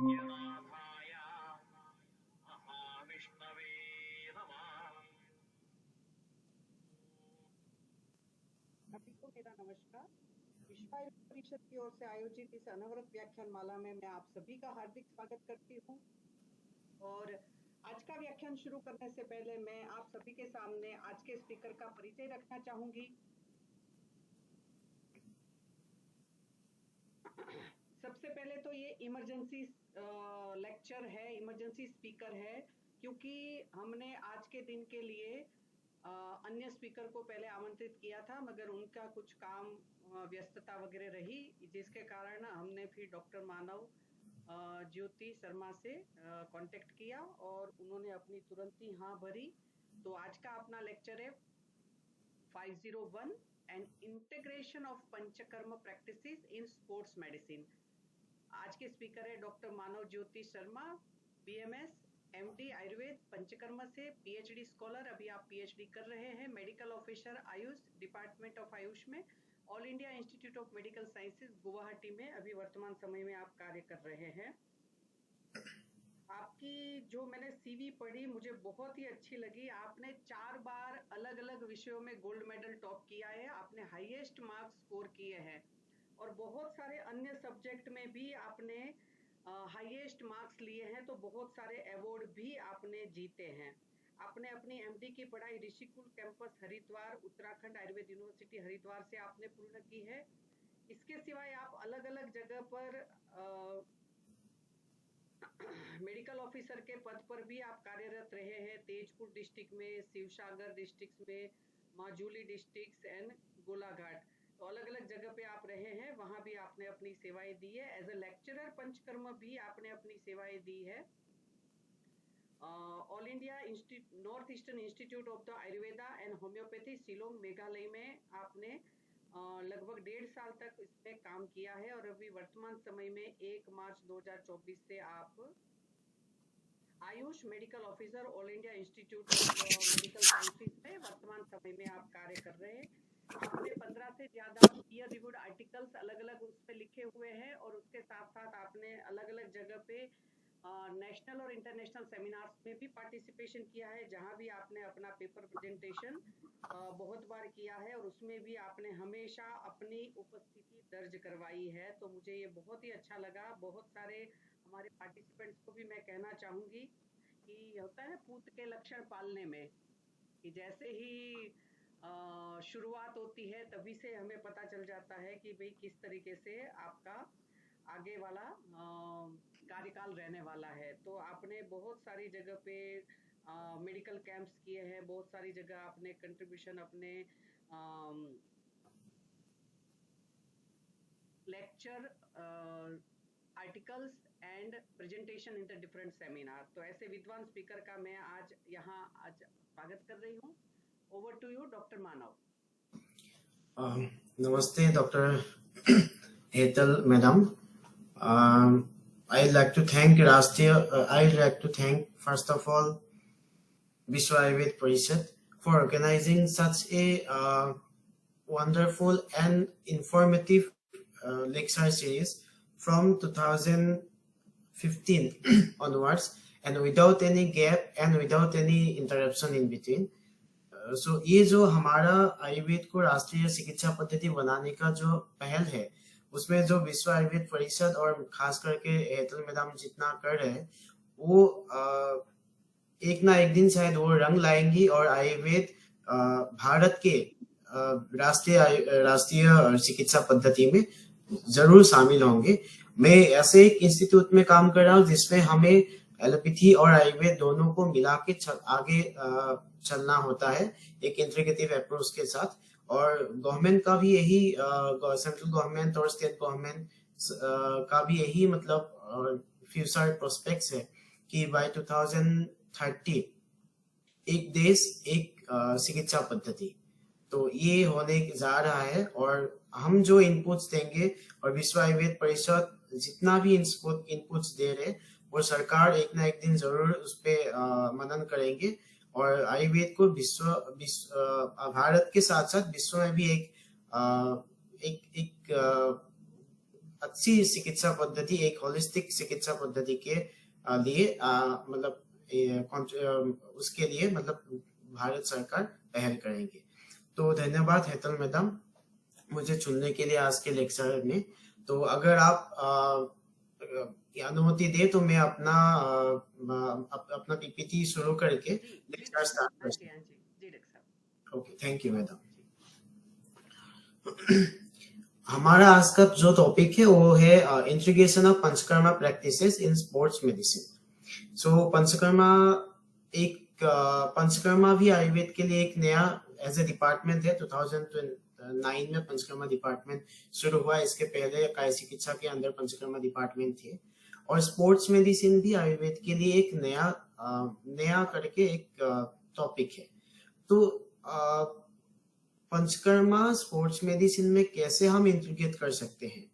यनाथाय महाविष्णवे नमः। सभी को मेरा नमस्कार। विश्व आयुर्वेद परिषद की ओर से आयोजित इस अनवरत व्याख्यान माला में मैं आप सभी का हार्दिक स्वागत करती हूँ। और आज का व्याख्यान शुरू करने से पहले मैं आप सभी के सामने आज के स्पीकर का परिचय रखना चाहूंगी। सबसे पहले तो ये इमरजेंसी लेक्चर है, इमरजेंसी स्पीकर है, क्योंकि हमने आज के दिन के लिए अन्य स्पीकर को पहले आमंत्रित किया था, मगर उनका कुछ काम व्यस्तता वगैरह रही, जिसके कारण हमने फिर डॉक्टर मानव ज्योति शर्मा से कांटेक्ट किया और उन्होंने अपनी तुरंत ही हाँ भरी। तो आज का अपना लेक्चर है 501 and integration of Panchakarma practices in sports medicine. आज के स्पीकर है doctor Manav Jyoti Sharma, BMS MD Ayurveda Panchakarma से, पीएचडी स्कॉलर, अभी आप पीएचडी कर रहे हैं, medical officer AYUSH department of AYUSH में, all India institute of medical sciences Guwahati में अभी वर्तमान समय में आप कार्य कर रहे हैं। आपकी जो मैंने सीवी पढ़ी मुझे बहुत ही अच्छी लगी। आपने 4 बार अलग अलग विषयों में गोल्ड मेडल टॉप किया है, आपने हाईएस्ट मार्क्स स्कोर किए हैं और बहुत सारे अन्य सब्जेक्ट में भी आपने हाईएस्ट मार्क्स लिए हैं, तो बहुत सारे अवार्ड भी आपने जीते हैं। आपने अपनी एमडी की पढ़ाई ऋषिकुल कैंपस हरिद्वार, उत्तराखंड आयुर्वेद यूनिवर्सिटी हरिद्वार से आपने पूर्ण की है। इसके सिवाय आप अलग अलग जगह पर मेडिकल ऑफिसर के पद पर भी आप कार्यरत रहे हैं, तेजपुर डिस्ट्रिक्ट में, शिवसागर डिस्ट्रिक्ट में, माजुली डिस्ट्रिक्ट एंड गोलाघाट, तो अलग अलग जगह पे आप रहे हैं, वहां भी आपने अपनी सेवाएं दी है। एज ए लेक्चरर पंचकर्म भी आपने अपनी सेवाएं दी है। All India north eastern institute of the Ayurveda and homeopathy Shillong Meghalaya में आपने लगभग 1.5 साल तक इसमें काम किया है और अभी वर्तमान समय में 1 मार्च 2024 से आप Ayush medical officer all India institute of medical sciences में वर्तमान समय में आप कार्य कर रहे हैं। आपने 15 से ज्यादा पीयर रिव्यूड आर्टिकल्स अलग अलग उस पर लिखे हुए हैं और उसके साथ साथ आपने अलग अलग जगह पे नेशनल और इंटरनेशनल सेमिनार्स में भी पार्टिसिपेशन किया है, जहां भी आपने अपना पेपर प्रेजेंटेशन बहुत बार किया है और उसमें भी आपने हमेशा अपनी उपस्थिति दर्ज करवाई है। तो मुझे ये बहुत ही अच्छा लगा। बहुत सारे हमारे पार्टिसिपेंट्स को भी मैं कहना चाहूंगी कि होता है पूत के लक्षण पालने में, कि जैसे ही शुरुआत होती है तभी से हमें पता चल जाता है कि भाई किस तरीके से आपका आगे वाला कार्यकाल रहने वाला है। तो आपने बहुत सारी जगह पे मेडिकल कैंप्स किए हैं, बहुत सारी जगह आपने कंट्रीब्यूशन अपने lecture, articles and presentation in the different seminar. तो ऐसे विद्वान स्पीकर का मैं आज यहाँ स्वागत कर रही हूँ। ओवर टू यू डॉक्टर मानव। नमस्ते doctor Hetal madam. I'd like to thank first of all Vishwa Ayurved Parishad for organizing such a wonderful and informative lecture series from 2015 onwards, and without any gap and without any interruption in between. So ये जो हमारा आयुर्वेद को राष्ट्रीय चिकित्सा पद्धति बनाने का जो पहल है, उसमें जो विश्व आयुर्वेद परिषद और खास करके हेतल मैडम जितना कर रहे हैं, वो एक ना एक दिन शायद वो रंग लाएंगी और आयुर्वेद भारत के राष्ट्रीय चिकित्सा पद्धति में जरूर शामिल होंगे। मैं ऐसे एक इंस्टीट्यूट में काम कर रहा हूँ जिसमें हमें एलोपैथी और आयुर्वेद दोनों को मिला के आगे चलना होता है एक इंटीग्रेटिव अप्रोच के साथ। और गवर्नमेंट का भी यही, सेंट्रल गवर्नमेंट और स्टेट गवर्नमेंट का भी यही मतलब फ्यूचर प्रोस्पेक्ट्स है कि बाय 2030 एक देश एक चिकित्सा पद्धति, तो ये होने जा रहा है। और हम जो इनपुट्स देंगे और विश्व आयुर्वेद परिषद जितना भी इनपुट्स दे रहे, वो सरकार एक ना एक दिन जरूर उस पर मनन करेंगे और आयुर्वेद को भारत के साथ साथ विश्व में भी एक अच्छी चिकित्सा पद्धति, एक होलिस्टिक चिकित्सा पद्धति के लिए मतलब उसके लिए मतलब भारत सरकार पहल करेंगे। तो धन्यवाद हेतल मैडम मुझे चुनने के लिए आज के लेक्चर में। तो अगर आप अनुमति दे तो मैं अपना पीपीटी शुरू करके लेक्चर स्टार्ट कर सकता हूं। जी डॉक्टर साहब। Okay, thank you madam. हमारा आज का जो टॉपिक है वो है integration of Panchakarma practices in sports medicine. So Panchakarma भी आयुर्वेद के लिए एक नया एज ए डिपार्टमेंट है। 2009 में पंचकर्मा डिपार्टमेंट शुरू हुआ। इसके पहले काय चिकित्सा के अंदर पंचकर्मा डिपार्टमेंट थे। और स्पोर्ट्स मेडिसिन भी आयुर्वेद के लिए एक नया करके एक टॉपिक है। तो पंचकर्मा स्पोर्ट्स मेडिसिन में कैसे हम इंटीग्रेट कर सकते हैं,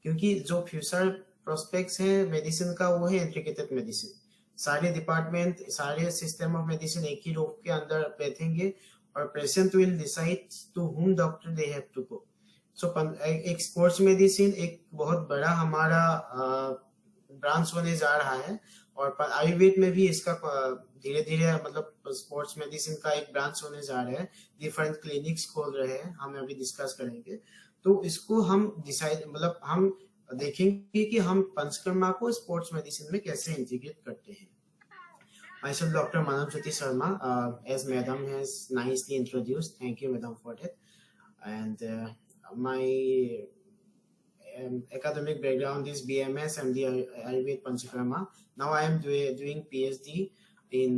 क्योंकि जो फ्यूचर प्रोस्पेक्ट्स है मेडिसिन का वो है इंटीग्रेटेड मेडिसिन। सारे डिपार्टमेंट, सारे सिस्टम ऑफ मेडिसिन एक ही रूप के अंदर बैठेंगे और patient will decide to whom doctor they have to go. So एक स्पोर्ट्स मेडिसिन एक बहुत बड़ा हमारा ब्रांच होने जा रहा है। और आयुर्वेद में भी इसका धीरे धीरे मतलब स्पोर्ट्स मेडिसिन का एक ब्रांच होने जा रहा है। डिफरेंट क्लिनिक्स खोल रहे हैं, हम अभी डिस्कस करेंगे। तो इसको हम डिसाइड मतलब हम देखेंगे कि हम पंचकर्मा को स्पोर्ट्स मेडिसिन में कैसे इंटीग्रेट करते हैं। Myself Dr. Manab Jyoti Sarmah, as Madam has nicely introduced. Thank you, Madam, for that. And my academic background is BMS MD Ayurved Panchkarma. Now I am doing PhD in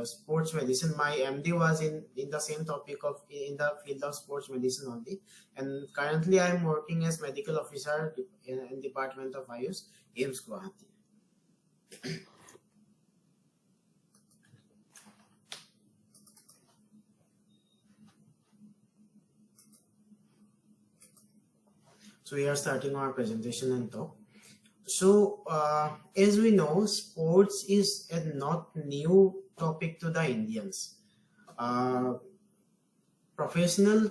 sports medicine. My MD was in the same topic in the field of sports medicine only. And currently I am working as medical officer in Department of Ayush, AIIMS Guwahati. So we are starting our presentation and talk. So as we know, sports is a not new topic to the Indians. Professional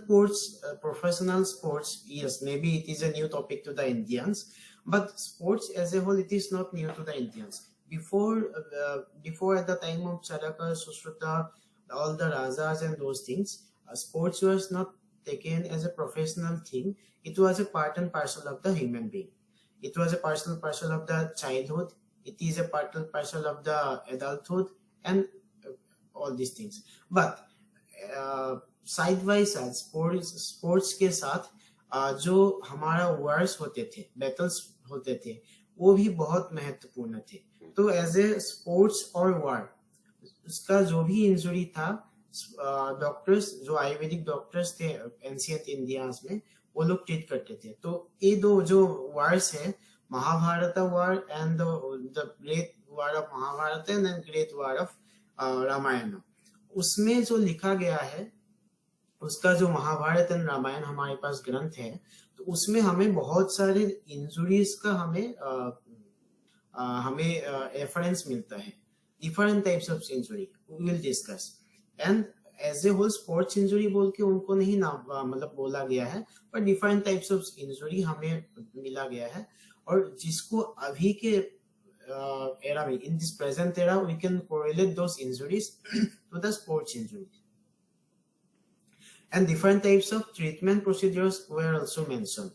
sports, yes, maybe it is a new topic to the Indians, but sports as a whole, it is not new to the Indians. Before at the time of Charaka, Sushruta, all the Rajas and those things, sports was not taken as a professional thing. It was a part and parcel of the human being. It was a part and parcel of the childhood. It is a part and parcel of the adulthood and all these things. But side by side sports के साथ जो हमारा wars होते थे, battles होते थे, वो भी बहुत महत्वपूर्ण थे। तो एज ए स्पोर्ट्स और वार उसका जो भी इंजरी था, डॉक्टर्स जो आयुर्वेदिक डॉक्टर्स थे एंशिएंट इंडिया में, वो लोग ट्रीट करते थे। तो ये दो जो वार्स है, Mahabharata war and the great war of Mahabharata and great war of Ramayana, उसमें जो लिखा गया है, उसका जो महाभारत एंड रामायण हमारे पास ग्रंथ है, तो उसमें हमें बहुत सारे इंजुरीज का हमें रेफरेंस मिलता है। Different types of injury we will discuss. And as a whole sports injury बोल के उनको नहीं मतलब बोला गया है, पर डिफरेंट टाइप्स ऑफ इंजुरी हमें मिला गया है। और जिसको अभी के era में, in this present era, we can correlate those injuries to the sports injuries. And different types of treatment procedures were also mentioned,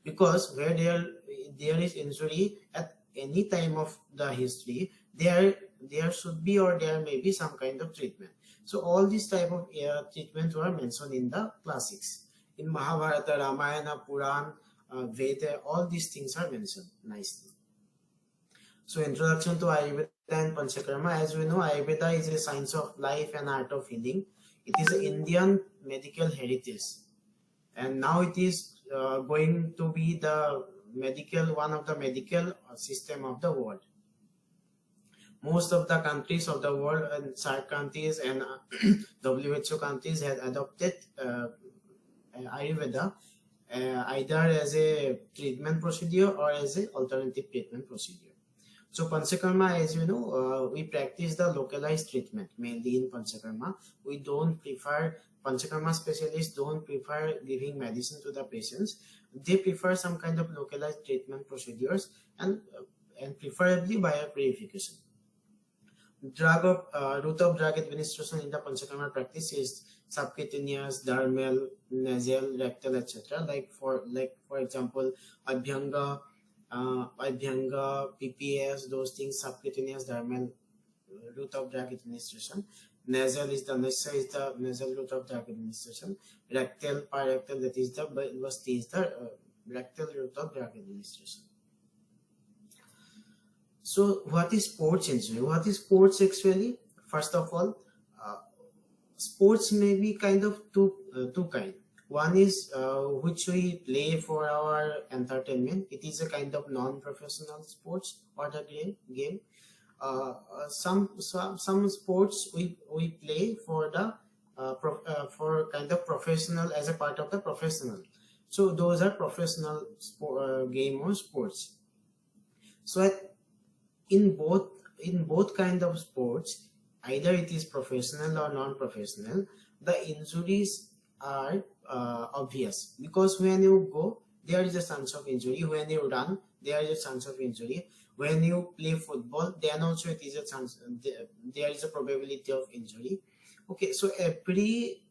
because where there is injury at any time of the history, there should be or there may be some kind of treatment. So all these type of treatments were mentioned in the classics. In Mahabharata, Ramayana, Puran, Veda, all these things are mentioned nicely. So introduction to Ayurveda and Panchkarma. As we know, Ayurveda is a science of life and art of healing. It is an Indian medical heritage, and now it is going to be one of the medical system of the world. Most of the countries of the world and SAARC countries and WHO countries have adopted Ayurveda either as a treatment procedure or as an alternative treatment procedure. So Panchkarma, as you know, we practice the localized treatment mainly in Panchkarma. We don't prefer, Panchkarma specialists don't prefer giving medicine to the patients. They prefer some kind of localized treatment procedures, and preferably biopurification. Route of drug administration in the Panchakarma practice is subcutaneous, dermal, nasal, rectal, etc. Like for example, Abhyanga, PPS, those things, subcutaneous, dermal, route of drug administration. Nasal is the nasal route of drug administration. Rectal, parectal, that is the rectal route of drug administration. So, what is sports injury? What is sports actually? First of all, uh, sports may be kind of two kind. One is which we play for our entertainment. It is a kind of non-professional sports or the game. Some sports we play for the for kind of professional, as a part of the professional. So those are professional game or sports. So in both kind of sports, either it is professional or non-professional, the injuries are obvious, because when you go, there is a chance of injury. When you run, there is a chance of injury. When you play football, then also it is a chance, there is a probability of injury. Okay, so every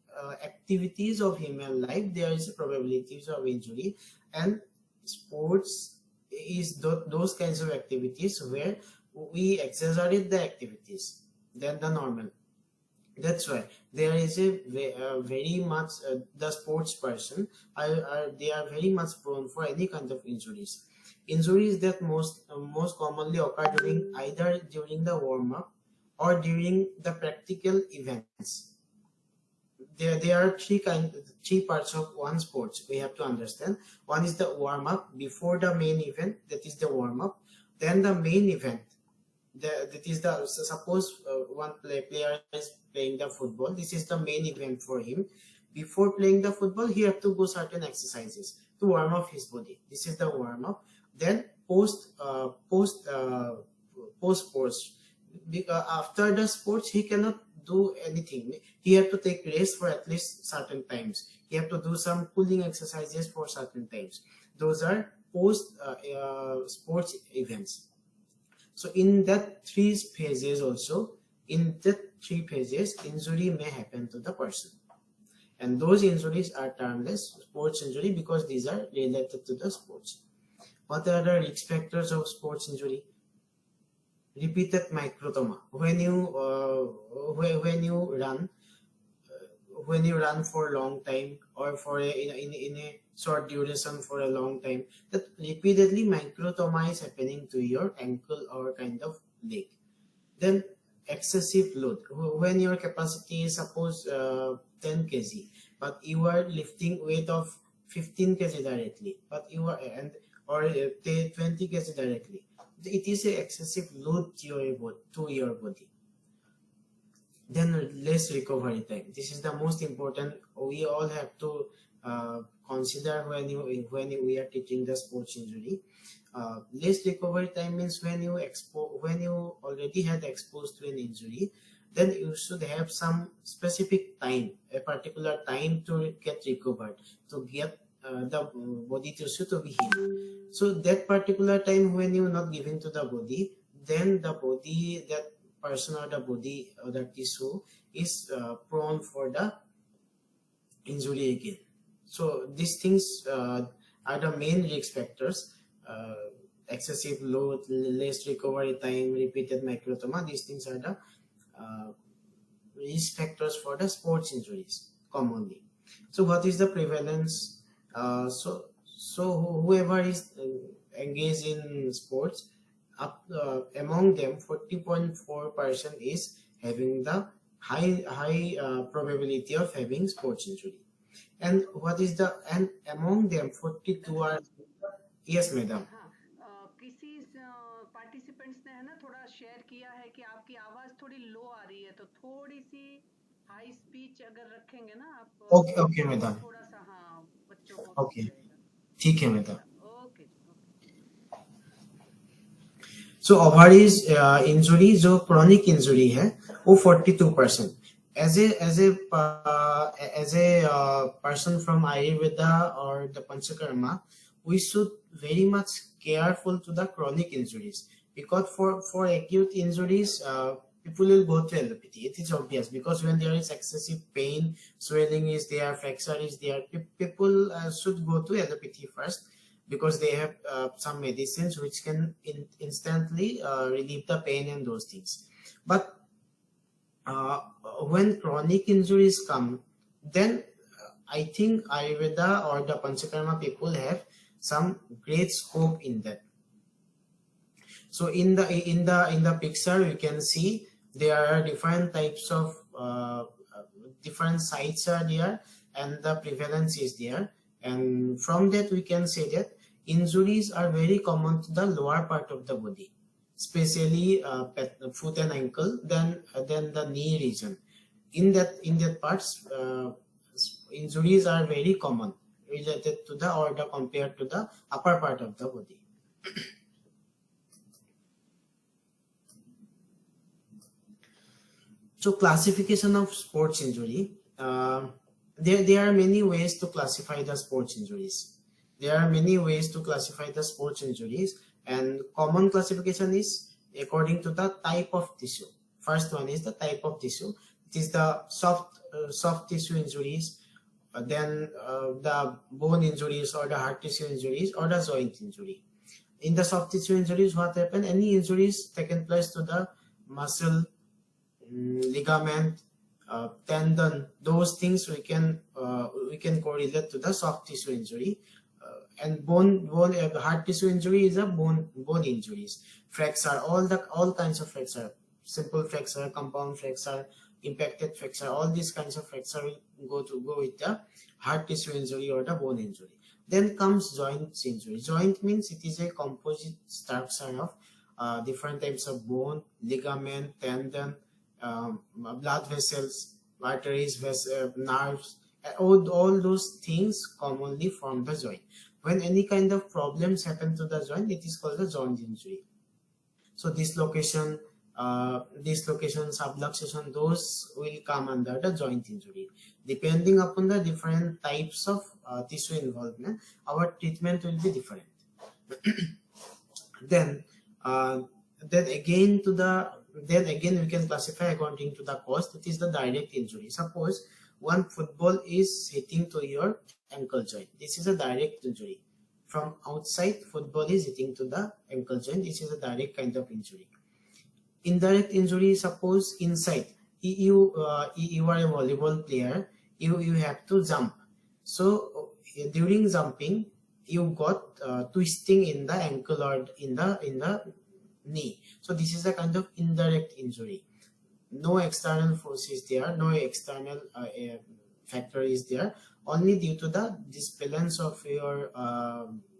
activities of human life, there is a probabilities of injury, and sports is those kinds of activities where we exaggerate the activities than the normal. That's why there is very much the sports person they are very much prone for any kind of injuries. Injuries that most commonly occur either during the warm up or during the practical events. There are three parts of one sports we have to understand. One is the warm up before the main event, that is the warm up. Then the main event, that is the, suppose one player is playing the football. This is the main event for him. Before playing the football, he have to go certain exercises to warm up his body. This is the warm up. Then post sports, because after the sports he cannot do anything. He have to take rest for at least certain times. He have to do some cooling exercises for certain times. Those are post sports events. So in that three phases injury may happen to the person, and those injuries are termless sports injury because these are related to the sports. What are the risk factors of sports injury? Repeated microtoma. When you run for a long time, or for in a short duration for a long time, that repeatedly microtoma is happening to your ankle or kind of leg. Then excessive load. When your capacity is suppose 10 kg, but you are lifting weight of 15 kg directly, but you are or 20 kg directly, it is a excessive load to your body. Then less recovery time. This is the most important. We all have to consider when we are teaching the sports injury. Less recovery time means when you already had exposed to an injury, then you should have some specific time, a particular time to get recovered, to get the body tissue to be healed. So that particular time when you not giving to the body, then the body, that person or the body or the tissue is prone for the injury again. So these things are the main risk factors. Excessive load, less recovery time, repeated microtoma. These things are the risk factors for the sports injuries commonly. So what is the prevalence? So whoever is engaged in sports, among them 40.4% is having the high probability of having sports injury. And among them 42 are, yes madam. हाँ, किसी participants ने है ना थोड़ा share किया है कि आपकी आवाज थोड़ी लो आ रही है, तो थोड़ी सी हाई स्पीच अगर रखेंगे ना आप, ओके मैडम, थोड़ा सा, हाँ, बच्चों को ओके रहेगा। ठीक है madam. Okay. So ovaries injury जो chronic इंजुरी है वो 42%. As a person from Ayurveda or the Panchkarma, we should very much careful to the chronic injuries, because for acute injuries people will go to allopathy. It is obvious, because when there is excessive pain, swelling is there, fracture is there, people should go to allopathy first, because they have some medicines which can instantly relieve the pain and those things. But when chronic injuries come, then I think Ayurveda or the Panchakarma people have some great scope in that. So in the picture we can see there are different types of different sites are there, and the prevalence is there, and from that we can say that injuries are very common to the lower part of the body, especially foot and ankle, then the knee region. In that parts injuries are very common related to the order compared to the upper part of the body. So classification of sports injury, there are many ways to classify the sports injuries. And common classification is according to the type of tissue. First one is the type of tissue. It is the soft tissue injuries, then the bone injuries or the hard tissue injuries or the joint injury. In the soft tissue injuries, what happen? Any injuries taken place to the muscle, ligament, tendon, those things we can correlate to the soft tissue injury. And bone hard tissue injury is a bone injuries. Fracture, all kinds of fracture, simple fracture, compound fracture, impacted fracture, all these kinds of fracture will go with the hard tissue injury or the bone injury. Then comes joint injury. Joint means it is a composite structure of different types of bone, ligament, tendon, blood vessels, arteries, nerves, all those things commonly form the joint. When any kind of problems happen to the joint, it is called the joint injury. So dislocation, subluxation, those will come under the joint injury. Depending upon the different types of tissue involvement, our treatment will be different. Then again we can classify according to the cause. It is the direct injury. Suppose one football is hitting to your ankle joint. This is a direct injury. From outside, football is hitting to the ankle joint. This is a direct kind of injury. Indirect injury, suppose inside, you are a volleyball player, you have to jump. So during jumping, you got twisting in the ankle or in the knee. So this is a kind of indirect injury. No external force is there, no external factor is there, only due to the disbalance of your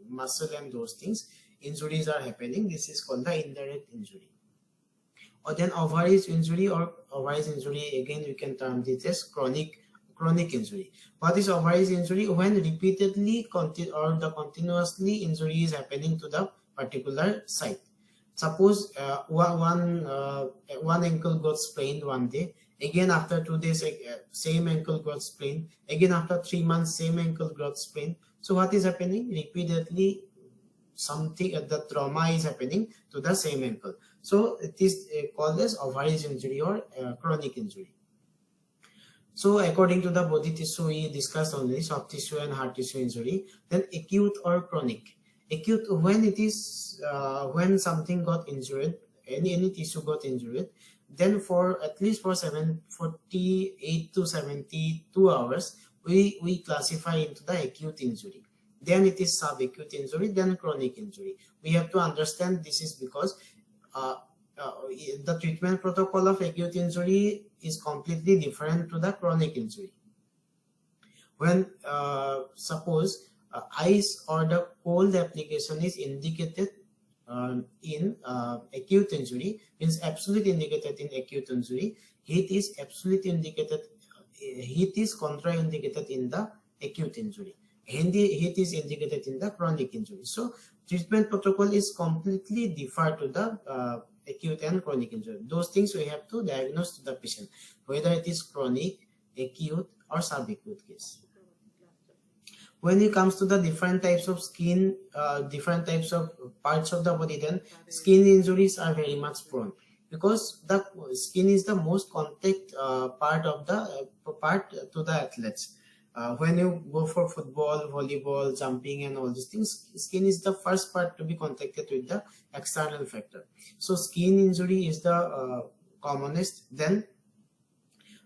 muscle and those things, injuries are happening. This is called the indirect injury. Or then ovaries injury, again we can term this as chronic injury. What is ovaries injury? When repeatedly or the continuously injury is happening to the particular site. Suppose one ankle got sprained one day, again after 2 days same ankle got sprained, again after 3 months same ankle got sprained. So what is happening? Repeatedly something, the trauma is happening to the same ankle. So it is called as ovaries injury or chronic injury. So according to the body tissue, we discussed only soft tissue and hard tissue injury. Then acute or chronic. Acute, when it is when something got injured, any tissue got injured, then for at least for 48 to 72 hours we classify into the acute injury. Then it is subacute injury, then chronic injury. We have to understand this is because the treatment protocol of acute injury is completely different to the chronic injury. When suppose ice or the cold application is indicated in acute injury, means absolute indicated in acute injury, heat is absolute indicated, heat is contraindicated in the acute injury. heat is indicated in the chronic injury. So treatment protocol is completely differ to the acute and chronic injury. Those things we have to diagnose to the patient, whether it is chronic, acute or subacute case. When it comes to the different types of skin, different types of parts of the body, then skin injuries are very much prone, because the skin is the most contact part of the part to the athletes. When you go for football, volleyball, jumping and all these things, skin is the first part to be contacted with the external factor. So skin injury is the commonest. Then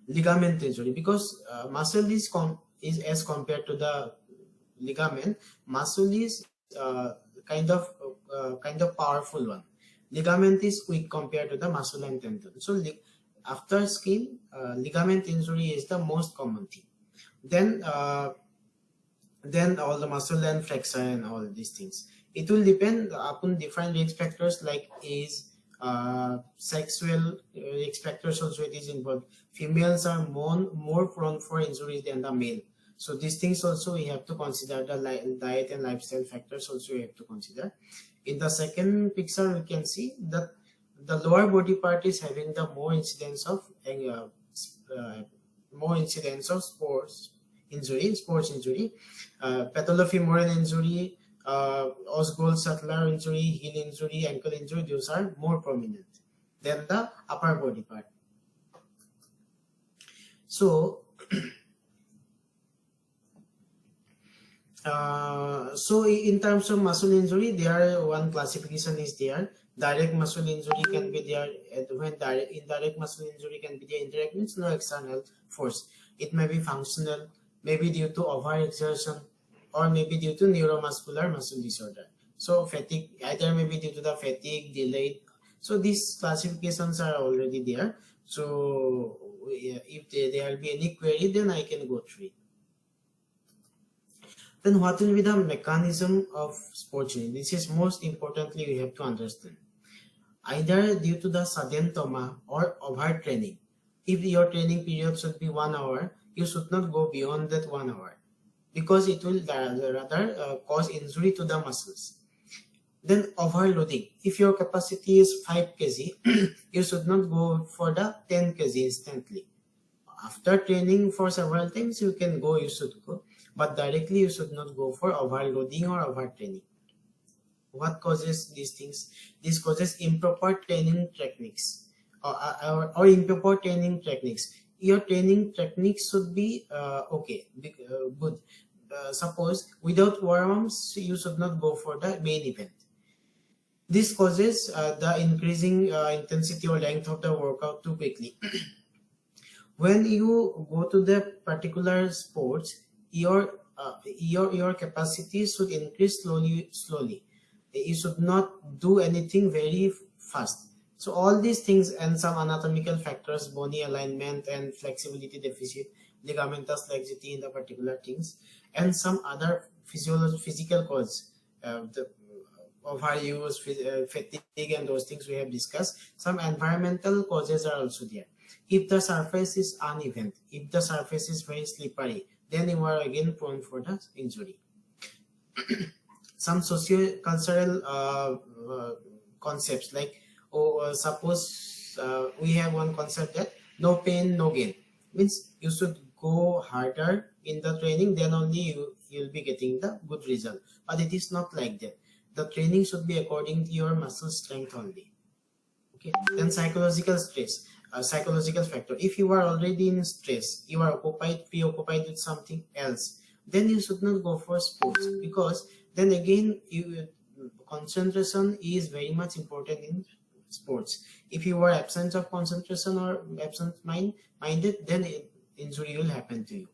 ligament injury, because muscle is as compared to the ligament, muscle is kind of powerful one. Ligament is weak compared to the muscle and tendon. So after skin, ligament injury is the most common thing. Then all the muscle and fracture and all these things. It will depend upon different risk factors like age, sexual risk factors also it is involved. Females are more prone for injuries than the male. So these things also we have to consider. The diet and lifestyle factors also we have to consider. In the second picture, we can see that the lower body part is having the more incidence of sports injury, patellofemoral injury, osgood-Scheffler injury, heel injury, ankle injury. Those are more prominent than the upper body part. So so in terms of muscle injury, there one classification is there. Direct muscle injury can be there. When indirect muscle injury can be there, indirect means no external force. It may be functional, maybe due to overexertion, or maybe due to neuromuscular muscle disorder. So fatigue, either maybe due to the fatigue, delayed. So these classifications are already there. So if there will be any query, then I can go through it. Then what will be the mechanism of sports injury? This is most importantly we have to understand. Either due to the sudden trauma or overtraining. If your training period should be 1 hour, you should not go beyond that 1 hour, because it will rather cause injury to the muscles. Then overloading. If your capacity is 5 kg, you should not go for the 10 kg instantly. After training for several times, you can go, you should go. But directly you should not go for overloading or overtraining. What causes these things? This causes improper training techniques or improper training techniques. Your training techniques should be good. Suppose without warm-ups, you should not go for the main event. This causes the increasing intensity or length of the workout too quickly. When you go to the particular sports, your capacity should increase slowly. You should not do anything very fast. So all these things and some anatomical factors, bony alignment and flexibility deficit, ligamentous laxity in the particular things, and some other physical cause, the overuse, fatigue and those things we have discussed. Some environmental causes are also there. If the surface is uneven, if the surface is very slippery, then you are again prone for the injury. Some socio-cultural concepts like, suppose we have one concept that no pain, no gain. Means you should go harder in the training, then only you'll be getting the good result. But it is not like that. The training should be according to your muscle strength only. Okay. Then psychological stress. Psychological factor. If you are already in stress, you are preoccupied with something else, then you should not go for sports, because then again concentration is very much important in sports. If you are absent of concentration or absent-minded, then injury will happen to you.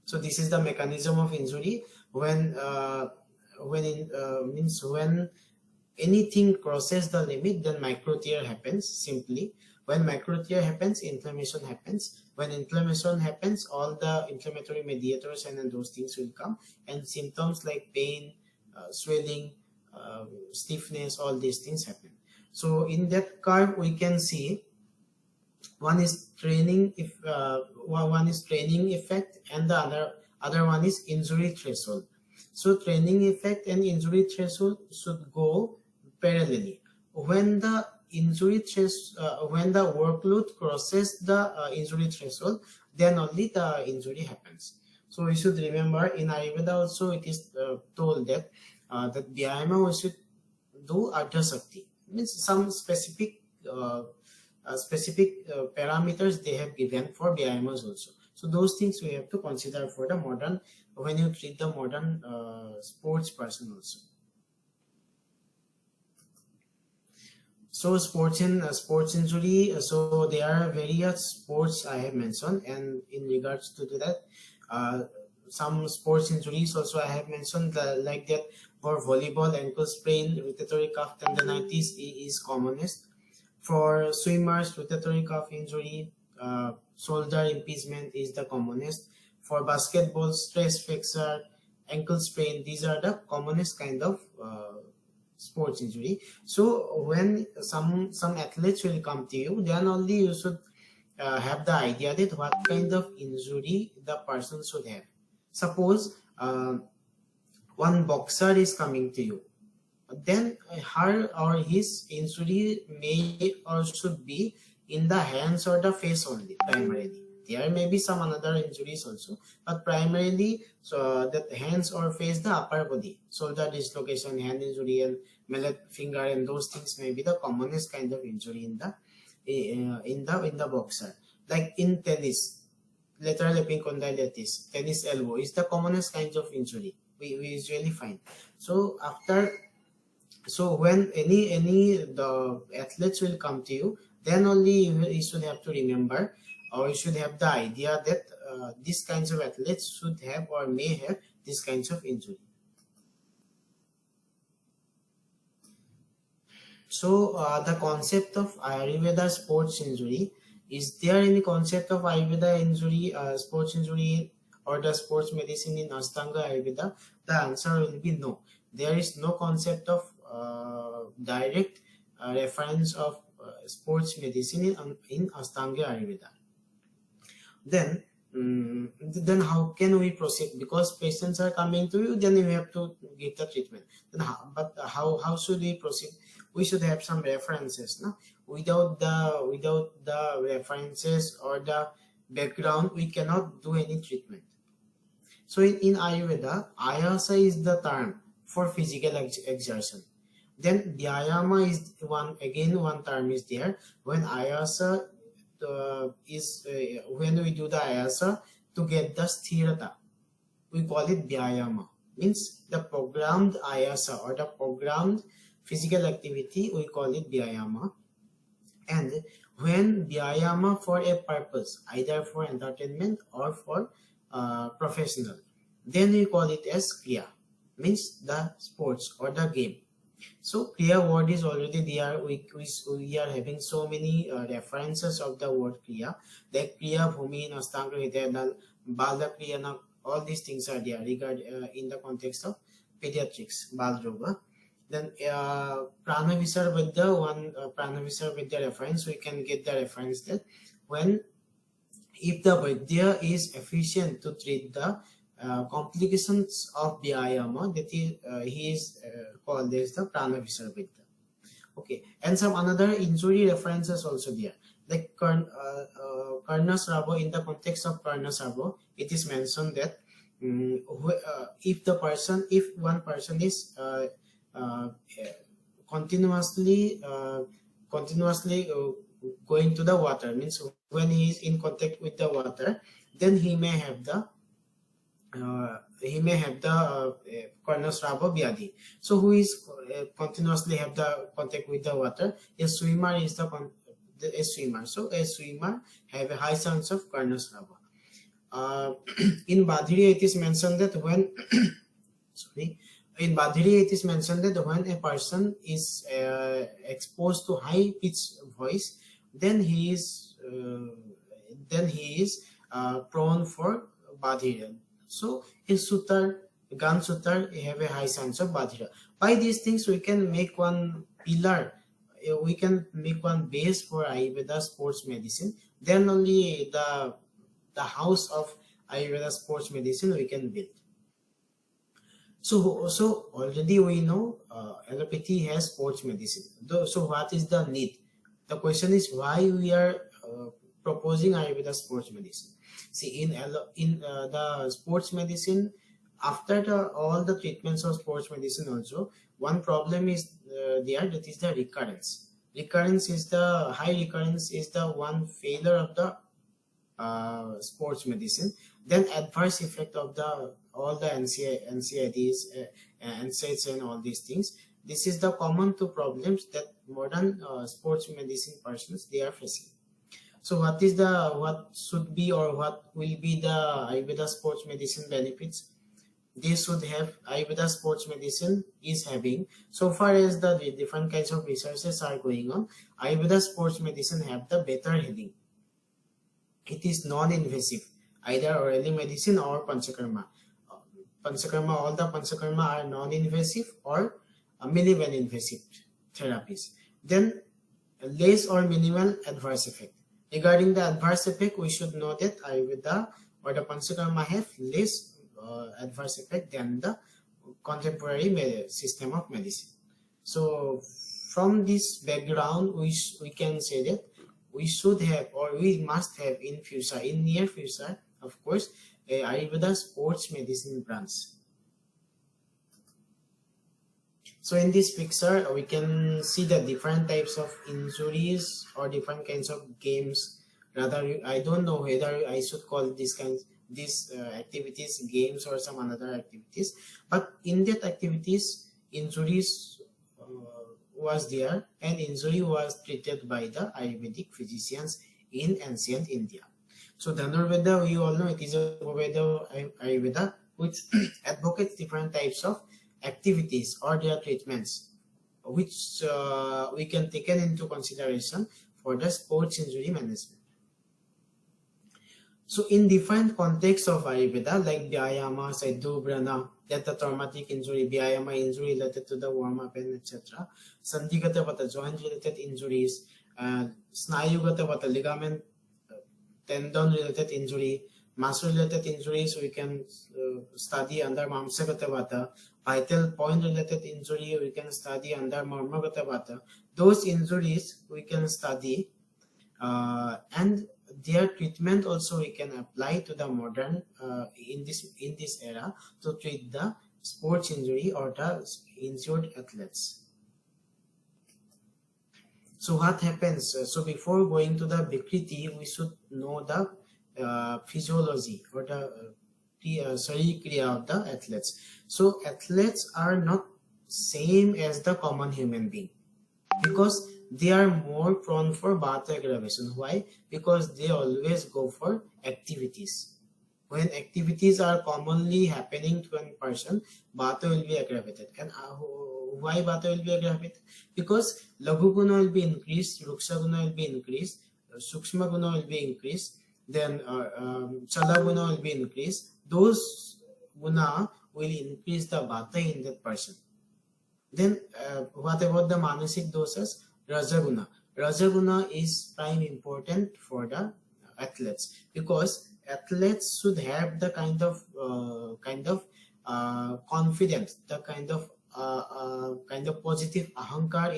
So this is the mechanism of injury. When anything crosses the limit, then micro tear happens simply. When micro tear happens, inflammation happens. When inflammation happens, all the inflammatory mediators and then those things will come, and symptoms like pain, swelling, stiffness, all these things happen. So in that curve, we can see one is training effect, and the other one is injury threshold. So training effect and injury threshold should go parallelly. When the when the workload crosses the injury threshold, then only the injury happens. So we should remember in Ayurveda also it is told that that Vyayama we should do Ardha Shakti, means some specific parameters they have given for Vyayamas also. So those things we have to consider for the modern, when you treat the modern sports person also. So sports injury, so there are various sports I have mentioned, and in regards to that, some sports injuries also I have mentioned, like that for volleyball, ankle sprain, rotatory cuff tendonitis is commonest. For swimmers, rotatory cuff injury, shoulder impingement is the commonest. For basketball, stress fracture, ankle sprain, these are the commonest kind of sports injury. So when some athletes will come to you, then only you should have the idea that what kind of injury the person should have. Suppose one boxer is coming to you, then her or his injury may or should be in the hands or the face only primarily. There may be some another injuries also, but primarily so that hands or face, the upper body, shoulder dislocation, hand injury, and mallet finger, and those things may be the commonest kind of injury in the boxer. Like in tennis, lateral epicondylitis, tennis elbow is the commonest kind of injury we usually find. So when any the athletes will come to you, then only you should have to remember, or you should have the idea that these kinds of athletes should have or may have these kinds of injury. So the concept of Ayurveda sports injury, is there any concept of Ayurveda injury, sports injury, or the sports medicine in Ashtanga Ayurveda? The answer will be no. There is no concept of direct reference of sports medicine in Ashtanga Ayurveda. Then how can we proceed? Because patients are coming to you, then you have to give the treatment. Then how should we proceed? We should have some references. No? Without the references or the background, we cannot do any treatment. So in Ayurveda, Ayasa is the term for physical exertion. Then Vyayama is one term is there. When Ayasa when we do the Ayasa to get the sthirata, we call it Vyayama. Means the programmed Ayasa or the programmed physical activity, we call it Vyayama. And when Vyayama for a purpose, either for entertainment or for professional, then we call it as Kriya, means the sports or the game. So Kriya word is already there. We are having so many references of the word Kriya, like Kriya Bhumi, Astanga Hridaya, Bala Kriya, all these things are there in the context of pediatrics, Bal Yoga. Then Prana Visar Vidya reference, we can get the reference that if the Vaidya is efficient to treat the complications of Vyayama, that he is called as the Prana Visar Vidya. Okay, and some another injury references also there, like Karna Srabo. In the context of Karna Srabo, it is mentioned that if one person is continuously going to the water, means when he is in contact with the water, then he may have the Karnasrava Vyadhi. So who is continuously have the contact with the water? A swimmer is a swimmer. So a swimmer have a high chance of Karnasrava. In Badhiri, it is mentioned that when when a person is exposed to high pitched voice, then he is prone for Badhira. So in Sutar, Gan Sutar have a high chance of Badhira. By these things, we can make one pillar, we can make one base for Ayurveda sports medicine. Then only the house of Ayurveda sports medicine we can build. So already we know allopathy has sports medicine. So what is the need? The question is why we are proposing Ayurveda sports medicine. See, in the sports medicine, after all the treatments of sports medicine, also one problem is there, that is the recurrence. Recurrence is the high recurrence is the one failure of the sports medicine. Then adverse effect of the all the NCIDs, NSAIDs and all these things. This is the common two problems that modern sports medicine persons they are facing. So what should be or what will be the Ayurveda sports medicine benefits? They should have Ayurveda sports medicine is having, so far as the different kinds of researches are going on, Ayurveda sports medicine have the better healing. It is non-invasive, either orally medicine or Panchkarma. Panchkarma, all the Panchkarma are non-invasive or minimal invasive therapies. Then less or minimal adverse effect. Regarding the adverse effect, we should know that Ayurveda or the Panchkarma have less adverse effect than the contemporary system of medicine. So from this background, we can say that we should have or we must have in future, in near future, of course, a Ayurveda sports medicine branch. So in this picture, we can see the different types of injuries or different kinds of games. Rather, I don't know whether I should call these activities games or some other activities. But in that activities, injuries was there, and injury was treated by the Ayurvedic physicians in ancient India. So Dhanurveda, we all know it is a Ayurveda which advocates different types of activities or their treatments, which we can take into consideration for the sports injury management. So in different contexts of Ayurveda, like Vyayama, Saidhubrana, that the traumatic injury, Vyayama injury related to the warm-up and etc. Sandhigata vata, joint-related injuries, Snayugata vata, ligament, tendon-related injury, muscle-related injuries, we can study under Mamsagata vata, vital point-related injury, we can study under Marmagata vata. Those injuries we can study and their treatment also we can apply to the modern in this era to treat the sports injury or the injured athletes. So what happens? So before going to the Vikriti, we should know the physiology or the Sharik Kriya of the athletes. So athletes are not same as the common human being, because they are more prone for Vata aggravation. Why? Because they always go for activities. When activities are commonly happening to one person, Vata will be aggravated. And why Vata will be aggravated? Because Laghu Guna will be increased, Ruksha Guna will be increased, Sukshma Guna will be increased, then Chala Guna will be increased. Those Guna will increase the Vata in that person. Then what about the Manasik dosas? Rajaguna. Rajaguna is prime important for the athletes, because athletes should have the kind of confidence, the kind of positive ahankar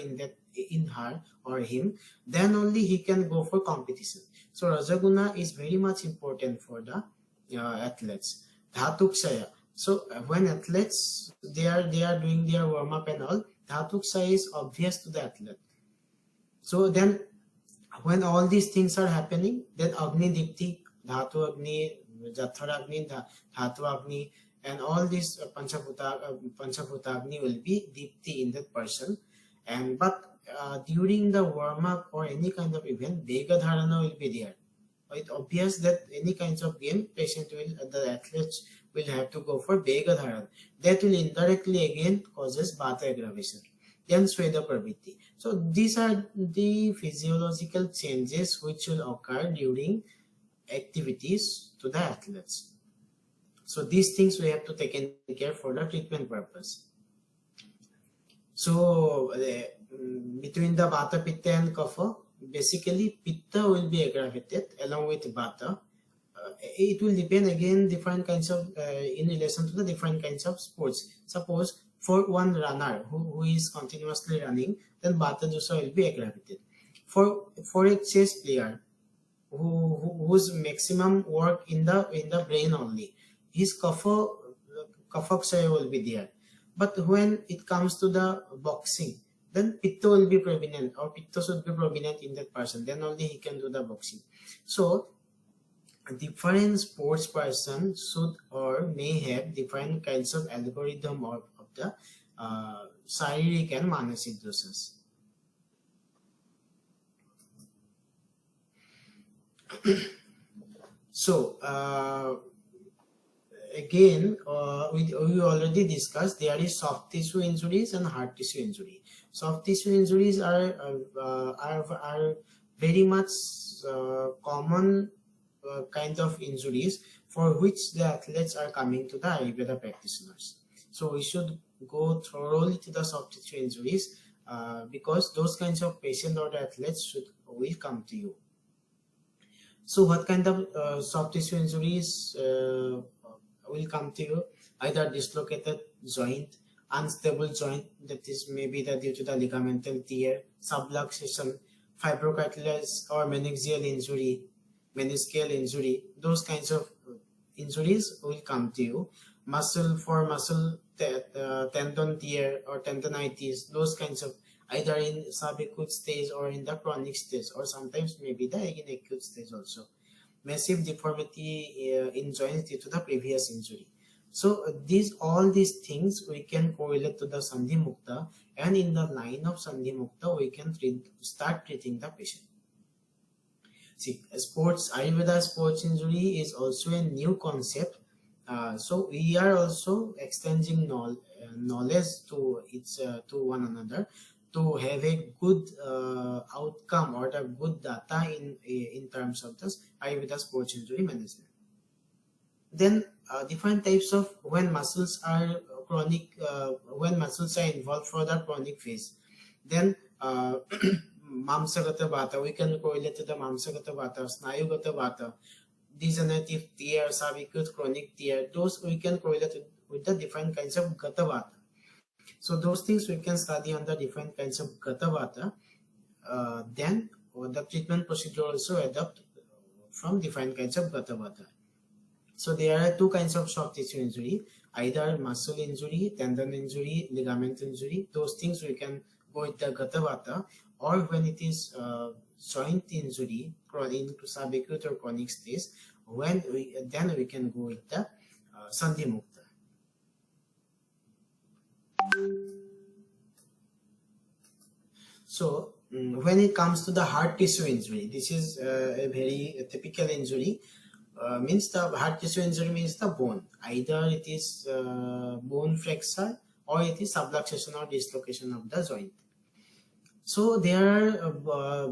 in her or him. Then only he can go for competition. So Rajaguna is very much important for the athletes. Dhatukshaya. So when athletes they are doing their warm up and all, Dhatukshaya is obvious to the athlete. So then when all these things are happening, then Agni Dipti, Dhatu Agni, Jathara Agni, Dhatu Agni, and all these Panchabhuta Agni will be Dipti in that person. And but during the warm up or any kind of event, Vega Dharana will be there. It's obvious that any kinds of game, the athletes will have to go for Vega Dharana. That will indirectly again causes Vata aggravation. Then Sweda Pravritti. So these are the physiological changes which will occur during activities to the athletes. So these things we have to take in care for the treatment purpose. So between the Vata, Pitta and Kapha, basically Pitta will be aggravated along with Vata. it will depend again different kinds of in relation to the different kinds of sports. Suppose for one runner who is continuously running, then Vata dosha will be aggravated. For a chess player whose maximum work in the brain only, his kapha will be there. But when it comes to the boxing, then pitta will be prominent, or pitta should be prominent in that person, then only he can do the boxing. So different sports person should or may have different kinds of algorithm of the शारीरिक and मानसिक doshas. So again, we already discussed there is soft tissue injuries and hard tissue injury. Soft tissue injuries are very much common kind of injuries for which the athletes are coming to the Ayurveda practitioners. So we should go thoroughly to the soft tissue injuries because those kinds of patients or the athletes will come to you. So what kind of soft tissue injuries will come to you? Either dislocated joint, unstable joint, that is maybe due to the ligamental tear, subluxation, fibrocartilage or meniscal injury, those kinds of injuries will come to you. Muscle tendon tear or tendonitis, those kinds of either in subacute stage or in the chronic stage, or sometimes maybe the in acute stage also. Massive deformity in joints due to the previous injury. So all these things we can correlate to the Sandhi Mukta, and in the line of Sandhi Mukta we can start treating the patient. See, Ayurveda sports injury is also a new concept. So we are also exchanging knowledge to one another to have a good outcome or a good data in terms of this Ayurveda sports injury management. Then different types of when muscles are chronic, when muscles are involved for the chronic phase, then Mamsagata Vata, we can correlate to the Mamsagata Vata, Snayugata Vata, degenerative tear, subacute chronic tear, those we can correlate with the different kinds of Gata Vata. So those things we can study under different kinds of Gata Vata. Then the treatment procedure also adopt from different kinds of Gata Vata. So there are two kinds of soft tissue injury, either muscle injury, tendon injury, ligament injury. Those things we can go with the Gata Vata, or when it is joint injury, in subacute or chronic stage, then we can go with the Sandhi Mukta. So when it comes to the hard tissue injury, this is a very typical injury. Means the hard tissue injury means the bone. Either it is bone fracture or it is subluxation or dislocation of the joint. So there are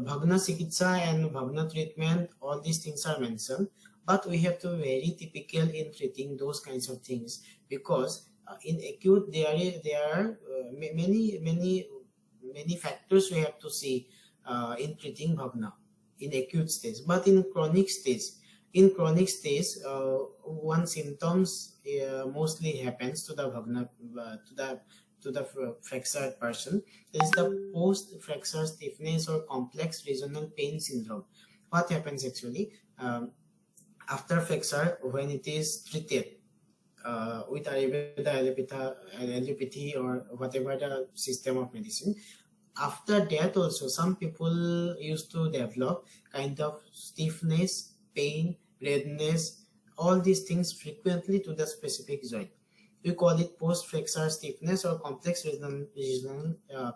Bhagna Chikitsa and Bhagna treatment, all these things are mentioned, but we have to be very typical in treating those kinds of things, because in acute there are many factors we have to see in treating Bhagna in acute stage. But in chronic stage, one symptoms mostly happens to the Bhagna, to the fractured person. There is the post-fracture stiffness or complex regional pain syndrome. What happens actually after fracture, when it is treated with Ayurveda, allopathy or whatever the system of medicine, after that also some people used to develop kind of stiffness, pain, redness, all these things frequently to the specific joint. We call it post-fracture stiffness or complex regional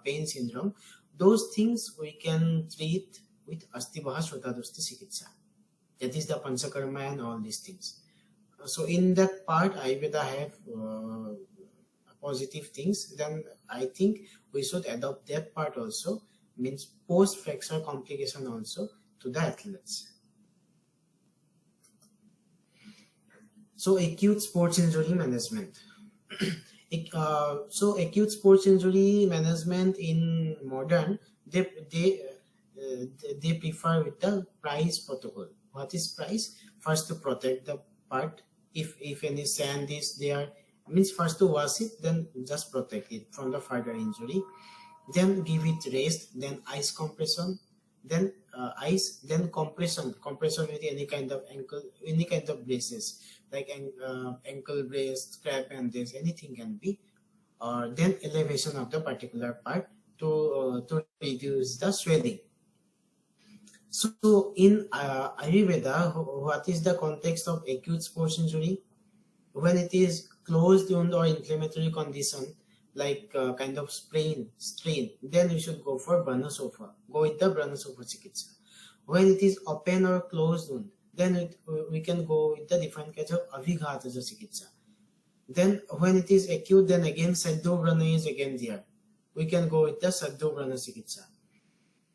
pain syndrome. Those things we can treat with Astibaha Shrotadosti Chikitsa. That is the Panchkarma and all these things. So in that part, Ayurveda have positive things. Then I think we should adopt that part also, means post-fracture complication also to the athletes. So acute sports injury management. So acute sports injury management in modern, they prefer with the price protocol. What is price? First to protect the part. If any sand is there, means first to wash it, then just protect it from the further injury. Then give it rest, then ice compression, then ice, then compression with any kind of braces, like ankle brace, strap bandage, anything can be, or then elevation of the particular part to reduce the swelling. So in Ayurveda, what is the context of acute sports injury? When it is closed wound or inflammatory condition, like kind of strain, then we should go for Brahmasofa. Go with the Brahmasofa Chikitsa. When it is open or closed wound, then we can go with the different kinds of Abhighataja Chikitsa. Then when it is acute, then again Saddho Brahma is again there. We can go with the Saddho Brahma Chikitsa.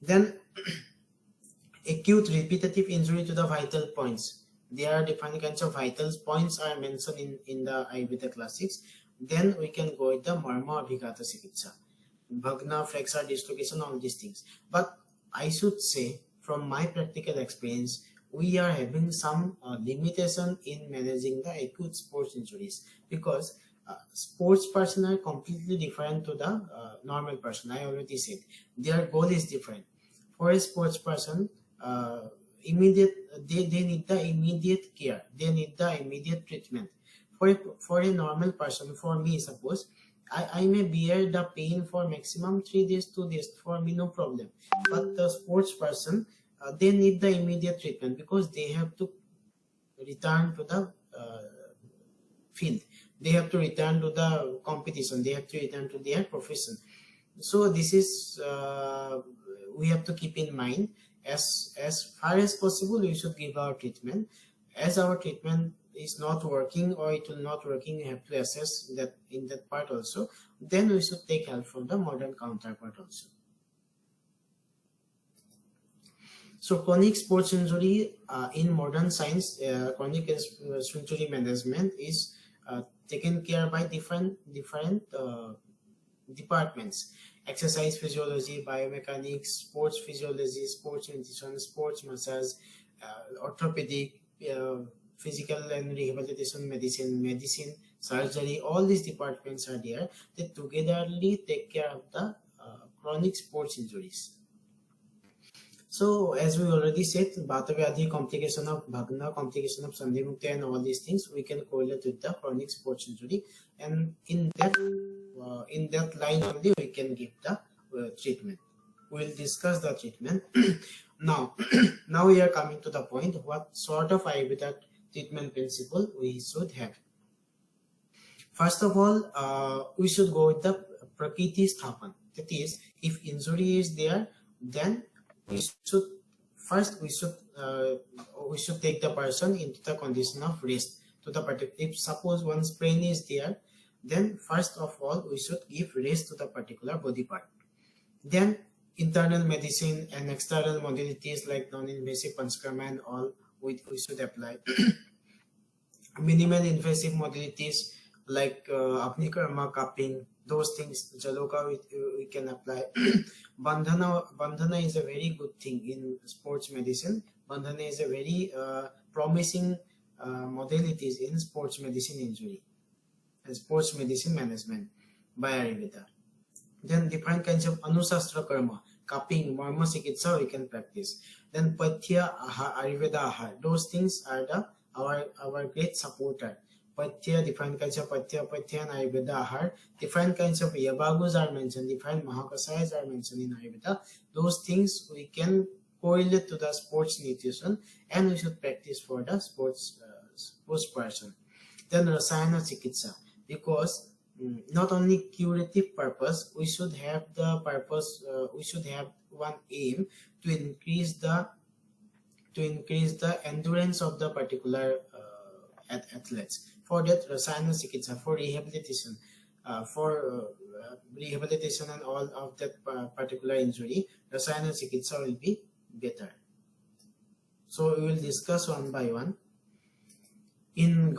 Then acute repetitive injury to the vital points. There are different kinds of vital points are mentioned in the Ayurveda classics. Then we can go with the Marma Abhigata Chikitsa. Bhagna, fracture, dislocation, all these things. But I should say, from my practical experience, we are having some limitation in managing the acute sports injuries, because sports person are completely different to the normal person. I already said their goal is different. For a sports person, they need the immediate care, they need the immediate treatment. For a normal person, for me, suppose I may bear the pain for maximum 3 days, 2 days, for me no problem. But the sports person, they need the immediate treatment, because they have to return to the field, they have to return to the competition, they have to return to their profession. So this is we have to keep in mind. As far as possible, we should give our treatment. As our treatment is not working or it will not working, you have to assess that in that part also. Then we should take help from the modern counterpart also. So chronic sports injury in modern science, chronic injury management is taken care by different departments: exercise physiology, biomechanics, sports physiology, sports nutrition, sports massage, orthopedic, physical and rehabilitation medicine, surgery. All these departments are there. They togetherly take care of the chronic sports injuries. So as we already said, Vata Vyadhi, complication of Bhagna, complication of Sandhi Mukti, and all these things we can correlate with the chronic sports injury, and in that line only we can give the treatment. We will discuss the treatment. Now we are coming to the point, what sort of Ayurveda treatment principle we should have. First of all, we should go with the Prakriti Sthapan. That is, if injury is there, then we should take the person into the condition of rest. To the particular, if suppose one sprain is there, then first of all we should give rest to the particular body part. Then internal medicine and external modalities like non-invasive Panchkarma and all we should apply. Minimal invasive modalities like Apnikarma, cupping, those things, Jaloka we can apply. Bandhana is a very good thing in sports medicine. Bandhana is a very promising modalities in sports medicine injury and sports medicine management by Ayurveda. Then different kinds of Anusastra Karma, cupping, Marma Chikitsa we can practice. Then Pathya, Ayurveda Ahar, those things are our great supporter. Pathya, different kinds of Pathya and Ayurveda Ahar, different kinds of Yabagus are mentioned, different Mahakasayas are mentioned in Ayurveda. Those things we can correlate to the sports nutrition, and we should practice for the sports person. Then Rasayana Chikitsa, because not only curative purpose, we should have the purpose, we should have one aim to increase the endurance of the particular athletes. For that, Rasayana Chikitsa, for rehabilitation, rehabilitation and all of that particular injury, Rasayana Chikitsa will be better. So we will discuss one by one. In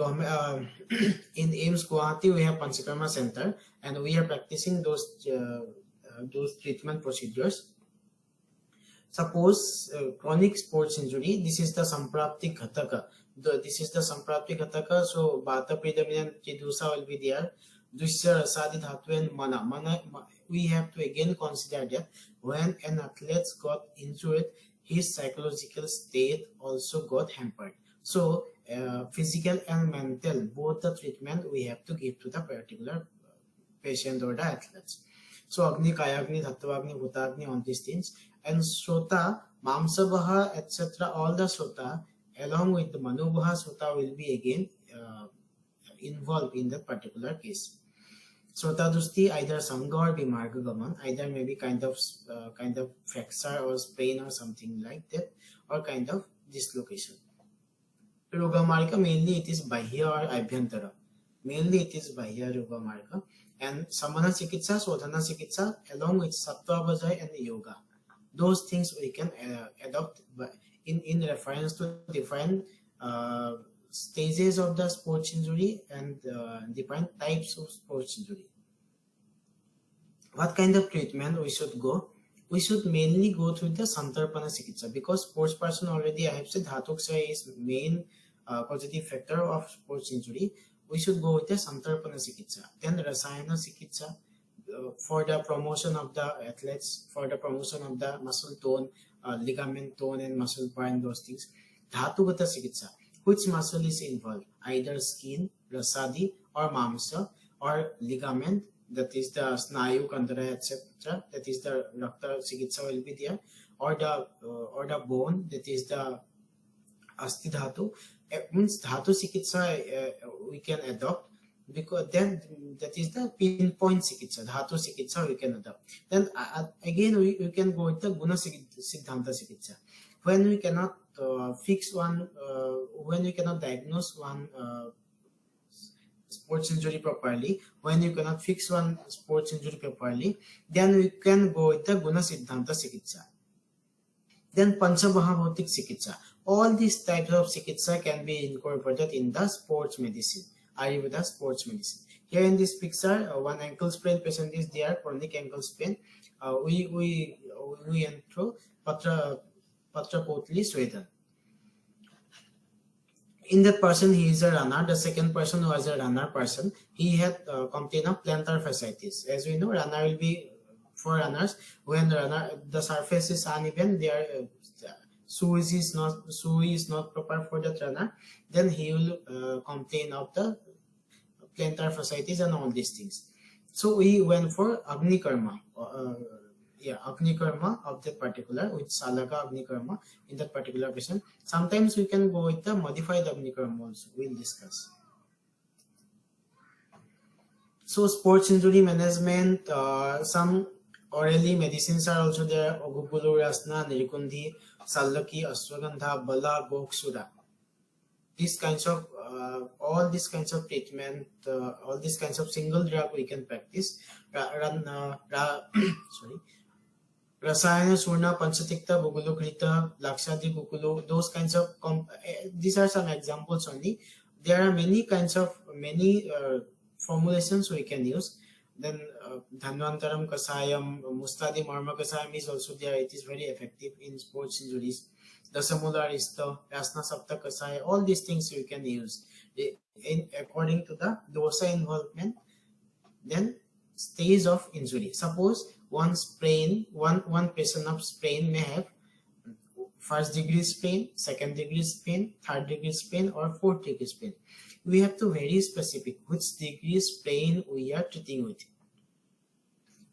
AIMS Guwahati, we have Panchkarma Center, and we are practicing those treatment procedures. Suppose chronic sports injury, this is the samprapti ghataka. This is the samprapti ghataka. So vata predominant dosa will be there. Dusya rasadi dhatu and mana. We have to again consider that when an athlete got injured, his psychological state also got hampered. So physical and mental, both the treatment we have to give to the particular patient or the athletes. So Agni, Kayagni, Dhattvagni, Bhutagni, on these things. And Sota, Mamsabaha, etc., all the Sota, along with the Manubaha Sota, will be again involved in that particular case. Sota Dusti, either Sangha or Bimarga Gaman, either maybe kind of fracture or sprain or something like that, or kind of dislocation. Rogamarga, mainly it is Bahya or Abhyantara. Mainly it is Bahya Rogamarga. And Samana Chikitsa, Sodhana Chikitsa, along with Sattva Bhajai and Yoga. Those things we can adopt in reference to different stages of the sports injury and different types of sports injury. What kind of treatment we should go? We should mainly go through the Santarpana Chikitsa, because sports person already, I have said Dhatuksaya is main causative factor of sports injury. We should go with the Santarpana Chikitsa. Then Rasayana Chikitsa for the promotion of the athletes, for the promotion of the muscle tone, ligament tone and muscle power and those things. Dhatugata Chikitsa, which muscle is involved? Either skin, rasadi or mamsa, or ligament, that is the snayu, kandara, etc. That is the Rakta Chikitsa will be there, or the bone, that is the Asti Dhatu. Means Dhatu Chikitsa we can adopt, because then that is the pinpoint Chikitsa. Dhatu Chikitsa we can adopt. Then again we can go with the Guna Siddhanta Chikitsa. When we cannot fix one, when we cannot diagnose one sports injury properly, when you cannot fix one sports injury properly, then we can go with the Guna Siddhanta Chikitsa. Then Panchabhabotik Chikitsa. All these types of Chikitsa can be incorporated in the sports medicine, Ayurveda sports medicine. Here in this picture, one ankle sprain patient is there, chronic ankle sprain. We went through Patra Potli, Sweden. In that person, he is a runner. The second person who was a runner person, he had complaint of plantar fasciitis. As we know, runner will be for runners. When the surface is uneven, their shoe is not proper for that runner, then he will complain of the plantar fasciitis and all these things. So we went for Agni Karma. Agni Karma of that particular, with Salaka Agni Karma in that particular patient. Sometimes we can go with the modified Agni Karma also. We'll discuss. So sports injury management, some orally medicines are also there. Ogupulu, Rasna, Nirikundi, Sallaki, Ashwagandha, Bala, Goksura. These kinds of all these kinds of treatment, all these kinds of single drug we can practice. Rasayana, Surna, Panchatikta, Bugulu, Krita, Lakshadi, Gukulu, those kinds of, these are some examples only. There are many kinds of, formulations we can use. Then Dhanvantaram Kasayam, Mustadi Marma Kasayam is also there. It is very effective in sports injuries. Dasamula Rista, Rasna Sapta Kasaya, all these things we can use according to the dosa involvement. Then stage of injury. Suppose one patient of sprain may have first degree sprain, second degree sprain, third degree sprain, or fourth degree sprain. We have to very specific which degree sprain we are treating with.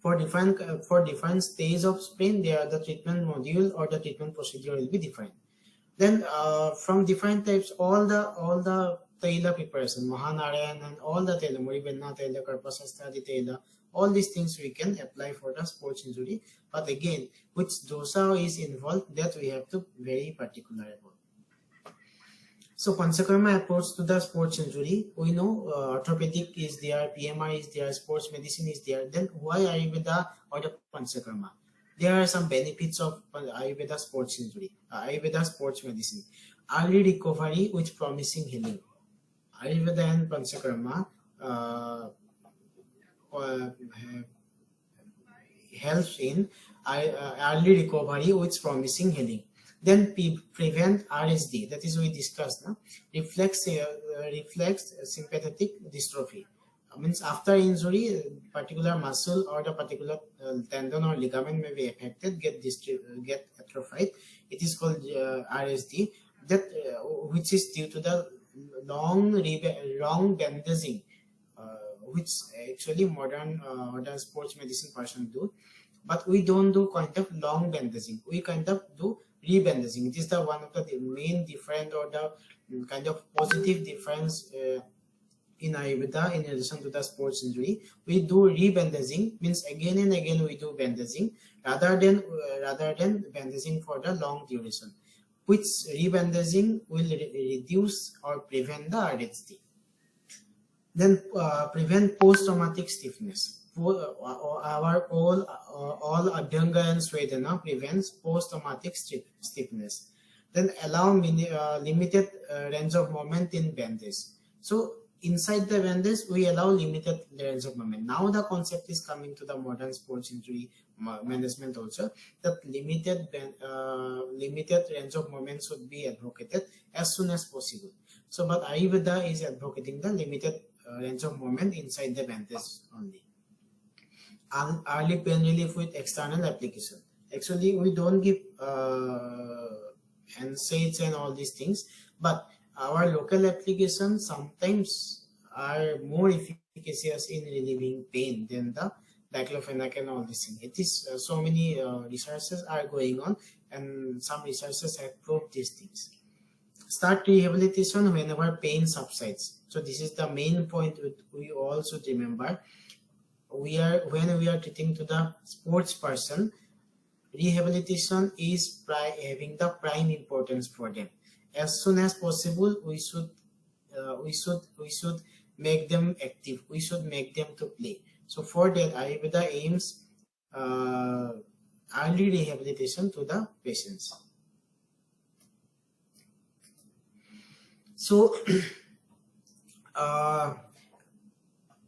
For different stage of sprain, there the treatment module or the treatment procedure will be different. Then from different types, all the Taila preparation, Mahanarayan and all the Taila, Muribenna Taila, Karpasastadi Taila, all these things we can apply for the sports injury. But again, which dosa is involved, that we have to very particular about. So Panchkarma approach to the sports injury, we know orthopedic is there, PMR is there, sports medicine is there. Then why Ayurveda or the Panchkarma? There are some benefits of Ayurveda sports injury, Ayurveda sports medicine. Early recovery with promising healing. Ayurveda and Panchkarma helps in early recovery with promising healing. Then prevent RSD, that is we discussed now, reflex sympathetic dystrophy. Means after injury, particular muscle or the particular tendon or ligament may be affected, get atrophied. It is called RSD, that which is due to the wrong bandaging, which actually modern sports medicine person do, but we don't do kind of long bandaging. We kind of do rebandaging. It is the one of the main difference or the kind of positive difference in Ayurveda in addition to the sports injury. We do rebandaging, means again and again we do bandaging rather than bandaging for the long duration, which rebandaging will reduce or prevent the RSD. Then prevent post-traumatic stiffness. Our all Abhyanga and Svedana prevents post-traumatic stiffness. Then allow limited range of movement in bandage. So inside the bandage we allow limited range of movement. Now the concept is coming to the modern sports injury management also, that limited range of movement should be advocated as soon as possible. So but Ayurveda is advocating the limited range of movement inside the bandage only. Early pain relief with external application. Actually we don't give NSAIDs and all these things, but our local applications sometimes are more efficacious in relieving pain than the diclofenac and all these things. It is so many researches are going on, and some researchers have proved these things. Start rehabilitation whenever pain subsides. So this is the main point we all should remember. When we are treating to the sports person, rehabilitation is having the prime importance for them. As soon as possible, we should make them active. We should make them to play. So for that, Ayurveda aims early rehabilitation to the patients. So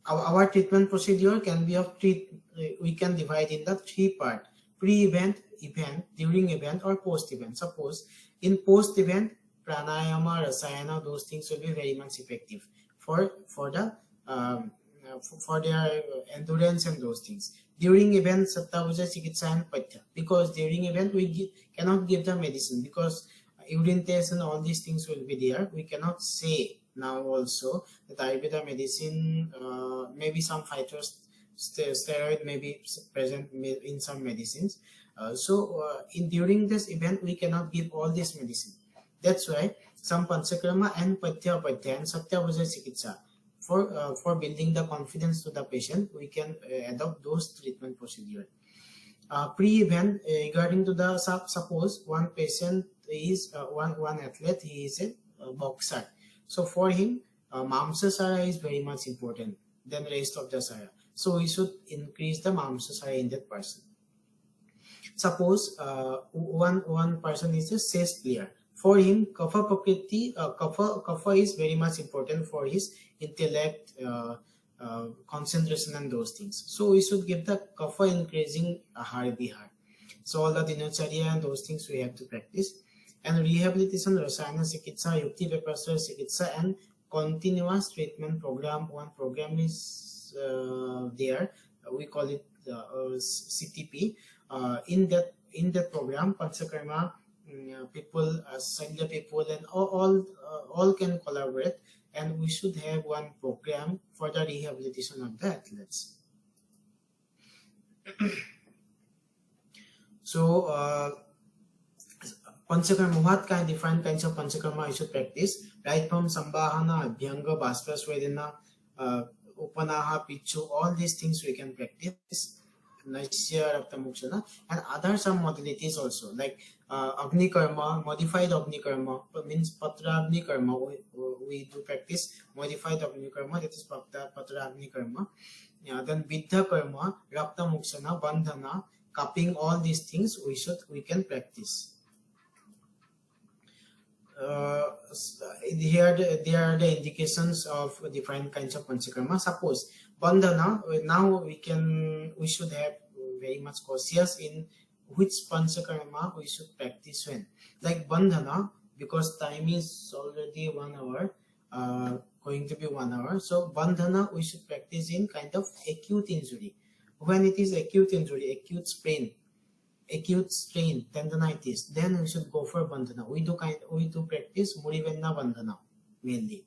our treatment procedure can be of we can divide in the 3 parts: pre-event, event, during event, or post-event. Suppose in post-event, pranayama, rasayana, those things will be very much effective for their endurance and those things. During event, sattvaja, chikitsa, and patya, because during event we cannot give the medicine because urine test and all these things will be there. We cannot say now also that Ayurveda medicine, maybe some phytosteroid may be present in some medicines. During this event we cannot give all this medicine. That's why some Panchkarma and Patya and Satyavaja Chikitsa, for building the confidence to the patient, we can adopt those treatment procedure. Pre-event, regarding to the suppose one patient is one athlete, he is a boxer. So for him, Mamsasara is very much important than rest of the Sara. So we should increase the Mamsasara in that person. Suppose one person is a chess player. For him, Kapha Prakriti, Kapha is very much important for his intellect, concentration and those things. So we should give the Kapha increasing Ahar Bihar. So all the Dinacharya and those things we have to practice. And rehabilitation, Rasayana Chikitsa, Yukti Vipassana Chikitsa, and continuous treatment program. One program is there. We call it CTP. In that program, Panchkarma people, Sangha people, and all can collaborate, and we should have one program for the rehabilitation of the athletes. So Panchakarma, what different kinds of Panchakarma you should practice? Right from Sambhahana, Abhyanga, Bhaspa, Svedana, Upanaha, Pichu, all these things we can practice. Naisya, Rapta, Mokshana, and other some modalities also, like Agni Karma, modified Agni Karma, means Patra Agni Karma. We do practice modified Agni Karma, that is Patra Agni Karma. Then Viddha Karma, Rapta, Mokshana, Bandhana, cupping, all these things we can practice. Here there are the indications of different kinds of Panchakarma. Suppose Bandhana, now we should have very much cautious in which Panchkarma we should practice when. Like Bandhana, because time is already 1 hour, going to be 1 hour. So Bandhana we should practice in kind of acute injury. When it is acute injury, acute sprain, acute strain, tendonitis, then we should go for Bandhana. We do practice Murivenna Bandhana mainly.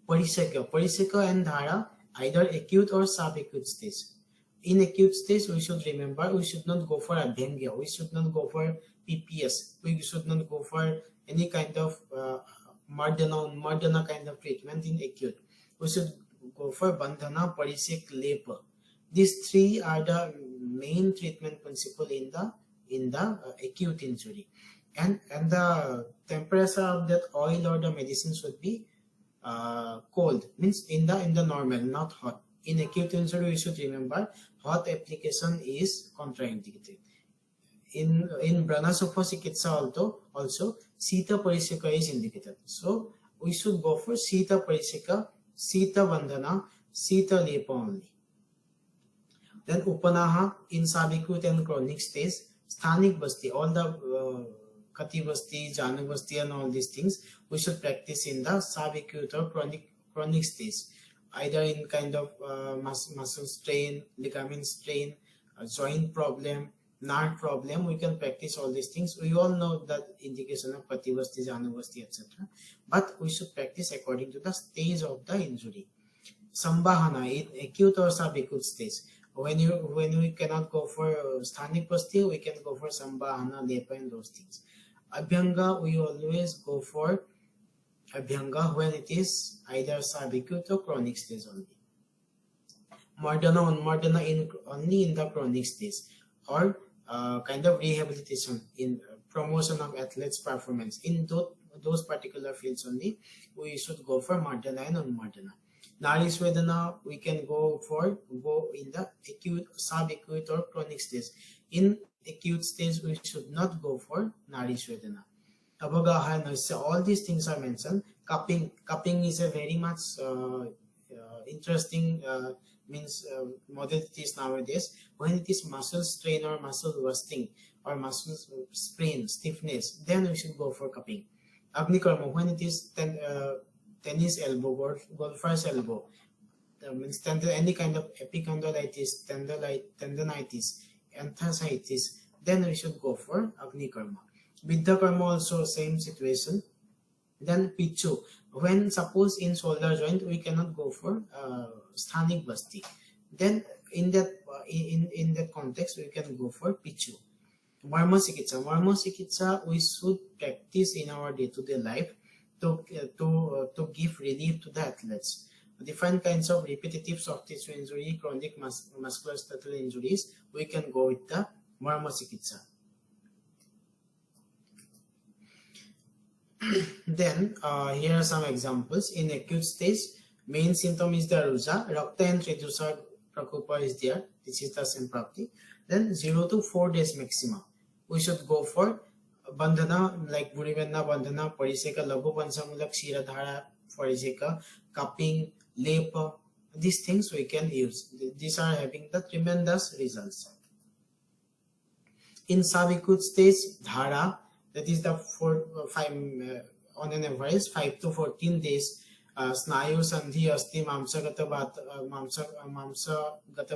Pariseka and Dhara, either acute or subacute stage. In acute stage, we should remember we should not go for Abhyanga, we should not go for PPS, we should not go for any kind of Mardana kind of treatment in acute. We should go for Bandhana, Parisek, Lepa. These three are the main treatment principle in the acute injury, and the temperature of that oil or the medicine should be cold, means in the normal, not hot. In acute injury, we should remember hot application is contraindicated. In Brahmasopha Chikitsa also Sita Pariseka is indicated. So we should go for Sita Pariseka, Sita Bandhana, Sita Lepa only. Then Upanaha in subacute and chronic stage, Sthanik Basti, all the Kati Basti, Janu Basti and all these things we should practice in the subacute or chronic stage, either in kind of muscle strain, ligament strain, joint problem, nerve problem. We can practice all these things. We all know that indication of Kati Basti, Janu Basti, etc. But we should practice according to the stage of the injury. Sambahana in acute or subacute stage. When we cannot go for Sthanik Basti, we can go for Sambahana, Lepa and those things. Abhyanga, we always go for Abhyanga when it is either subacute or chronic stage only. Mardana only in the chronic stage, or kind of rehabilitation in promotion of athletes' performance. In those particular fields only, we should go for Mardana and Unmardana. Nari Swedana, we can go in the acute, subacute or chronic stage. In acute stage, we should not go for Nari Swedana. Abhagaha, all these things are mentioned. Cupping is a very much interesting modalities nowadays. When it is muscle strain or muscle wasting or muscle sprain, stiffness, then we should go for cupping. Agnikarma, when it is tennis elbow, golfer's elbow, means any kind of epicondylitis, tendonitis, enthesitis, then we should go for Agnikarma. Viddha Karma also same situation. Then Pichu, when suppose in shoulder joint we cannot go for Sthanik Basti, then in that context we can go for Pichu. Marma Chikitsa we should practice in our day-to-day life to give relief to the athletes. Different kinds of repetitive soft tissue injury, chronic musculoskeletal injuries, we can go with the Marma Chikitsa. Then here are some examples. In acute stage, main symptom is the Ruja, Rakta and Tridusar Prakopa is there. This is the Samprapti. Then 0 to 4 days maximum. We should go for Bandhana, like Murivenna Bandhana, Pariseka, Lagu Panchamulak, Shiradhara, Pariseka, cupping, Lepa. These things we can use. These are having the tremendous results. In subacute stage, Dhara, that is the 5 on an average 5 to 14 days. Snayu Sandhi Asti Mamsa Gata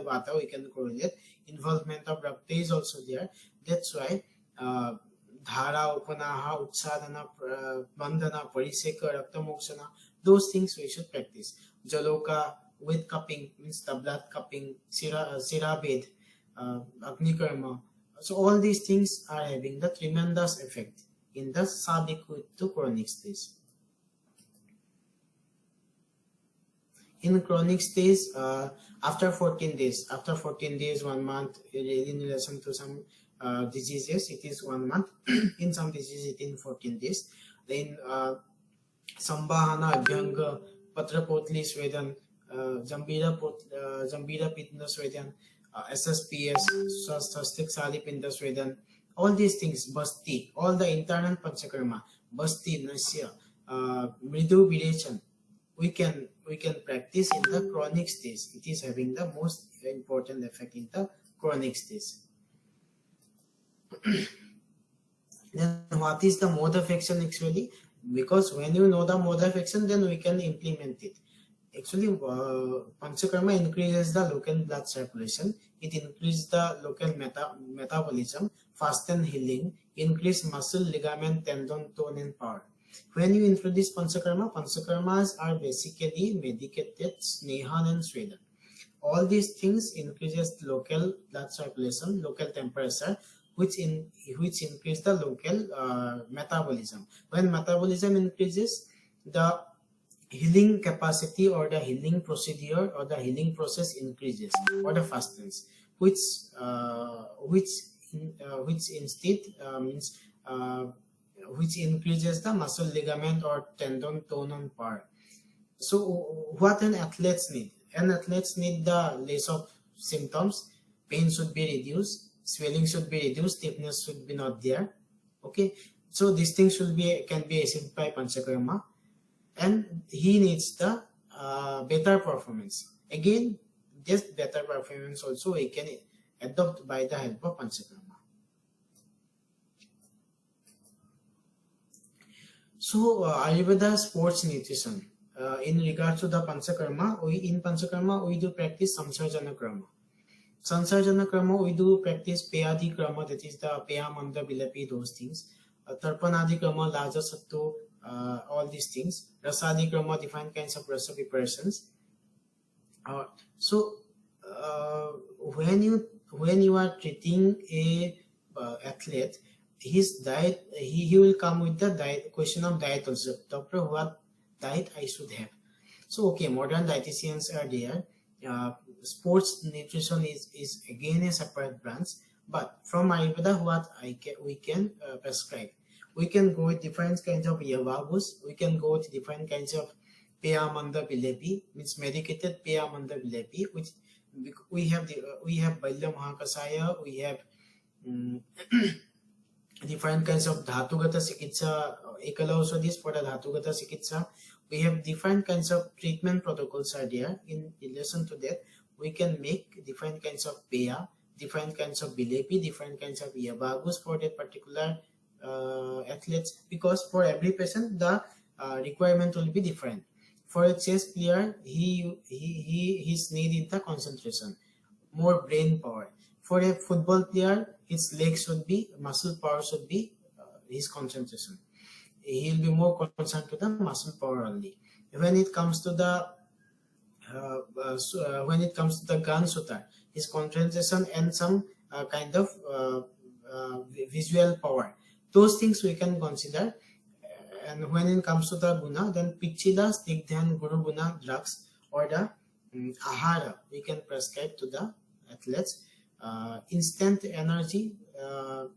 Bata, we can correlate. Involvement of Rakta is also there. That's why Dhara, Upanaha, Utsadana, Bandhana, Pariseka, Rakta Mokshana, those things we should practice. Jaloka with cupping, means the blood cupping, Sirabed, Agnikarma. So all these things are having the tremendous effect in the subacute to chronic stage. In chronic stage, after 14 days, 1 month, in relation to some diseases, it is 1 month. In some diseases, it is 14 days. Then Sambahana, Abhyanga, Patrapotli Swedan, Jambira Pitna Swedan, SSPS, Swastik Salipinda Swedan, all these things, Basti, all the internal Panchkarma, Basti, Nasya, Mridu Virechan, we can practice in the chronic stage. It is having the most important effect in the chronic stage. Then what is the mode of action actually? Because when you know the mode of action, then we can implement it. Actually, Panchkarma increases the local blood circulation. It increases the local metabolism, fasten healing, increase muscle, ligament, tendon, tone, and power. When you introduce Panchakarmas are basically medicated, Snehan and Sweden. All these things increases local blood circulation, local temperature, which increase the local metabolism. When metabolism increases, the healing capacity or the healing procedure or the healing process increases or the fastens, which instead means which increases the muscle, ligament, or tendon, tone, and power. So what an athletes need? An athletes need the less of symptoms. Pain should be reduced, swelling should be reduced, stiffness should be not there. Okay, so these things can be achieved by Panchakarma, and he needs the better performance. Again, this better performance also he can adopt by the help of Panchakarma. So Ayurveda sports nutrition. In regards to the Panchakarma, we do practice Samsarjana Krama. Samsarjana Krama, we do practice Peyadi Krama, that is the Peya Manda Bilapi, those things. Tarpanadi Krama, Laja Sattu, all these things. Rasadi Krama, different kinds of rasa preparations. So when you are treating a athlete, his diet, he will come with the diet question of diet also. Doctor, what diet I should have? So okay, modern dietitians are there. Sports nutrition is again a separate branch, but from Ayurveda, what we can prescribe, we can go with different kinds of yavavus, we can go with different kinds of Peya Manda Bilepi, means medicated Peya Manda Bilepi, which we have Balya Mahakasaya, we have different kinds of Dhatugata Sikitsa, Ekala also this for the Dhatugata Sikitsa. We have different kinds of treatment protocols are there. In relation to that, we can make different kinds of Peya, different kinds of Bilepi, different kinds of Yavagus for that particular athletes, because for every patient the requirement will be different. For a chess player, his need is the concentration, more brain power. For a football player, his legs should be, muscle power should be his concentration. He will be more concerned to the muscle power only. When it comes to the gun shooter, his concentration and some kind of visual power, those things we can consider. And when it comes to the guna, then pichila, stigdhan, guru guna drugs or the ahara we can prescribe to the athletes. Instant energy,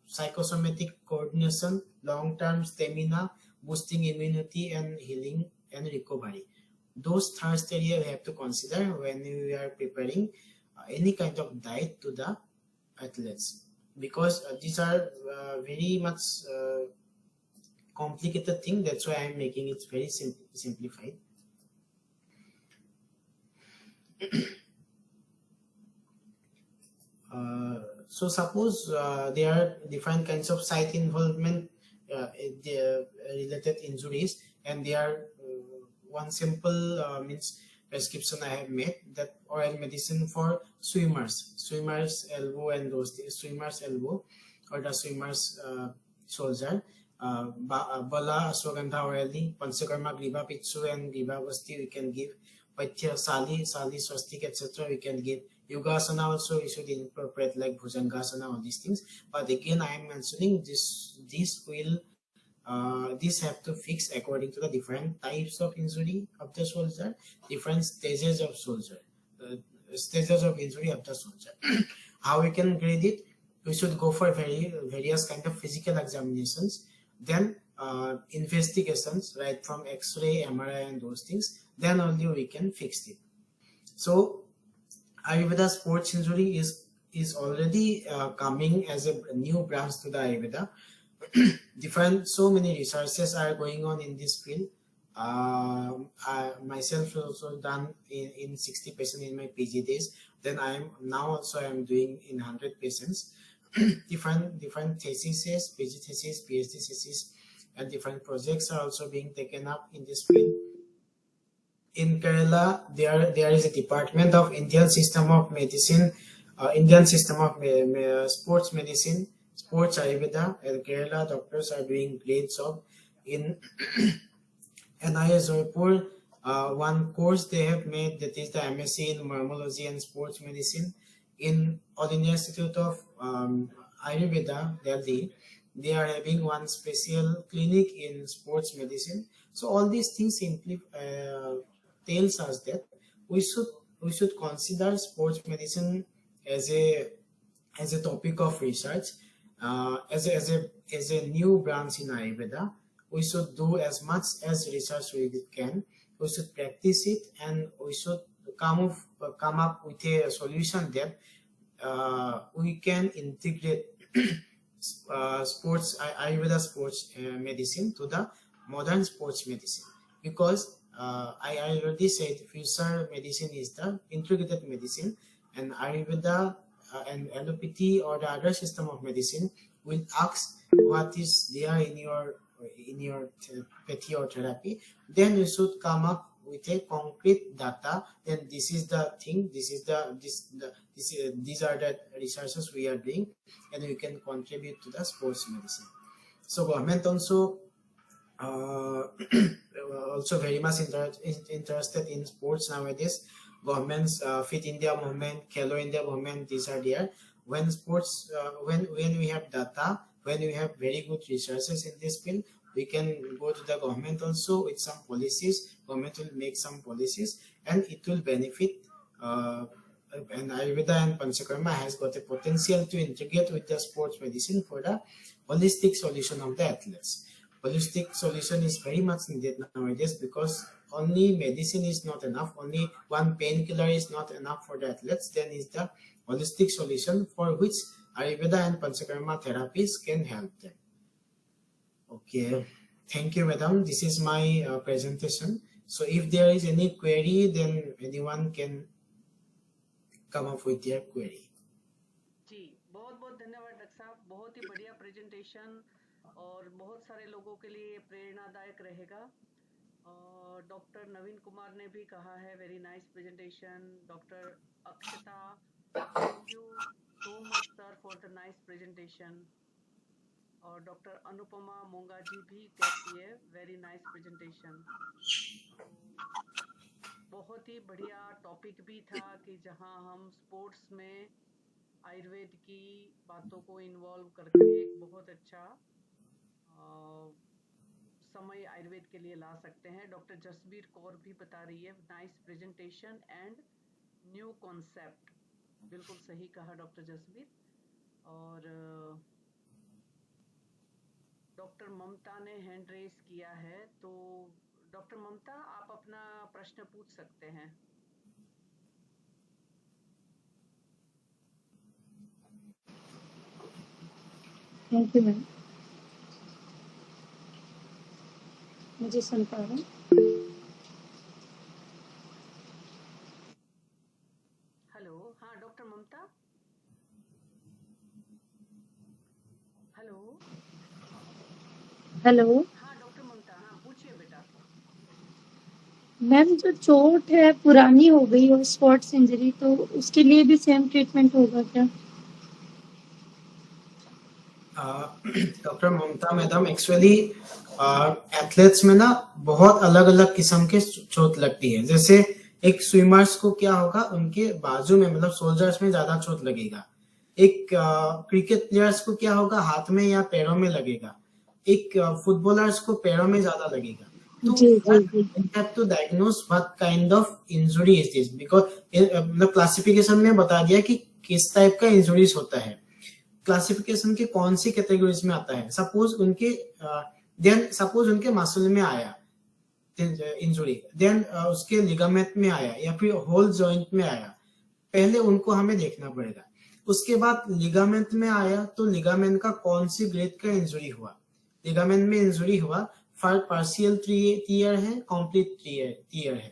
psychosomatic coordination, long-term stamina, boosting immunity and healing and recovery. Those third area we have to consider when we are preparing any kind of diet to the athletes, because these are very much complicated thing. That's why I'm making it very simplified. So suppose there are different kinds of site involvement related injuries, and they are one simple means prescription I have made, that oral medicine for swimmers elbow and those things, swimmers elbow or the swimmers shoulder. Bala Ashwagandha orally, Panchakarma Griva Pitsu and Griva Vasti we can give, Paithya Sali Swastik etc. we can give. Yogasana also we should incorporate like Bhujangasana, all these things. But again I am mentioning this have to fix according to the different types of injury of the soldier, different stages of injury of the soldier. How we can grade it? We should go for various kind of physical examinations, then investigations right from X-ray, MRI and those things, then only we can fix it. So Ayurveda sports injury is already coming as a new branch to the Ayurveda. So many researches are going on in this field. I myself also done in 60% in my PG days. Then I am doing in 100 patients different theses, PG thesis, PhD thesis, and different projects are also being taken up in this field. In Kerala, there is a department of Indian system of medicine, Indian system of sports medicine, sports Ayurveda, and Kerala doctors are doing great job. In NIS Jaipur, one course they have made, that is the MSc in Mermology and Sports Medicine. In All India Institute of Ayurveda, Delhi, they are having one special clinic in sports medicine. So all these things simply tells us that we should consider sports medicine as a topic of research, as a new branch in Ayurveda. We should do as much as research we can. We should practice it, and we should come up with a solution that we can integrate sports Ayurveda sports medicine to the modern sports medicine, because I already said future medicine is the integrated medicine, and Ayurveda and allopathy or the other system of medicine will ask what is there in your pathy or therapy. Then you should come up with a concrete data. Then this is the thing. These are the researches we are doing, and we can contribute to the sports medicine. So government also also very much interested in sports nowadays. Government's Fit India movement, Khelo India movement, these are there. When sports, when we have data, when we have very good resources in this field, we can go to the government also with some policies. Government will make some policies, and it will benefit. And Ayurveda and Panchkarma has got a potential to integrate with the sports medicine for the holistic solution of the athletes. Holistic solution is very much needed nowadays, because only medicine is not enough, only one painkiller is not enough for the athletes. Then is the holistic solution, for which Ayurveda and Panchkarma therapies can help them. Okay, thank you, madam. This is my presentation. So if there is any query, then anyone can come up with their query. जी, बहुत बहुत धन्यवाद doctor साहब, बहुत ही बढ़िया presentation और बहुत सारे लोगों के लिए प्रेरणादायक रहेगा। डॉक्टर नवीन कुमार ने भी कहा है very nice presentation. Doctor Akshata, thank you so much sir for the nice presentation. और डॉक्टर अनुपमा मोंगा जी भी कहती है वेरी नाइस प्रेजेंटेशन। बहुत ही बढ़िया टॉपिक भी था कि जहां हम स्पोर्ट्स में आयुर्वेद की बातों को इन्वॉल्व करके एक बहुत अच्छा समय आयुर्वेद के लिए ला सकते हैं। डॉक्टर जसबीर कौर भी बता रही है nice presentation and new concept. बिल्कुल सही कहा डॉक्टर जसबीर। और डॉक्टर ममता ने हैंड रेस किया है, तो डॉक्टर ममता आप अपना प्रश्न पूछ सकते हैं। Thank you ma'am. मुझे सुन पा रहे हैं? हेलो, हाँ डॉक्टर ममता, हेलो हेलो हाँ डॉक्टर ममता, हाँ पूछिए बेटा। मैम, जो चोट है पुरानी हो गई और स्पोर्ट्स इंजरी, तो उसके लिए भी सेम ट्रीटमेंट होगा क्या? डॉक्टर ममता मैडम, एक्चुअली एथलेट्स में ना बहुत अलग अलग किस्म के चोट लगती है। जैसे एक स्विमर्स को क्या होगा, उनके बाजू में मतलब शोल्डर्स में ज्यादा चोट लगेगा। एक क्रिकेट प्लेयर्स को क्या होगा, हाथ में या पैरों में लगेगा। एक फुटबॉलर्स को पैरों में ज्यादा लगेगा। तो we have to diagnose what kind of injury is this, because मतलब क्लासिफिकेशन में बता दिया कि किस टाइप का इंजुरीज होता है। क्लासिफिकेशन के कौन सी कैटेगरीज में आता है। सपोज उनके मसल में आया इंजुरी, देन उसके लिगामेंट में आया या फिर होल जॉइंट में आया, पहले उनको हमें देखना पड़ेगा। उसके बाद लिगामेंट में आया तो लिगामेंट का कौन सी ग्रेड का इंजुरी हुआ। लिगामेंट में इंजुरी हुआ, पार्शियल टियर है, कंप्लीट टियर है।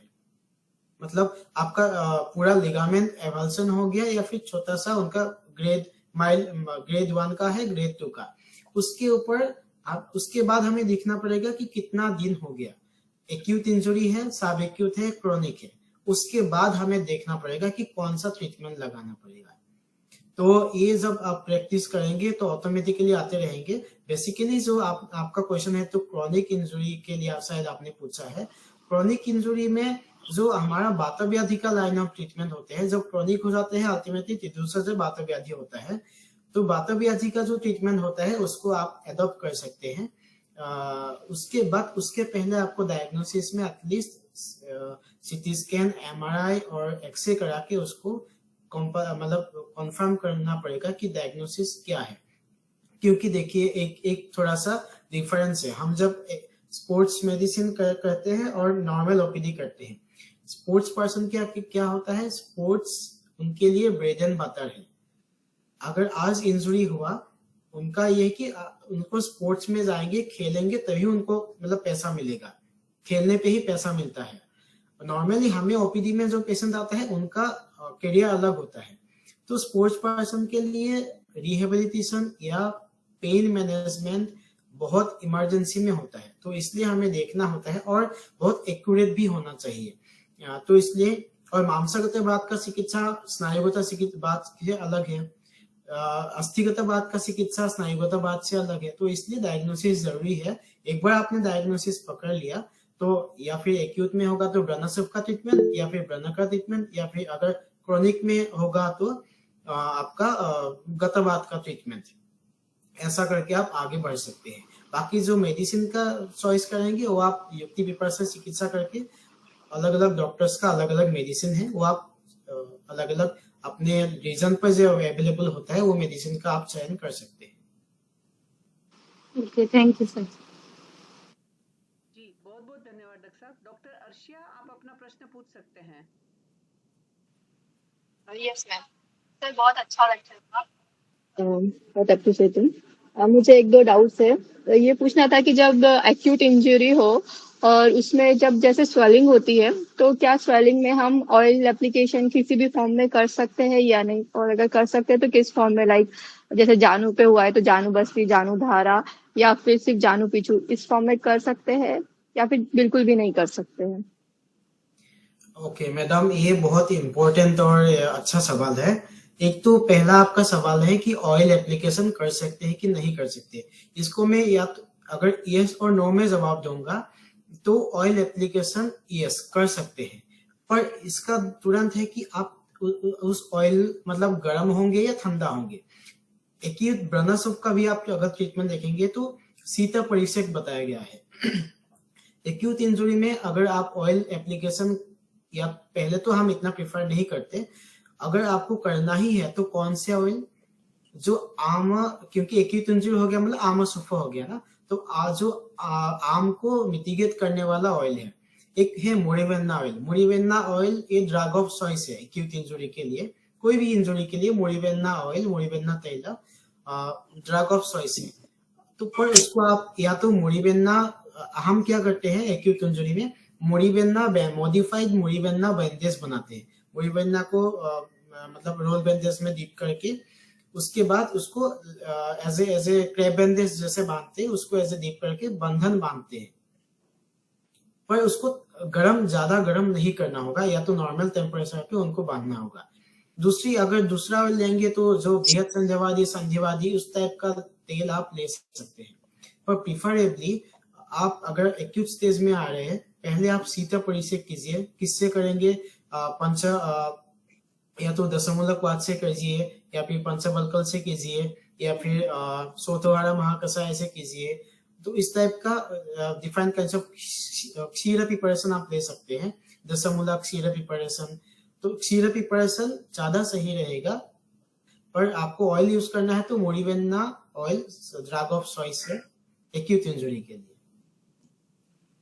मतलब आपका पूरा लिगामेंट एवल्सन हो गया या फिर छोटा सा उनका ग्रेड 1 का है, ग्रेड 2 का, उसके ऊपर आप उसके बाद हमें देखना पड़ेगा कि कितना दिन हो गया, एक्यूट इंजुरी है, सब एक्यूट है, क्रोनिक है, उसके बाद हमें देखना पड़ेगा कि कौन सा ट्रीटमेंट लगाना पड़ेगा। तो ये जब आप प्रैक्टिस करेंगे तो ऑटोमेटिकली आते रहेंगे। बेसिकली जो आपका क्वेश्चन है तो क्रोनिक इंजुरी के लिए शायद आपने पूछा है। क्रोनिक इंजुरी में जो हमारा वातव्याधि का लाइन ऑफ ट्रीटमेंट होते हैं, जब क्रोनिक हो जाते हैं अल्टीमेटली दूसरा जो वातव्याधि होता है, तो वातव्याधि का जो ट्रीटमेंट होता है उसको आप एडॉप्ट कर सकते हैं। उसके बाद उसके पहले आपको डायग्नोसिस में एटलीस्ट सीटी स्कैन, एमआरआई और एक्सरे करा के उसको मतलब कंफर्म करना पड़ेगा कि डायग्नोसिस क्या है। क्योंकि देखिए एक थोड़ा सा डिफरेंस है, हम जब स्पोर्ट्स मेडिसिन करते हैं और नॉर्मल ओपीडी करते हैं, स्पोर्ट्स पर्सन क्या होता है, स्पोर्ट्स उनके लिए ब्रेड एंड बटर है। अगर आज इंजुरी हुआ, उनका ये कि उनको स्पोर्ट्स में जाएंगे, खेलेंगे, तभी उनको मतलब पैसा मिलेगा, खेलने पे ही पैसा मिलता है। नॉर्मली हमें ओपीडी में जो पेशेंट आता है उनका करियर अलग होता है। तो स्पोर्ट्स पर्सन के लिए रिहेबिलिटेशन या पेन मैनेजमेंट बहुत इमरजेंसी में होता है, तो इसलिए हमें देखना होता है और बहुत एक्यूरेट भी होना चाहिए। तो इसलिए और मांसगत बात का चिकित्सा स्नायुगत चिकित्सा बात से अलग है, अस्थिगत बात का चिकित्सा स्नायुगत बात से अलग है। तो इसलिए डायग्नोसिस जरूरी है। एक बार आपने डायग्नोसिस पकड़ लिया तो या फिर एक्यूट में होगा तो ब्रनसफ का ट्रीटमेंट या फिर ब्रन का ट्रीटमेंट, या फिर अगर क्रोनिक में होगा तो आपका गतवात का ट्रीटमेंट, ऐसा करके आप आगे बढ़ सकते हैं। बाकी जो मेडिसिन का चॉइस करेंगे वो आप युक्ति विपर्य से चिकित्सा करके, अलग अलग डॉक्टर्स का अलग अलग मेडिसिन है, वो आप अलग अलग अपने रीजन पर जो अवेलेबल होता है वो मेडिसिन का आप चयन कर सकते हैं। Okay, thank you sir. जी बहुत बहुत धन्यवाद डॉक्टर साहब। डॉक्टर अर्शिया, आप अपना प्रश्न पूछ सकते हैं। Yes ma'am. सर बहुत अच्छा लेक्चर था। बहुत अप्रिशिएटिंग। मुझे एक दो डाउट्स है। ये पूछना था कि जब एक्यूट इंजरी हो और उसमें जब जैसे स्वेलिंग होती है, तो क्या स्वेलिंग में हम ऑयल एप्लीकेशन किसी भी फॉर्म में कर सकते हैं या नहीं, और अगर कर सकते हैं तो किस फॉर्म में, लाइक जैसे जानू पे हुआ है तो जानू बस्ती, जानू धारा, या फिर सिर्फ जानू पिछू, इस फॉर्म में कर सकते हैं या फिर बिल्कुल भी नहीं कर सकते हैं? ओके मैडम, ये बहुत इम्पोर्टेंट और अच्छा सवाल है। एक तो पहला आपका सवाल है कि ऑयल एप्लीकेशन कर सकते हैं कि नहीं कर सकते। इसको मैं या तो अगर यस और नो में जवाब दूंगा तो ऑयल एप्लीकेशन यस कर सकते हैं, पर इसका तुरंत है कि आप उस ऑयल मतलब गर्म होंगे या ठंडा होंगे। एक्यूट ब्रनसफ का भी आप अगर ट्रीटमेंट देखेंगे तो शीत परिक्षेक बताया गया है। एक्यूट इंजुरी में अगर आप ऑयल एप्लीकेशन, या पहले तो हम इतना प्रेफर नहीं करते, अगर आपको करना ही है तो कौन से ऑयल जो आम, क्योंकि एक्यूट इंजुरी हो गया मतलब आम सुफा हो गया ना, तो जो आम को मिटिगेट करने वाला ऑयल है, एक है मोरिवेन्ना ऑयल। मोरिवेन्ना ऑयल ये ड्रग ऑफ चॉइस है एक्यूट इंजुरी के लिए, कोई भी इंजुरी के लिए मोरिवेन्ना ऑयल, मोरिवेन्ना तैल ड्रग ऑफ चॉइस है। तो पर उसको आप या तो मोरिवेन्ना, हम क्या करते हैं एक्यूट इंजुरी में, मोरिवेन्ना मॉडिफाइड मोरिवेन्ना बैंडेज बनाते हैं। मोरिवेन्ना को मतलब रोल बैंडेज में डीप करके उसके बाद उसको एज ए क्रैब बैंडेज जैसे बांधते हैं, उसको एज ए डीप करके बंधन बांधते हैं। पर उसको ज्यादा गर्म नहीं करना होगा, या तो नॉर्मल टेम्परेचर पे उनको बांधना होगा। अगर दूसरा ऑयल लेंगे तो जो बेहद संधिवादी उस टाइप का तेल आप ले सकते हैं। पर प्रिफरेबली आप अगर एक्यूट स्टेज में आ रहे हैं, पहले आप शीत परिक्षेक कीजिए। किससे करेंगे? पंच या तो दशमूलक वात से कीजिए, या फिर पंचबलकल से कीजिए, या फिर सोतवारा महाकषाय से कीजिए। तो इस टाइप का डिफरेंट काइंड्स ऑफ क्षीर प्रिपरेशन आप ले सकते हैं, दशमूलक क्षीर प्रिपरेशन। तो क्षीर प्रिपरेशन ज्यादा सही रहेगा, पर आपको ऑयल यूज करना है तो मोरिवेन्ना ऑयल ड्रग ऑफ चॉइस है एक्यूट इंजुरी के लिए।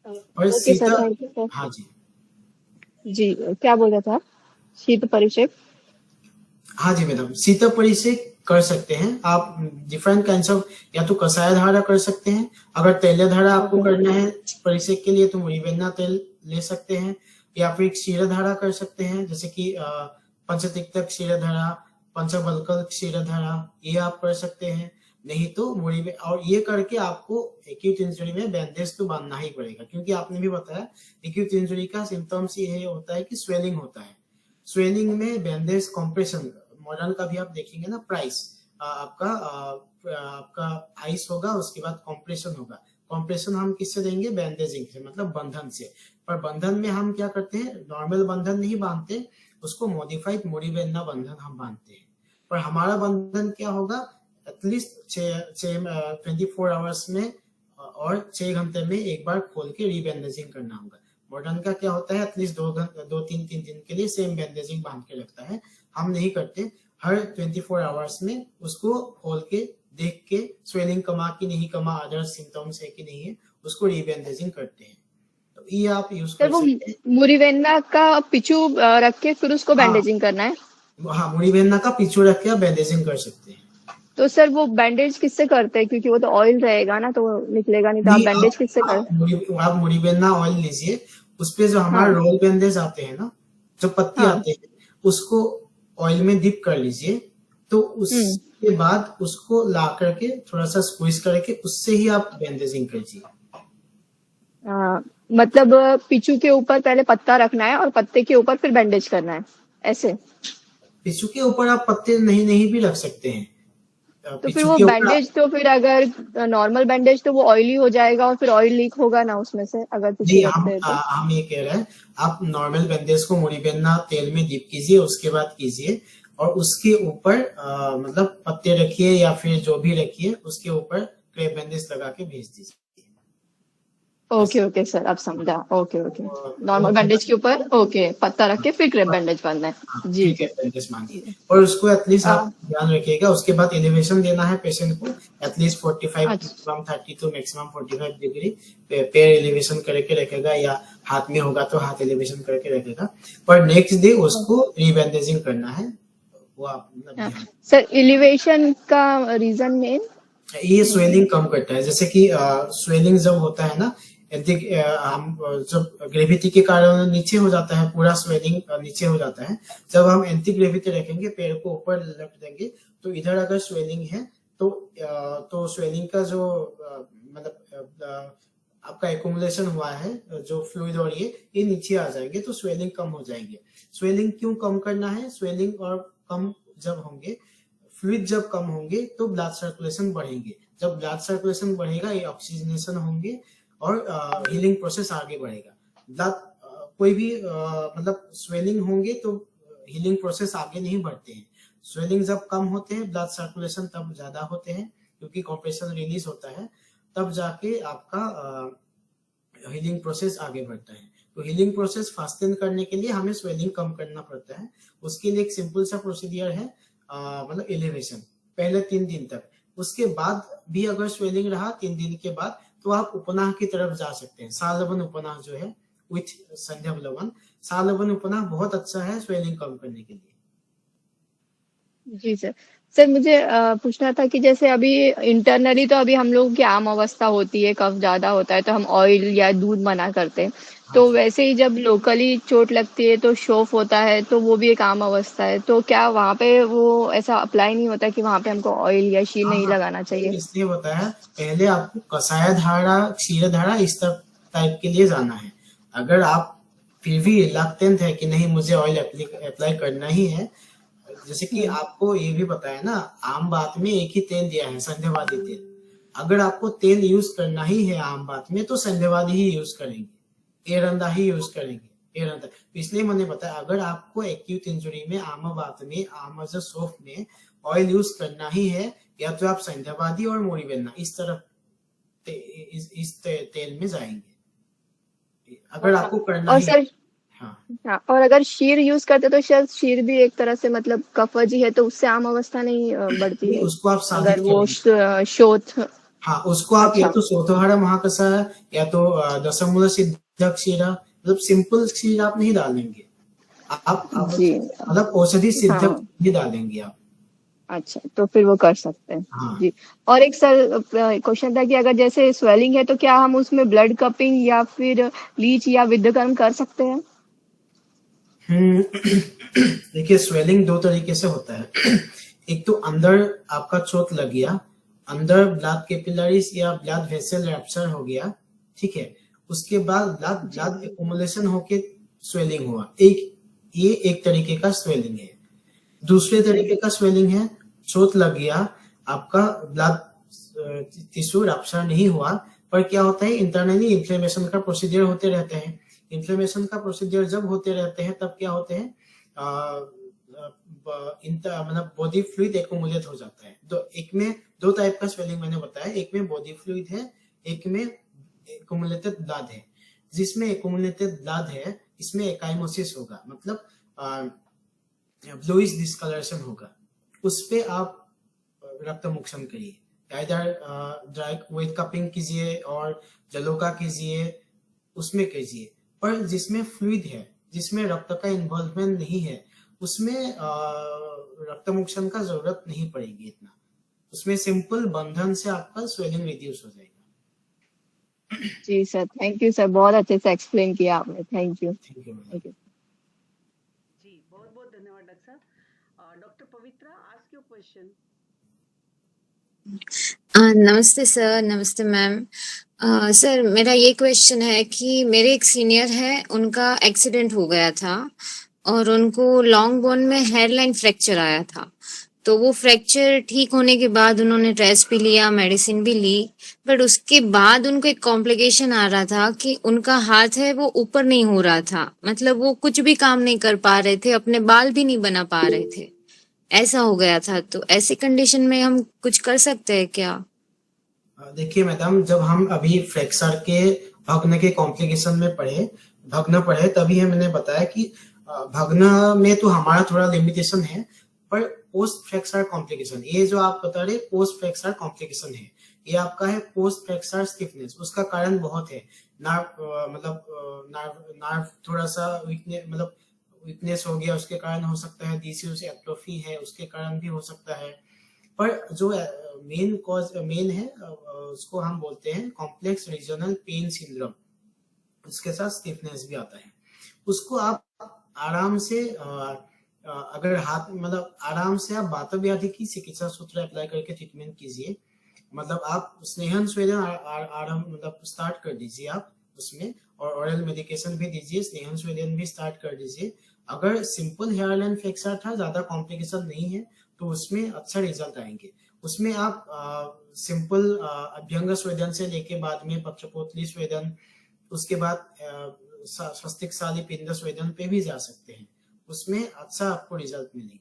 और okay sir, thank you sir. हाँ जी जी, क्या बोल रहा था? शीत परिक्षेक? हाँ जी मैडम, शीत परिक्षेक कर सकते हैं आप। डिफरेंट काइंड्स ऑफ, या तो कषाय धारा कर सकते हैं, अगर तैल धारा आपको करना है परिक्षेक के लिए तो मोरिवेन्ना तेल ले सकते हैं, या फिर क्षीरधारा कर सकते हैं, जैसे कि पंचतिक्तक क्षीरधारा, पंचबलकल क्षीरधारा, ये आप कर सकते हैं। नहीं तो मुड़ी में, और ये करके आपको एक्यूट इंजरी में बैंडेज तो बांधना ही पड़ेगा, क्योंकि आपने भी बताया एक्यूट इंजरी का सिम्टम्स ये होता है कि स्वेलिंग होता है। स्वेलिंग में बैंडेज कॉम्प्रेशन, मॉडर्न का भी आप देखेंगे ना प्राइस, आपका आइस होगा, उसके बाद कॉम्प्रेशन होगा। कॉम्प्रेशन हम किससे देंगे? बैंडेजिंग से, मतलब बंधन से। पर बंधन में हम क्या करते हैं? नॉर्मल बंधन नहीं बांधते, उसको मॉडिफाइड मोरीबेंडा बंधन हम बांधते हैं। पर हमारा बंधन क्या होगा? एटलीस्ट 24 आवर्स में और 6 घंटे में एक बार खोल के रीबैंडेजिंग करना होगा। मॉडर्न का क्या होता है? एटलीस्ट 2-3 दिन के लिए सेम बैंडेजिंग बांध के रखता है। हम नहीं करते, हर 24 आवर्स में उसको खोल के देख के स्वेलिंग कमा कि नहीं कमा, अदर सिम्टम्स है कि नहीं है, उसको रीबैंडेजिंग करते हैं। तो ये आप यूज सर कर वो सकते हैं। मुरीवेन्ना का पिचू रख के फिर उसको हाँ बैंडेजिंग करना है। हाँ, मुरीबेन्ना का पिछू रख के आप बैंडेजिंग कर सकते हैं। तो सर वो बैंडेज किससे करते हैं, क्योंकि वो तो ऑयल रहेगा ना, तो वो निकलेगा नहीं, तो आप नहीं, बैंडेज किससे कर। आप मुरीबेन्ना ऑयल लीजिए, उसपे जो हमारे हाँ रोल बैंडेज आते हैं ना, जो पत्ती हाँ। आते हैं, उसको ऑयल में डिप कर लीजिए। तो उसके बाद उसको ला करके थोड़ा सा स्क्वीज करके उससे ही आप बैंडेजिंग कीजिए। मतलब पिचू के ऊपर पहले पत्ता रखना है और पत्ते के ऊपर फिर बैंडेज करना है, ऐसे। पिचू के ऊपर आप पत्ते नहीं नहीं भी रख सकते हैं। तो फिर पिचू वो के ऊपर बैंडेज, तो फिर अगर नॉर्मल बैंडेज तो वो ऑयली हो जाएगा और फिर ऑयल लीक होगा ना उसमें से, अगर पिचू नहीं, रखते हैं तो। हम ये कह रहे हैं, आप नॉर्मल बैंडेज को मुरीबेन्ना तेल में डिप कीजिए, उसके बाद कीजिए, और उसके ऊपर मतलब पत्ते रखिए या फिर जो भी रखिए, उसके ऊपर क्रेप बैंडेज लगा के भेज दीजिए। ओके ओके सर, अब समझा। ओके ओके, नॉर्मल और बैंडेज के ऊपर ओके पत्ता रख के फिर क्रेप बैंडेज बांधना है जी। ठीक है, बैंडेज बांधिए, और उसको एटलीस्ट आप आ, ध्यान रखिएगा। उसके बाद एलिवेशन देना है पेशेंट को, एटलीस्ट 45 अच्छा मिनिमम 32 मैक्सिमम 45 डिग्री पैर एलिवेशन करके रखेगा, या हाथ में होगा तो हाथ एलिवेशन करके रखेगा। पर नेक्स्ट डे उसको रीबैंडेजिंग करना है, वो आप मतलब ध्यान। सर, एलिवेशन का रीजन में। ये स्वेलिंग कम करता है, जैसे कि स्वेलिंग जब होता है ना, हम जब ग्रेविटी के कारण नीचे हो जाता है, पूरा स्वेलिंग नीचे हो जाता है। जब हम एंटी ग्रेविटी रखेंगे, पैर को ऊपर रख देंगे, तो इधर अगर स्वेलिंग है तो स्वेलिंग का जो मतलब आपका एकुमुलेशन हुआ है, जो फ्लूइड और ये नीचे आ जाएंगे, तो स्वेलिंग कम हो जाएंगे। स्वेलिंग क्यों कम करना है? स्वेलिंग और कम जब होंगे, फ्लूइड जब कम होंगे, तो ब्लड सर्कुलेशन बढ़ेंगे। जब ब्लड सर्कुलेशन बढ़ेगा, ये ऑक्सीजनेशन होंगे और हीलिंग प्रोसेस आगे बढ़ेगा। ब्लड कोई भी मतलब स्वेलिंग होंगे तो हीलिंग प्रोसेस आगे नहीं बढ़ते हैं। स्वेलिंग जब कम होते हैं, ब्लड सर्कुलेशन तब ज्यादा होते हैं, क्योंकि कॉम्प्रेशन रिलीज होता है, तब जाके आपका हीलिंग प्रोसेस आगे बढ़ता है। तो हीलिंग प्रोसेस फास्टन करने के लिए हमें स्वेलिंग कम करना पड़ता है। उसके लिए एक सिंपल सा प्रोसीडियर है, मतलब एलिवेशन, पहले 3 दिन तक। उसके बाद भी अगर स्वेलिंग रहा 3 दिन के बाद, तो आप उपनाह की तरफ जा सकते हैं। सालवन उपनाह जो है विथ संध्यव लवन, सालवन उपनाह बहुत अच्छा है स्वेलिंग कम करने के लिए। जी सर। सर मुझे पूछना था कि जैसे अभी इंटरनली तो अभी हम लोगों की आम अवस्था होती है, कफ ज्यादा होता है तो हम ऑयल या दूध मना करते हैं, तो वैसे ही जब लोकली चोट लगती है तो शोफ होता है, तो वो भी एक आम अवस्था है, तो क्या वहाँ पे वो ऐसा अप्लाई नहीं होता कि वहाँ पे हमको ऑयल या शील नहीं लगाना चाहिए। इसलिए बताया, पहले आपको कसाय धारा, क्षीर धारा, इस टाइप के लिए जाना है। अगर आप फिर भी रिलक्टेंट है कि नहीं मुझे ऑयल अप्लाई करना ही है, जैसे कि आपको ये भी पता है ना, आम बात में एक ही तेल दिया है, संध्यवादी तेल। अगर आपको तेल यूज करना ही है आम बात में, तो संध्यवादी ही यूज करेंगे, एरंदा ही यूज करेंगे, एरंदा। इसलिए मैंने बताया, अगर आपको एक्यूट इंजुरी में आम बात में, आम सोफ में ऑयल यूज करना ही है, या तो आप संध्यवादी और मोरीबेन्ना इस तरफ इस तेल में जाएंगे, अगर आपको करना और ही। सर हाँ, हाँ, और अगर शीर यूज करते तो शायद शीर भी एक तरह से मतलब कफज ही है, तो उससे आम अवस्था नहीं बढ़ती नहीं, है उसको आप अगर साधित वो करेंगे। शोथ। हाँ, उसको आप या अच्छा तो सोतोहारा महाकसा, या तो दशमूल सिद्धक क्षीरा, मतलब सिंपल क्षीर आप नहीं डालेंगे, आप जी। मतलब औषधि सिद्धक हाँ ही डालेंगे आप। अच्छा, तो फिर वो कर सकते हैं हाँ, जी। और एक सर क्वेश्चन था कि अगर जैसे स्वेलिंग है तो क्या हम उसमें ब्लड कपिंग या फिर लीच या विद्धकर्म कर सकते हैं। देखिए स्वेलिंग दो तरीके से होता है। एक तो अंदर आपका चोट लग गया, अंदर ब्लड कैपिलरीज या ब्लड वेसल रैप्चर हो गया, ठीक है, उसके बाद ब्लड एक्युमुलेशन होके स्वेलिंग हुआ, ये एक तरीके का स्वेलिंग है। दूसरे तरीके का स्वेलिंग है, चोट लग गया, आपका ब्लड टिश्यू रैप्चर नहीं हुआ, पर क्या होता है इंटरनली इन्फ्लेमेशन का प्रोसीजर होते रहते हैं। इन्फ्लेमेशन का प्रोसीजर जब होते रहते हैं तब क्या होते हैं, मतलब बॉडी फ्लूइड एक्युमुलेट हो जाता है। तो एक में दो टाइप का स्वेलिंग मैंने बताया, एक में बॉडी फ्लूइड है, एक में एक्युमुलेटेड ब्लड है। जिसमें एक्युमुलेटेड ब्लड है इसमें एकाइमोसिस होगा, मतलब ब्लूइश डिस्कलरेशन होगा, उस पे आप रक्त मोक्षण करिए, इधर ड्राई वेट कपिंग कीजिए और जलोका कीजिए, उसमें कीजिए। पर जिसमें फ्लूइड है, जिसमें रक्त का इन्वॉल्वमेंट नहीं है, उसमें रक्त मोक्षण का जरूरत नहीं पड़ेगी इतना, उसमें सिंपल बंधन से आपका स्वेलिंग रिड्यूस हो जाएगा। जी सर, थैंक यू सर, बहुत अच्छे से एक्सप्लेन किया आपने, थैंक यू। Thank you. जी बहुत बहुत धन्यवाद डॉक्टर साहब। Doctor Pavitra, ask your question. नमस्ते सर, नमस्ते मैम। सर मेरा ये क्वेश्चन है कि मेरे एक सीनियर है, उनका एक्सीडेंट हो गया था और उनको लॉन्ग बोन में हेयरलाइन फ्रैक्चर आया था। तो वो फ्रैक्चर ठीक होने के बाद उन्होंने टेस्ट भी लिया, मेडिसिन भी ली, बट उसके बाद उनको एक कॉम्प्लिकेशन आ रहा था कि उनका हाथ है वो ऊपर नहीं हो रहा था, मतलब वो कुछ भी काम नहीं कर पा रहे थे, अपने बाल भी नहीं बना पा रहे थे, ऐसा हो गया था। तो ऐसी कंडीशन में हम कुछ कर सकते हैं क्या? देखिए मैडम, जब हम अभी फ्रैक्चर के भग्न के कॉम्प्लिकेशन में भग्न पढ़े तभी मैंने बताया कि भग्न में तो हमारा थोड़ा लिमिटेशन है, पर पोस्ट फ्रैक्चर कॉम्प्लिकेशन, ये जो आप बता रहे पोस्ट फ्रैक्चर कॉम्प्लिकेशन है, ये आपका है पोस्ट फ्रैक्चर स्टिफनेस। उसका कारण बहुत है, नार्व थोड़ा सा वीकनेस हो गया, उसके कारण हो सकता है, डिस्यूज एट्रोफी है उसके कारण भी हो सकता है। पर जो मेन है उसको हम बोलते हैं कॉम्प्लेक्स रीजनल पेन सिंड्रोम, उसके साथ स्टिफनेस भी आता है। उसको आप आराम से अगर हाथ आराम से आप वात व्याधि की चिकित्सा सूत्र अप्लाई करके ट्रीटमेंट कीजिए, मतलब आप स्नेहन स्वेदन आराम स्टार्ट कर दीजिए आप उसमें, और ऑरल मेडिकेशन भी दीजिए, स्नेहन स्वेदन भी स्टार्ट कर दीजिए। अगर सिंपल हेयरलाइन फ्रैक्चर था, ज्यादा कॉम्प्लिकेशन नहीं है, तो उसमें अच्छा रिजल्ट आएंगे। उसमें आप सिंपल अभ्यंग स्वेदन से लेके बाद में पत्रपोतली स्वेदन, उसके बाद स्वस्तिक साली पिंड स्वेदन पे भी जा सकते हैं, उसमें अच्छा आपको रिजल्ट मिलेंगे।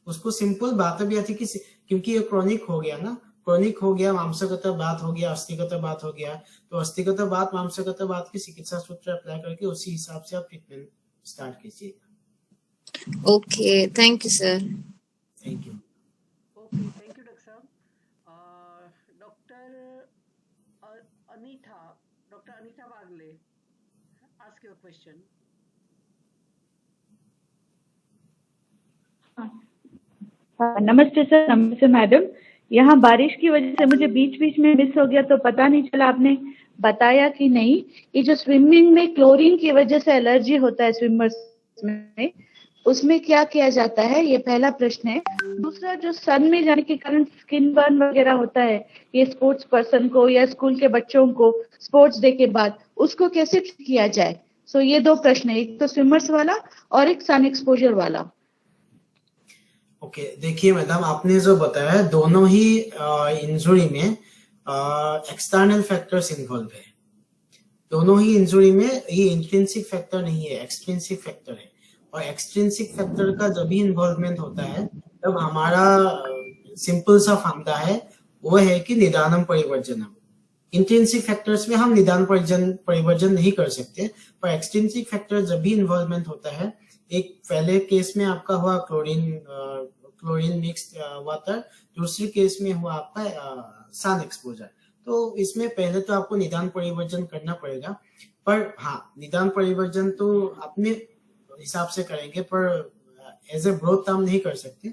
उसको सिंपल बात व्याधि की, क्योंकि ये क्रॉनिक हो गया ना, क्रॉनिक हो गया, मांसगत बात हो गया, अस्थिगत बात हो गया, तो अस्थिगत बात मांसगत बात की चिकित्सा सूत्र अप्लाई करके उसी हिसाब से आप ट्रीटमेंट स्टार्ट कीजिएगा। Okay, thank you sir. Thank you. Okay, thank you doctor साहब। Doctor Anita Bagle, ask your question. नमस्ते सर, नमस्ते मैडम। यहाँ बारिश की वजह से मुझे बीच बीच में मिस हो गया, तो पता नहीं चला आपने बताया कि नहीं। ये जो स्विमिंग में क्लोरीन की वजह से एलर्जी होता है स्विमर्स में, उसमें क्या किया जाता है, ये पहला प्रश्न है। दूसरा, जो सन में जाने के कारण स्किन बर्न वगैरह होता है, ये स्पोर्ट्स पर्सन को या स्कूल के बच्चों को स्पोर्ट्स डे के बाद, उसको कैसे ठीक किया जाए? सो ये दो प्रश्न है, एक तो स्विमर्स वाला और एक सन एक्सपोजर वाला। ओके, देखिए मैडम, आपने जो बताया दोनों ही इंजुरी में एक्सटर्नल फैक्टर्स इन्वॉल्व है। दोनों ही इंजुरी में ये इंट्रिंसिक फैक्टर नहीं है, एक्सट्रिंसिक फैक्टर है। और एक्सट्रिंसिक फैक्टर का जब भी इन्वॉल्वमेंट होता है तब हमारा सिंपल सा फंडा है, वो है कि निदानम परिवर्जनम। इंट्रिंसिक फैक्टर्स में हम निदान परिवर्जन नहीं कर सकते, पर एक्सट्रिंसिक फैक्टर जब भी इन्वॉल्वमेंट होता है, एक पहले केस में आपका हुआ क्लोरीन मिक्स्ड वाटर, दूसरे केस में हुआ आपका सन एक्सपोजर। तो इसमें पहले तो आपको निदान परिवर्जन करना पड़ेगा, पर हाँ, निदान परिवर्जन तो अपने हिसाब से करेंगे, पर एज ए ब्रॉड टर्म नहीं कर सकते।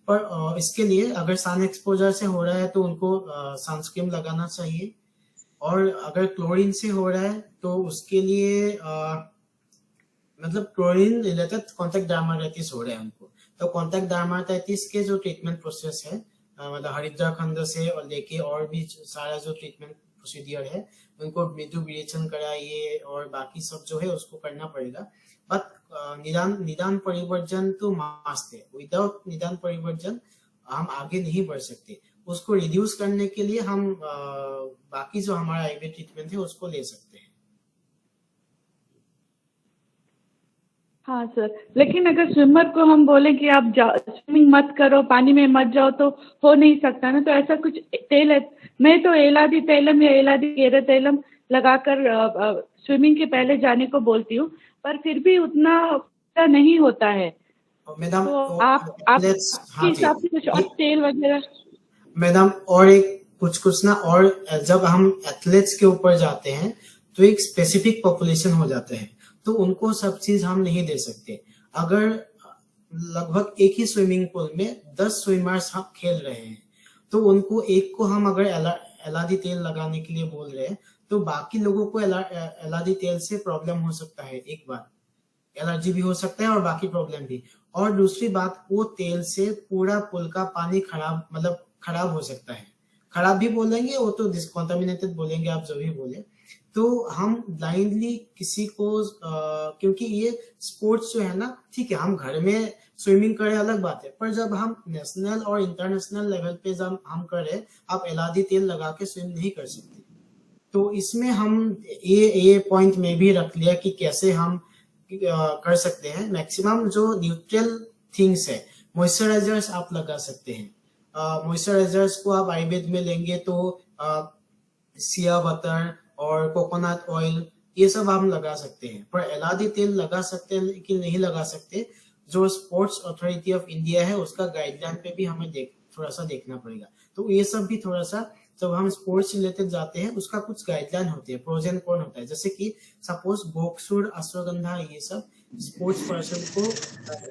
पर इसके लिए अगर सन एक्सपोजर से हो रहा है तो उनको सनस्क्रीन लगाना चाहिए, और अगर क्लोरीन से हो रहा है तो उसके लिए मतलब क्लोरीन रिलेटेड कॉन्टैक्ट डर्माटाइटिस हो रहा है उनको। तो कॉन्टैक्ट डर्माटाइटिस के जो ट्रीटमेंट प्रोसेस है मतलब हरिद्रा खंड से और लेके और भी सारा जो ट्रीटमेंट प्रोसीडियर है उनको मृदु विरेचन कराइए और बाकी सब जो है उसको करना पड़ेगा। बट निदान परिवर्जन तो मस्ट है। विदाउट निदान परिवर्जन हम आगे नहीं बढ़ सकते। उसको रिड्यूस करने के लिए हम बाकी जो हमारा आयुर्वेद ट्रीटमेंट है उसको ले सकते हैं। हाँ सर, लेकिन अगर स्विमर को हम बोले कि आप स्विमिंग मत करो, पानी में मत जाओ, तो हो नहीं सकता ना। तो ऐसा कुछ तेल है, मैं तो एलादी तैलम या एलादी केरा तैलम लगाकर स्विमिंग के पहले जाने को बोलती हूँ, पर फिर भी उतना नहीं होता है। मैडम तो आप हिसाब से कुछ और तेल वगैरह। मैडम और एक कुछ ना, और जब हम एथलेट्स के ऊपर जाते हैं तो एक स्पेसिफिक पॉपुलेशन हो जाते हैं, तो उनको सब चीज हम नहीं दे सकते। अगर लगभग एक ही स्विमिंग पूल में 10 स्विमर्स हम खेल रहे हैं तो उनको एक को हम अगर एलादी तेल लगाने के लिए बोल रहे हैं तो बाकी लोगों को एलादी तेल से प्रॉब्लम हो सकता है। एक बार एलर्जी भी हो सकता है और बाकी प्रॉब्लम भी। और दूसरी बात, वो तेल से पूरा पुल का पानी खराब हो सकता है। खराब भी बोलेंगे, वो तो डिस्कॉन्टामिनेटेड बोलेंगे, आप जो भी बोले। तो हम ब्लाइंडली किसी को क्योंकि ये स्पोर्ट्स जो है ना, ठीक है हम घर में स्विमिंग करें अलग बात है, पर जब हम नेशनल और इंटरनेशनल लेवल पे जब हम करें, आप एलादी तेल लगा के स्विम नहीं कर सकते। तो इसमें हम ये पॉइंट में भी रख लिया कि कैसे हम कर सकते हैं। मैक्सिमम जो न्यूट्रल थिंग्स है, मॉइस्चराइजर्स आप लगा सकते हैं। मॉइस्चराइजर्स को आप आयुर्वेद में लेंगे तो सिया बटर और कोकोनट ऑयल ये सब हम लगा सकते हैं, पर एलादी तेल लगा सकते हैं लेकिन नहीं लगा सकते। जो स्पोर्ट्स अथॉरिटी ऑफ इंडिया है उसका गाइडलाइन पे भी हमें थोड़ा सा देखना पड़ेगा। तो ये सब भी थोड़ा सा, जब हम स्पोर्ट्स रिलेटेड जाते हैं उसका कुछ गाइडलाइन होती है, प्रोज एंड कॉन होता है। जैसे कि सपोज बोक्सूर, अश्वगंधा, ये सब स्पोर्ट्स पर्सन को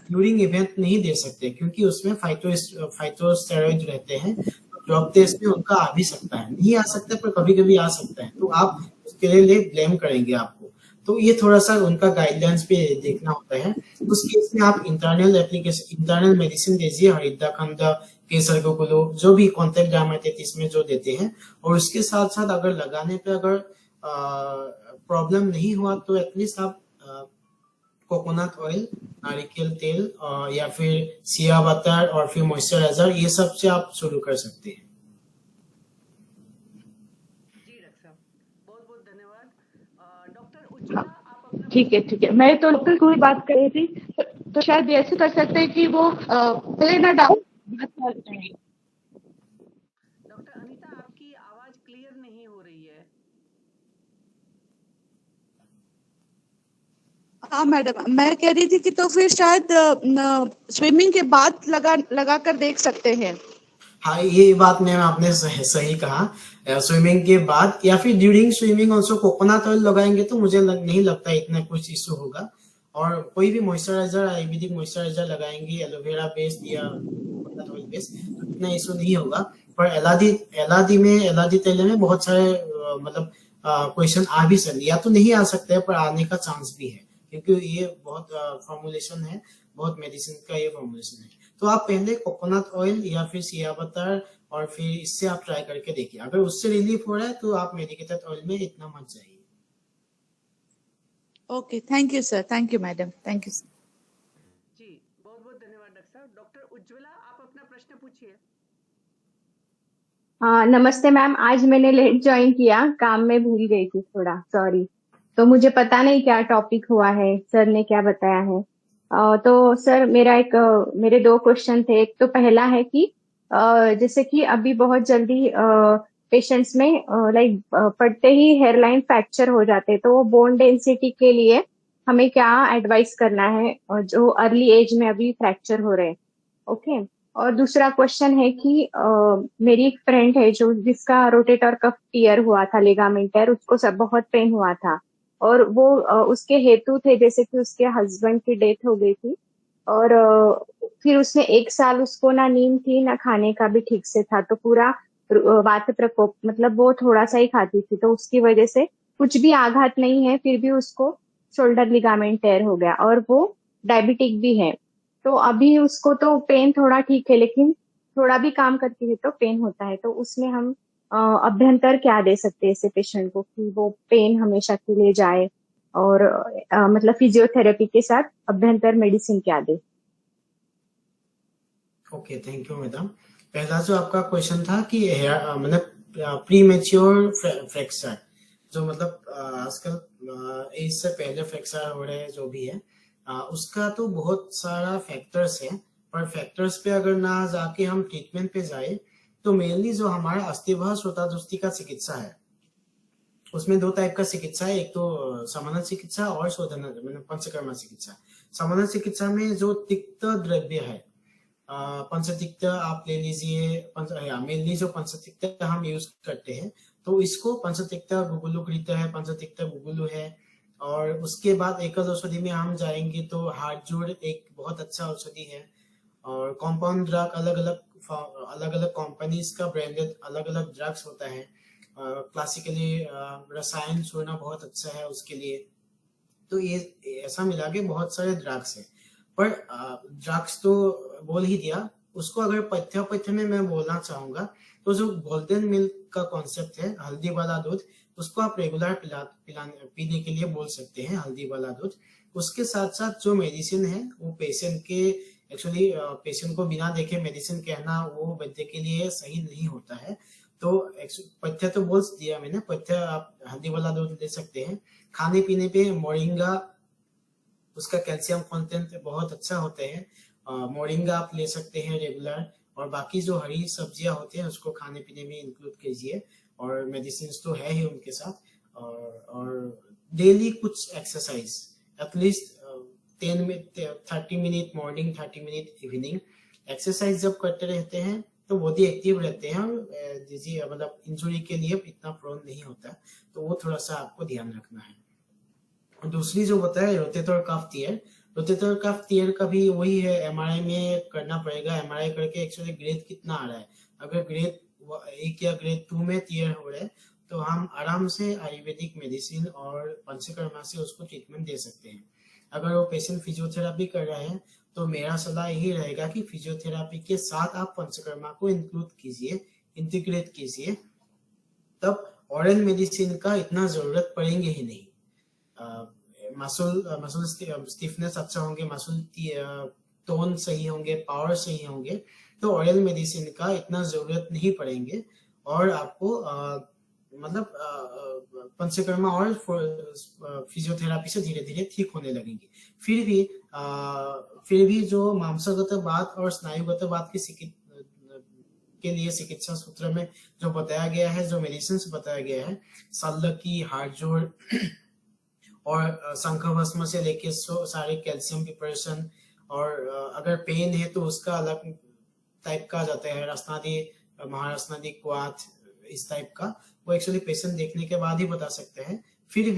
ड्यूरिंग इवेंट नहीं दे सकते क्योंकि उसमें फाइटोस्टेरॉइड रहते हैं। ड्रग टेस्ट में उनका आ भी सकता है, नहीं आ सकता पर कभी कभी आ सकता है, तो आप उसके लिए ब्लेम करेंगे आपको। तो ये थोड़ा सा उनका गाइडलाइंस पे देखना होता है। उस केस में आप इंटरनल मेडिसिन दीजिए, हरिद्रा खंड, केसर कोकुलो, जो भी कॉन्टैक्ट डर्माटाइटिस में जो देते हैं। और उसके साथ साथ अगर लगाने पे अगर प्रॉब्लम नहीं हुआ तो एटलीस्ट आप कोकोनट ऑयल, नारिकेल तेल या फिर सिया बटर और फिर मॉइस्चराइजर, ये सब से आप शुरू कर सकते हैं। जी डॉक्टर साहब, बहुत बहुत धन्यवाद। डॉक्टर उज्ज्वला, आप अपना ठीक है, मैं तो डॉक्टर को ही बात कर रही थी, तो शायद ऐसे कर सकते हैं कि वो पहले ना डाउट बात करते हैं। डॉक्टर अनीता, आपकी आवाज क्लियर नहीं हो रही है। हाँ मैडम, मैं कह रही थी कि तो फिर शायद स्विमिंग के बाद लगा कर देख सकते हैं। हाँ, ये बात मैम आपने सही कहा। स्विमिंग के बाद या फिर during swimming also coconut oil लगाएंगे तो मुझे नहीं लगता इतना कुछ इश्यू होगा। और कोई भी मॉइस्चराइजर, आयुर्वेदिक मॉइस्चराइजर लगाएंगे एलोवेरा बेस्ड या कोकोनट ऑयल बेस्ड, तो इतना इश्यू नहीं होगा। पर एलादी तेल में बहुत सारे मतलब क्वेश्चन आ भी सकते, या तो नहीं आ सकते पर आने का चांस भी है क्योंकि ये बहुत फॉर्मुलेशन है, बहुत मेडिसिन का ये फॉर्मुलेशन है। तो आप पहले कोकोनट ऑयल या फिर सिया बटर और फिर इससे आप ट्राई करके देखिए। अगर उससे रिलीफ हो रहा है तो आप मेडिकेटेड ऑयल में इतना मत जाइए। Okay, thank you sir, thank you madam, thank you sir. जी बहुत बहुत धन्यवाद डॉक्टर साहब। डॉक्टर उज्ज्वला, आप अपना प्रश्न पूछिए। नमस्ते मैम, आज मैंने लेट ज्वाइन किया, काम में भूल गई थी थोड़ा, सॉरी। तो मुझे पता नहीं क्या टॉपिक हुआ है, सर ने क्या बताया है। तो सर मेरे 2 क्वेश्चन थे। एक तो पहला है कि जैसे कि अभी बहुत जल्दी पेशेंट्स में पड़ते ही हेयरलाइन फ्रैक्चर हो जाते हैं, तो वो बोन डेंसिटी के लिए हमें क्या एडवाइस करना है और जो अर्ली एज में अभी फ्रैक्चर हो रहे हैं। ओके। और दूसरा क्वेश्चन है कि मेरी एक फ्रेंड है जिसका रोटेटर कफ टियर हुआ था, लिगामेंट टियर, उसको सब बहुत पेन हुआ था और वो उसके हेतु थे जैसे कि उसके हस्बैंड की डेथ हो गई थी और फिर उसने 1 साल उसको ना नींद थी ना खाने का भी ठीक से था, तो पूरा वात प्रकोप, मतलब वो थोड़ा सा ही खाती थी, तो उसकी वजह से कुछ भी आघात नहीं है फिर भी उसको शोल्डर लिगामेंट टेयर हो गया और वो डायबिटिक भी है, तो अभी उसको तो पेन थोड़ा ठीक है, लेकिन थोड़ा भी काम करती है तो पेन होता है। तो उसमें हम अभ्यंतर क्या दे सकते हैं ऐसे पेशेंट को कि वो पेन हमेशा के लिए जाए, और मतलब फिजियोथेरेपी के साथ अभ्यंतर मेडिसिन क्या दे? Okay, thank you madam. पहला जो आपका क्वेश्चन था कि मतलब प्री मेच्योर फ्रैक्चर, जो मतलब आजकल एज से पहले फ्रैक्चर हो रहे हैं जो भी है, उसका तो बहुत सारा फैक्टर्स है। पर फैक्टर्स पे अगर ना जाके हम ट्रीटमेंट पे जाए तो मेनली जो हमारा अस्थिभंग श्रोतादुष्टि का चिकित्सा है, उसमें दो टाइप का चिकित्सा है, एक तो समानल चिकित्सा और शोधन मतलब पंचकर्मा चिकित्सा। समानल चिकित्सा में जो तिक्त द्रव्य है, पंचतिक्त आप ले लीजिए, मेनली जो पंचतिक्त हम यूज करते हैं, तो इसको पंचतिक्त गुगुलु कृत है, पंचतिक्त गुगुलु है। और उसके बाद एकल औषधि में हम जाएंगे तो हाथ जोड़ एक बहुत अच्छा औषधि है। और कंपाउंड ड्रग अलग अलग कंपनीज का ब्रांडेड अलग अलग ड्रग्स होता है। क्लासिकली रसायन छोड़ना बहुत अच्छा है उसके लिए। तो ये ऐसा मिला के बहुत सारे ड्रग्स है। पर ड्रग्स तो बोल ही दिया, उसको अगर पथ्य में मैं बोलना चाहूंगा तो जो गोल्डन मिल्क का कॉन्सेप्ट है, हल्दी वाला दूध, उसको आप रेगुलर पीने के लिए बोल सकते हैं, हल्दी वाला दूध। उसके साथ साथ जो मेडिसिन है वो पेशेंट के एक्चुअली पेशेंट को बिना देखे मेडिसिन कहना वो वैद्य के लिए सही नहीं होता है। तो पथ्य तो बोल दिया मैंने, पथ्य आप हल्दी वाला दूध ले सकते हैं। खाने पीने पे मोरिंगा, उसका कैल्शियम कंटेंट बहुत अच्छा होते हैं, मोरिंगा आप ले सकते हैं रेगुलर। और बाकी जो हरी सब्जियां होती हैं उसको खाने पीने में इंक्लूड कीजिए। और मेडिसिन तो है ही उनके साथ। और डेली कुछ exercise at least 30 minute morning, 30 minute evening exercise जब करते रहते हैं तो बॉडी एक्टिव रहते हैं, मतलब इंजुरी के लिए इतना प्रोन नहीं होता। तो वो थोड़ा सा आपको ध्यान रखना है। और दूसरी जो बताया rotator cuff tear, rotator cuff tear का भी वही है, एमआरआई में करना पड़ेगा। एमआरआई करके एक्चुअली ग्रेड कितना आ रहा है, अगर ग्रेड 1 या ग्रेड 2 में टियर हो रहा है तो हम आराम से आयुर्वेदिक मेडिसिन और पंचकर्मा से उसको ट्रीटमेंट दे सकते हैं। अगर वो पेशेंट फिजियोथेरापी कर रहा है तो मेरा सलाह यही रहेगा कि फिजियोथेरापी के साथ आप पंचकर्मा को इंक्लूड कीजिए, इंटीग्रेट कीजिए, तब ऑरल मेडिसिन का इतना जरूरत पड़ेंगे ही नहीं। मसल स्टिफनेस अच्छा होंगे, मसल टोन सही होंगे, पावर सही होंगे, तो ऑयल मेडिसिन का इतना जरूरत नहीं पड़ेंगे। और आपको मतलब पंचकर्मा और फिजियोथेरापी से धीरे धीरे ठीक होने लगेंगे। फिर भी जो मांसगत बात और स्नायुगत बात के लिए चिकित्सा सूत्र में जो बताया गया है, जो मेडिसिन बताया गया है, सल्लकी, हाथ जोड़ और शंख भस्म से लेके सारे कैल्शियम प्रिपरेशन। और अगर पेन है तो उसका अलग टाइप का जाता है, रसनादी, महारसनादी, क्वाथ, इस टाइप का। वो एक्चुअली पेशेंट देखने के बाद ही बता सकते हैं। फिर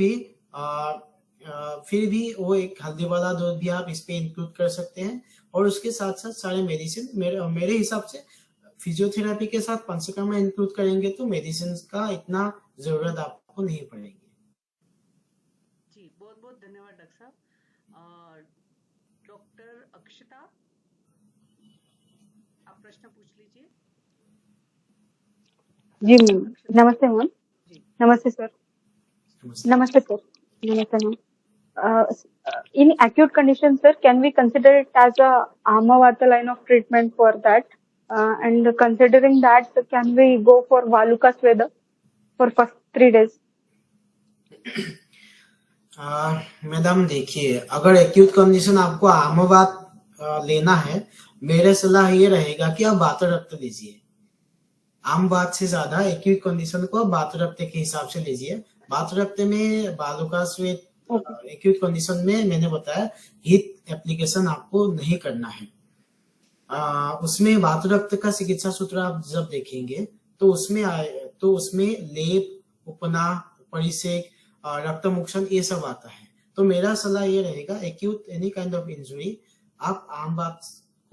भी वो एक हल्दी वाला दूध भी आप इस पे इंक्लूड कर सकते हैं। और उसके साथ साथ सारे मेडिसिन मेरे हिसाब से फिजियोथेरापी के साथ पंचकर्मा इंक्लूड करेंगे तो मेडिसिन का इतना जरूरत आपको नहीं पड़ेगी। जी, बहुत बहुत धन्यवाद डॉक्टर साहब। डॉक्टर अक्षता, आप प्रश्न पूछ लीजिए। जी मैम, नमस्ते मैम। नमस्ते सर। नमस्ते सर। नमस्ते ma'am. In acute condition, sir, can we consider it as a Amavarta line of treatment for that? And considering that, can we go for Valuka Sweda for first 3 days? Madam देखिए, अगर acute condition आपको आमवात लेना है, मेरे सलाह ये रहेगा कि आप वात रक्त लीजिए। आम बात से ज्यादा एक्यूट कंडीशन को वात रक्त के हिसाब से लीजिए। वात रक्त में बालुका स्वेद एक्यूट कंडीशन में मैंने बताया हीट एप्लीकेशन आपको नहीं करना है। उसमें वात रक्त का चिकित्सा सूत्र आप जब देखेंगे तो उसमें लेप, उपना, परिसेक, रक्त मोक्षण ये सब आता है। तो मेरा सलाह ये रहेगा, acute any kind of injury आप आम बात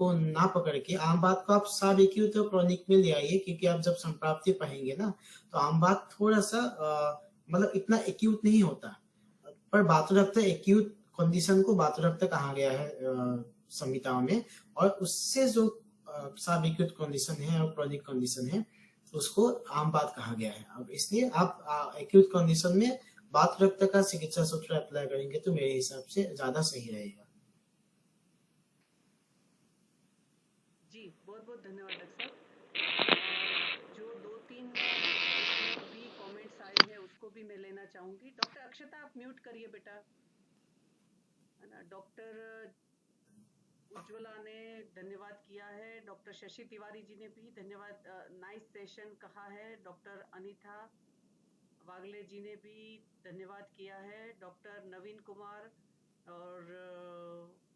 को ना पकड़ के, आम बात को आप सब एक्यूट और क्रॉनिक में ले आइए, क्योंकि आप जब संप्राप्ति पाएंगे ना तो आम बात थोड़ा सा मतलब इतना एक्यूट नहीं होता। पर बातुरक्त एक्यूट कंडीशन को बातुरक्त कहा गया है संहिताओं में, और उससे जो सब एक्यूट कंडीशन है और क्रॉनिक कंडीशन है उसको आम बात कहा गया है। अब इसलिए आप एक्यूट कंडीशन में बातुरक्त का चिकित्सा सूत्र अप्लाई करेंगे तो मेरे हिसाब से ज्यादा सही रहेगा। जी बहुत बहुत धन्यवाद डॉक्टर साहब। जो 2-3 भी कमेंट्स आए हैं उसको भी मैं लेना चाहूंगी। डॉक्टर अक्षता आप म्यूट करिए बेटा, है ना। डॉक्टर उज्ज्वला ने धन्यवाद किया है, डॉक्टर शशि तिवारी जी ने भी धन्यवाद, नाइस सेशन कहा है। डॉक्टर अनीता वागले जी ने भी धन्यवाद किया है, डॉक्टर नवीन कुमार और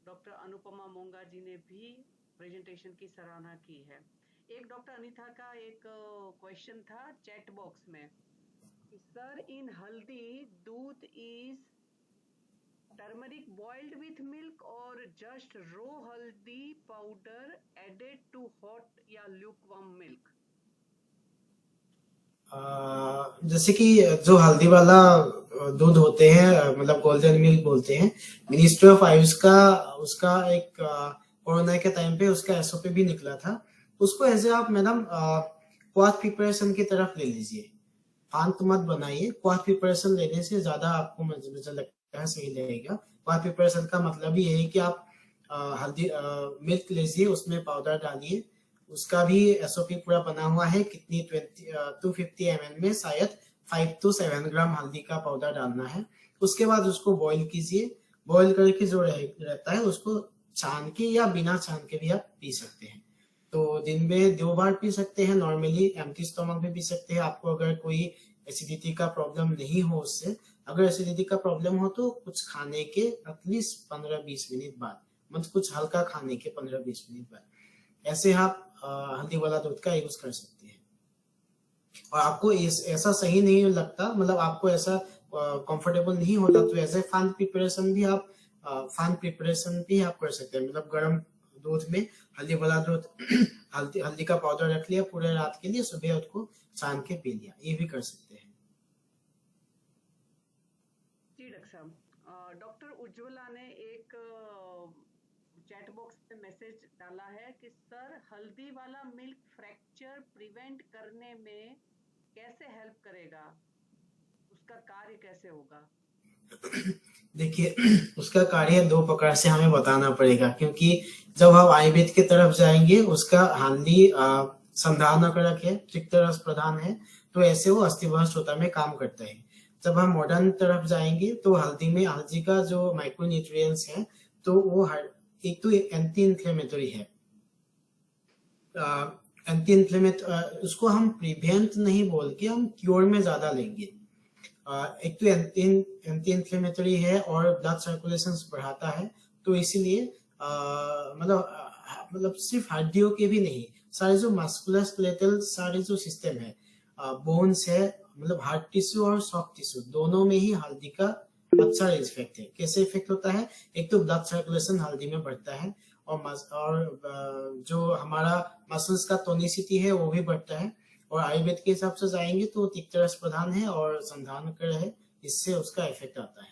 डॉक्टर अनुपमा मोंगा जी ने भी प्रेजेंटेशन की सराहना की है। एक डॉक्टर अनीता का एक क्वेश्चन था चैट बॉक्स में, सर इन हल्दी दूध is turmeric boiled with milk और जस्ट रो हल्दी पाउडर एडेड टू हॉट या ल्यूकवार्म मिल्क? जैसे कि जो हल्दी वाला दूध होते हैं, मतलब गोल्डन मिल्क बोलते हैं, मिनिस्ट्री ऑफ आयुष का उसका एक कोरोना के टाइम पे उसका एसओपी भी निकला था। उसको ऐसे आप मैडम क्वाथ प्रिपरेशन की तरफ ले लीजिए, फांत मत बनाइए। क्वाथ प्रिपरेशन लेने से ज्यादा आपको मुझे लगता है सही रहेगा। क्वाथ प्रिपरेशन का मतलब ही है कि आप हल्दी मिल्क लीजिए, उसमें पाउडर डालिए, उसका भी एसओपी पूरा बना हुआ है, कितनी 250 ml में शायद 5 to 7 ग्राम हल्दी का पाउडर डालना है। उसके बाद उसको बॉईल कीजिए, बॉईल करके जो रहता है उसको छान के या बिना छान के भी आप पी सकते हैं। तो दिन में 2 बार पी सकते हैं, नॉर्मली एम्प्टी स्टमक में पी सकते हैं। आपको अगर कोई एसिडिटी का प्रॉब्लम नहीं हो उससे, अगर एसिडिटी का प्रॉब्लम हो तो कुछ खाने के एटलीस्ट 15-20 मिनट बाद, मतलब कुछ हल्का खाने के 15-20 मिनट बाद ऐसे आप हल्दी वाला दूध का यूज कर सकते हैं। और आपको ऐसा सही नहीं लगता, मतलब आपको ऐसा कंफर्टेबल नहीं होता, तो ऐसे फान प्रिपरेशन भी आप कर सकते हैं। मतलब गर्म दूध में हल्दी वाला दूध हल्दी का पाउडर रख लिया पूरे रात के लिए, सुबह उसको छान के पी लिया, ये भी कर सकते हैं। जी डॉक्टर साहब, डॉक्टर उज्ज्वला ने एक चैट बॉक्स में मैसेज डाला है कि सर हल्दी वाला मिल्क फ्रैक्चर प्रिवेंट करने में कैसे हेल्प करेगा, उसका कार्य कैसे होगा? देखिए उसका कार्य 2 प्रकार से हमें बताना पड़ेगा, क्योंकि जब हम आयुर्वेद की तरफ जाएंगे उसका हल्दी संधानकारक है, पित्त रस प्रधान है, तो ऐसे वो अस्थिभस्म में काम करता है। जब हम मॉडर्न तरफ जाएंगे तो हल्दी का जो माइक्रोन्यूट्रिएंट्स है तो वो एक तो एंटी इन्फ्लेमेटरी है, उसको हम प्रिवेंट नहीं बोल के हम क्योर में ज्यादा लेंगे। एक तो एंटी इन्फ्लेमेटरी है और ब्लड सर्कुलेशन बढ़ाता है, तो इसीलिए मतलब सिर्फ हड्डियों के भी नहीं, सारे जो मस्कुलर स्केलेटल सारे जो सिस्टम है, बोन्स है, मतलब हार्ट टिश्यू और सॉफ्ट टिश्यू दोनों में ही हल्दी का अच्छा इफेक्ट है। कैसे इफेक्ट होता है? एक तो ब्लड सर्कुलेशन हल्दी में बढ़ता है और जो हमारा मसल्स का टोनिसिटी है वो भी बढ़ता है। और आयुर्वेद के हिसाब से जाएंगे तो पित्त रस प्रधान है और संधानकर है, इससे उसका इफेक्ट आता है।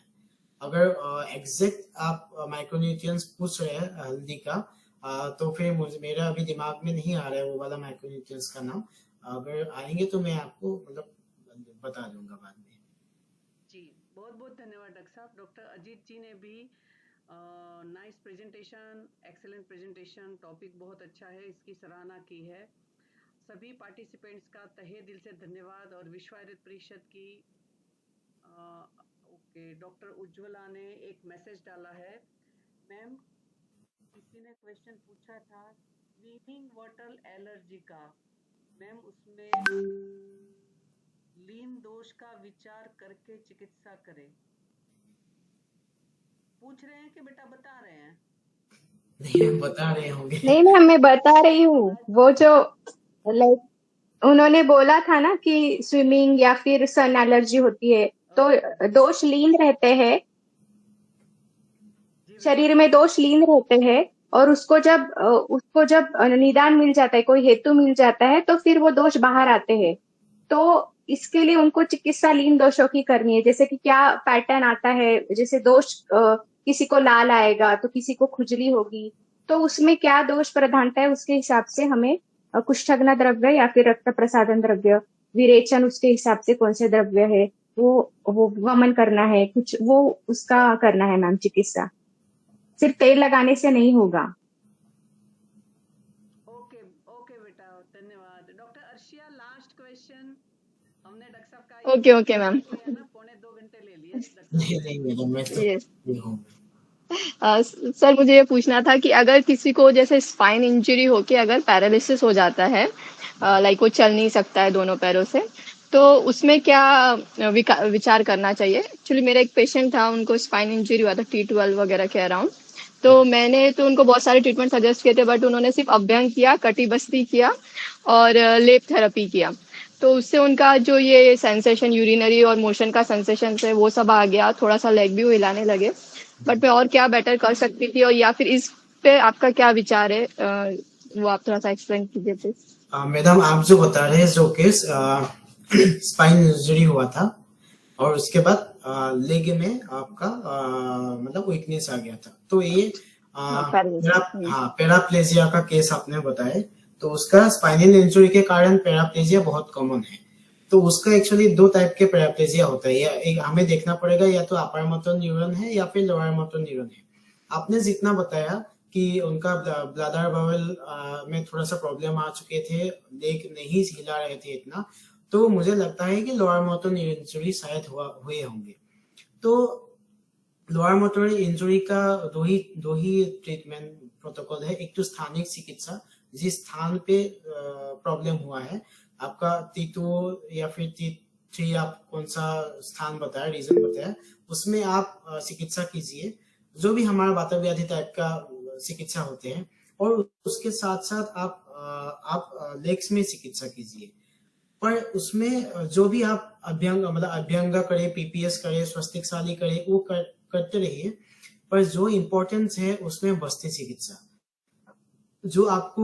अगर एग्जैक्ट आप माइक्रोन्यूट्रिएंट्स पूछ रहे हैं हल्दी का, तो फिर मेरा अभी दिमाग में नहीं आ रहा है वो वाला माइक्रोन्यूट्रिएंट्स का नाम। अगर आएंगे तो मैं आपको मतलब बता दूंगा बाद में। जी बहुत बहुत धन्यवाद डॉक्टर साहब। डॉक्टर अजीत जी ने भी nice presentation, excellent presentation, topic बहुत अच्छा है, इसकी सराहना की है। सभी पार्टिसिपेंट्स का तहे दिल से धन्यवाद। और विश्व आयुर्वेद परिषद की ओके, डॉक्टर उज्ज्वला ने एक मैसेज डाला है, मैम किसी ने क्वेश्चन पूछा था स्विमिंग वाटर एलर्जी का, मैम उसमें लीन दोष का विचार करके चिकित्सा करें, पूछ रहे हैं कि बेटा बता रहे हैं? नहीं बता रहे होंगे। नहीं मैम, मैं बता रही हूँ। वो जो उन्होंने बोला था ना कि स्विमिंग या फिर सन एलर्जी होती है, तो दोष लीन रहते हैं, शरीर में दोष लीन रहते हैं, और उसको जब निदान मिल जाता है, कोई हेतु मिल जाता है, तो फिर वो दोष बाहर आते हैं। तो इसके लिए उनको चिकित्सा लीन दोषों की करनी है, जैसे कि क्या पैटर्न आता है, जैसे दोष किसी को लाल आएगा तो किसी को खुजली होगी, तो उसमें क्या दोष प्रधानता है उसके हिसाब से हमें कुष्ठग्न द्रव्य या फिर रक्त प्रसादन द्रव्य, विरेचन उसके हिसाब से कौन से द्रव्य है वो वमन करना है, कुछ वो उसका करना है मैम चिकित्सा, सिर्फ तेल लगाने से नहीं होगा। ओके ओके बेटा, धन्यवाद। Doctor Arshiya, last question. हमने डॉक्टर साहब का ओके मैम। ना 1.25 घंटे ले लिए नहीं मैडम, मैं तो Yes. नहीं हूँ। सर मुझे ये पूछना था कि अगर किसी को जैसे स्पाइन इंजरी होके अगर पैरालिसिस हो जाता है, लाइक वो चल नहीं सकता है दोनों पैरों से, तो उसमें क्या विचार करना चाहिए? एक्चुअली मेरा एक पेशेंट था, उनको स्पाइन इंजरी हुआ था T12 वगैरह के अराउंड, तो मैंने तो उनको बहुत सारे ट्रीटमेंट सजेस्ट किए थे, बट उन्होंने सिर्फ अभ्यंग किया, कटी बस्ती किया और लेप थेरेपी किया, तो उससे उनका जो ये सेंसेशन यूरिनरी और मोशन का सेंसेशन है वो सब आ गया, थोड़ा सा लेग भी वो हिलाने लगे, बट मैं और क्या बेटर कर सकती थी, और या फिर इस पे आपका क्या विचार है, वो आप थोड़ा सा एक्सप्लेन कीजिए प्लीज। मैडम, आप जो बता रहे हैं जो केस स्पाइन इंजरी हुआ था और उसके बाद लेग में आपका मतलब वीकनेस आ गया था, तो ये पैराप्लेजिया का केस आपने बताया, तो उसका स्पाइनल इंजरी के कारण पैराप्लेजिया बहुत कॉमन है। तो उसका एक्चुअली 2 टाइप के पैराप्लेजिया होता है, या एक हमें देखना पड़ेगा, या तो अपर मोटर न्यूरॉन है या फिर लोअर मोटर न्यूरॉन है। आपने जितना बताया कि उनका ब्लैडर बबल में थोड़ा सा प्रॉब्लम आ चुके थे, लेग नहीं हिला रहे थे इतना, तो मुझे लगता है कि लोअर मोटर इंजरी शायद हुए होंगे। तो लोअर मोटर इंजरी का दो ही ट्रीटमेंट प्रोटोकॉल है। एक तो स्थानिक चिकित्सा, जिस स्थान पे प्रॉब्लम हुआ है, आपका T2 या फिर T3, आप कौन सा स्थान बताया, रीजन बताया, उसमें आप चिकित्सा कीजिए, जो भी हमारा वाताव्याधि टाइप का चिकित्सा होते हैं, और उसके साथ साथ आप लेग्स में चिकित्सा कीजिए। पर उसमें जो भी आप अभ्यंग करे, PPS करे, स्वस्तिकशाली करे, वो करते रहिए, पर जो इम्पोर्टेंस है उसमें बस्ती चिकित्सा, जो आपको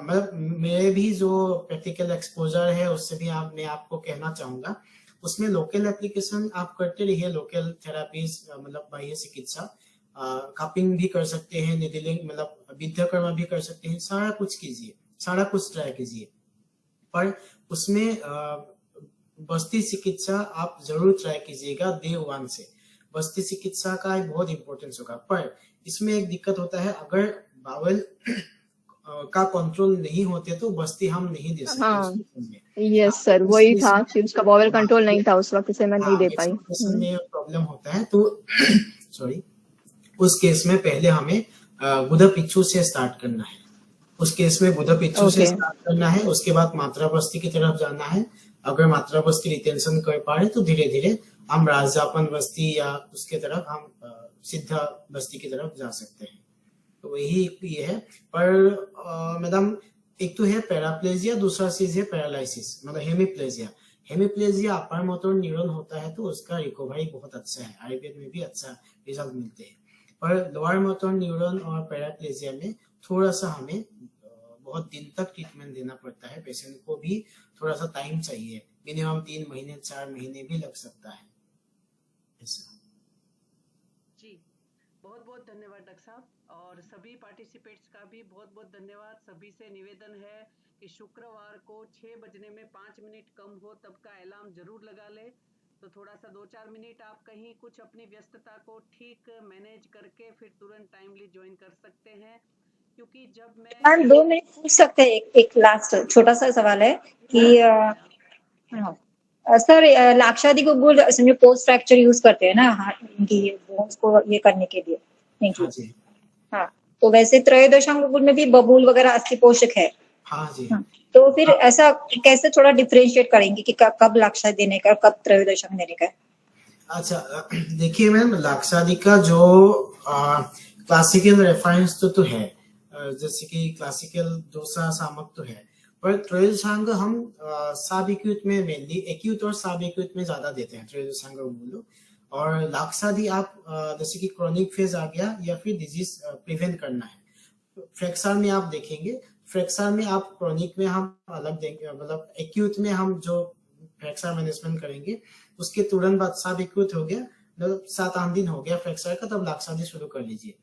मतलब मेरे भी जो प्रैक्टिकल एक्सपोजर है उससे भी मैं आपको कहना चाहूंगा, उसमें लोकल एप्लीकेशन आप करते रहिए, लोकल थेरापीज मतलब बाह्य चिकित्सा, कपिंग भी कर सकते हैं, निडिलिंग मतलब विद्याकर्मा भी कर सकते हैं, सारा कुछ कीजिए, सारा कुछ ट्राई कीजिए, पर उसमें बस्ती चिकित्सा आप जरूर ट्राई कीजिएगा डे 1 से। बस्ती चिकित्सा का एक बहुत इंपॉर्टेंस होगा, पर इसमें एक दिक्कत होता है, अगर बावल का कंट्रोल नहीं होते तो बस्ती हम नहीं दे सकते। हाँ, यस सर, वही था कि उसका बावल कंट्रोल नहीं था उस वक्त, से मैं नहीं दे पाई। में प्रॉब्लम होता है, तो सॉरी, उस केस में पहले हमें गुदा पिच्चू से स्टार्ट करना है। उस केस में गुदा पिच्चू से स्टार्ट करना है, उसके बाद मात्रा बस्ती की तरफ जाना है। अगर मात्रा बस्ती रिटेंशन कर पा रहे तो धीरे धीरे हम राजापन बस्ती या उसके तरफ हम सिद्धा बस्ती की तरफ जा सकते हैं। तो यही ये है। पर मैडम, एक तो है पैराप्लेजिया, दूसरा चीज है पैरालिसिस मतलब hemiplegia. Hemiplegia upper motor neuron होता है तो उसका रिकवरी बहुत अच्छा है, आयुर्वेद में भी अच्छा रिजल्ट मिलते हैं। पर लोअर मोटर न्यूरॉन और पैराप्लेजिया में थोड़ा सा हमें बहुत दिन तक ट्रीटमेंट देना पड़ता है, पेशेंट को भी थोड़ा सा टाइम चाहिए, मिनिमम 3 महीने 4 महीने भी लग सकता है। जी, बहुत बहुत धन्यवाद डॉक्टर साहब, और सभी पार्टिसिपेंट्स का भी बहुत बहुत धन्यवाद। सभी से निवेदन है कि शुक्रवार को 6 बजने में 5 मिनट कम हो तब का अलार्म जरूर लगा ले, तो थोड़ा सा 2-4 मिनट आप कहीं कुछ अपनी व्यस्तता को ठीक मैनेज करके फिर तुरंत टाइमली ज्वाइन कर सकते हैं। क्योंकि जब मैं 2 मिनट पूछ सकते हैं, एक लास्ट छोटा सा सवाल है कि सर लाक्षादि को गुड़ समझो पोस्ट फ्रैक्चर यूज करते हैं ना, इनकी बोन्स को ये करने के लिए, हाँ जी। हाँ, तो वैसे त्रयोदशांग गुड़ में भी बबूल वगैरह अस्थि पोषक है। हाँ जी। तो फिर ऐसा कैसे थोड़ा डिफरेंशिएट करेंगे कि कब लाक्षा देने का, कब त्रयोदशांग देने का? अच्छा, देखिए मैम, लाक्षादि का जो क्लासिकल रेफरेंस तो है, जैसे कि क्लासिकल दोसा सामक तो है, पर त्रयोदशांग हम सब एक्यूट में मेनली एक्यूट और सब एक्यूट में ज्यादा देते हैं त्रयोदशांग मूल। और लाक्षादि आप जैसे कि क्रोनिक फेज आ गया या फिर डिजीज प्रिवेंट करना है। फ्रैक्चर में आप देखेंगे, फ्रैक्चर में आप क्रोनिक में हम अलग देंगे, मतलब एक्यूट में हम जो फ्रैक्चर मैनेजमेंट करेंगे। उसके तुरंत बाद सब इक्विट हो गया, मतलब 7-8 दिन हो गया फ्रैक्चर का, तब लाक्षादी शुरू कर लीजिए।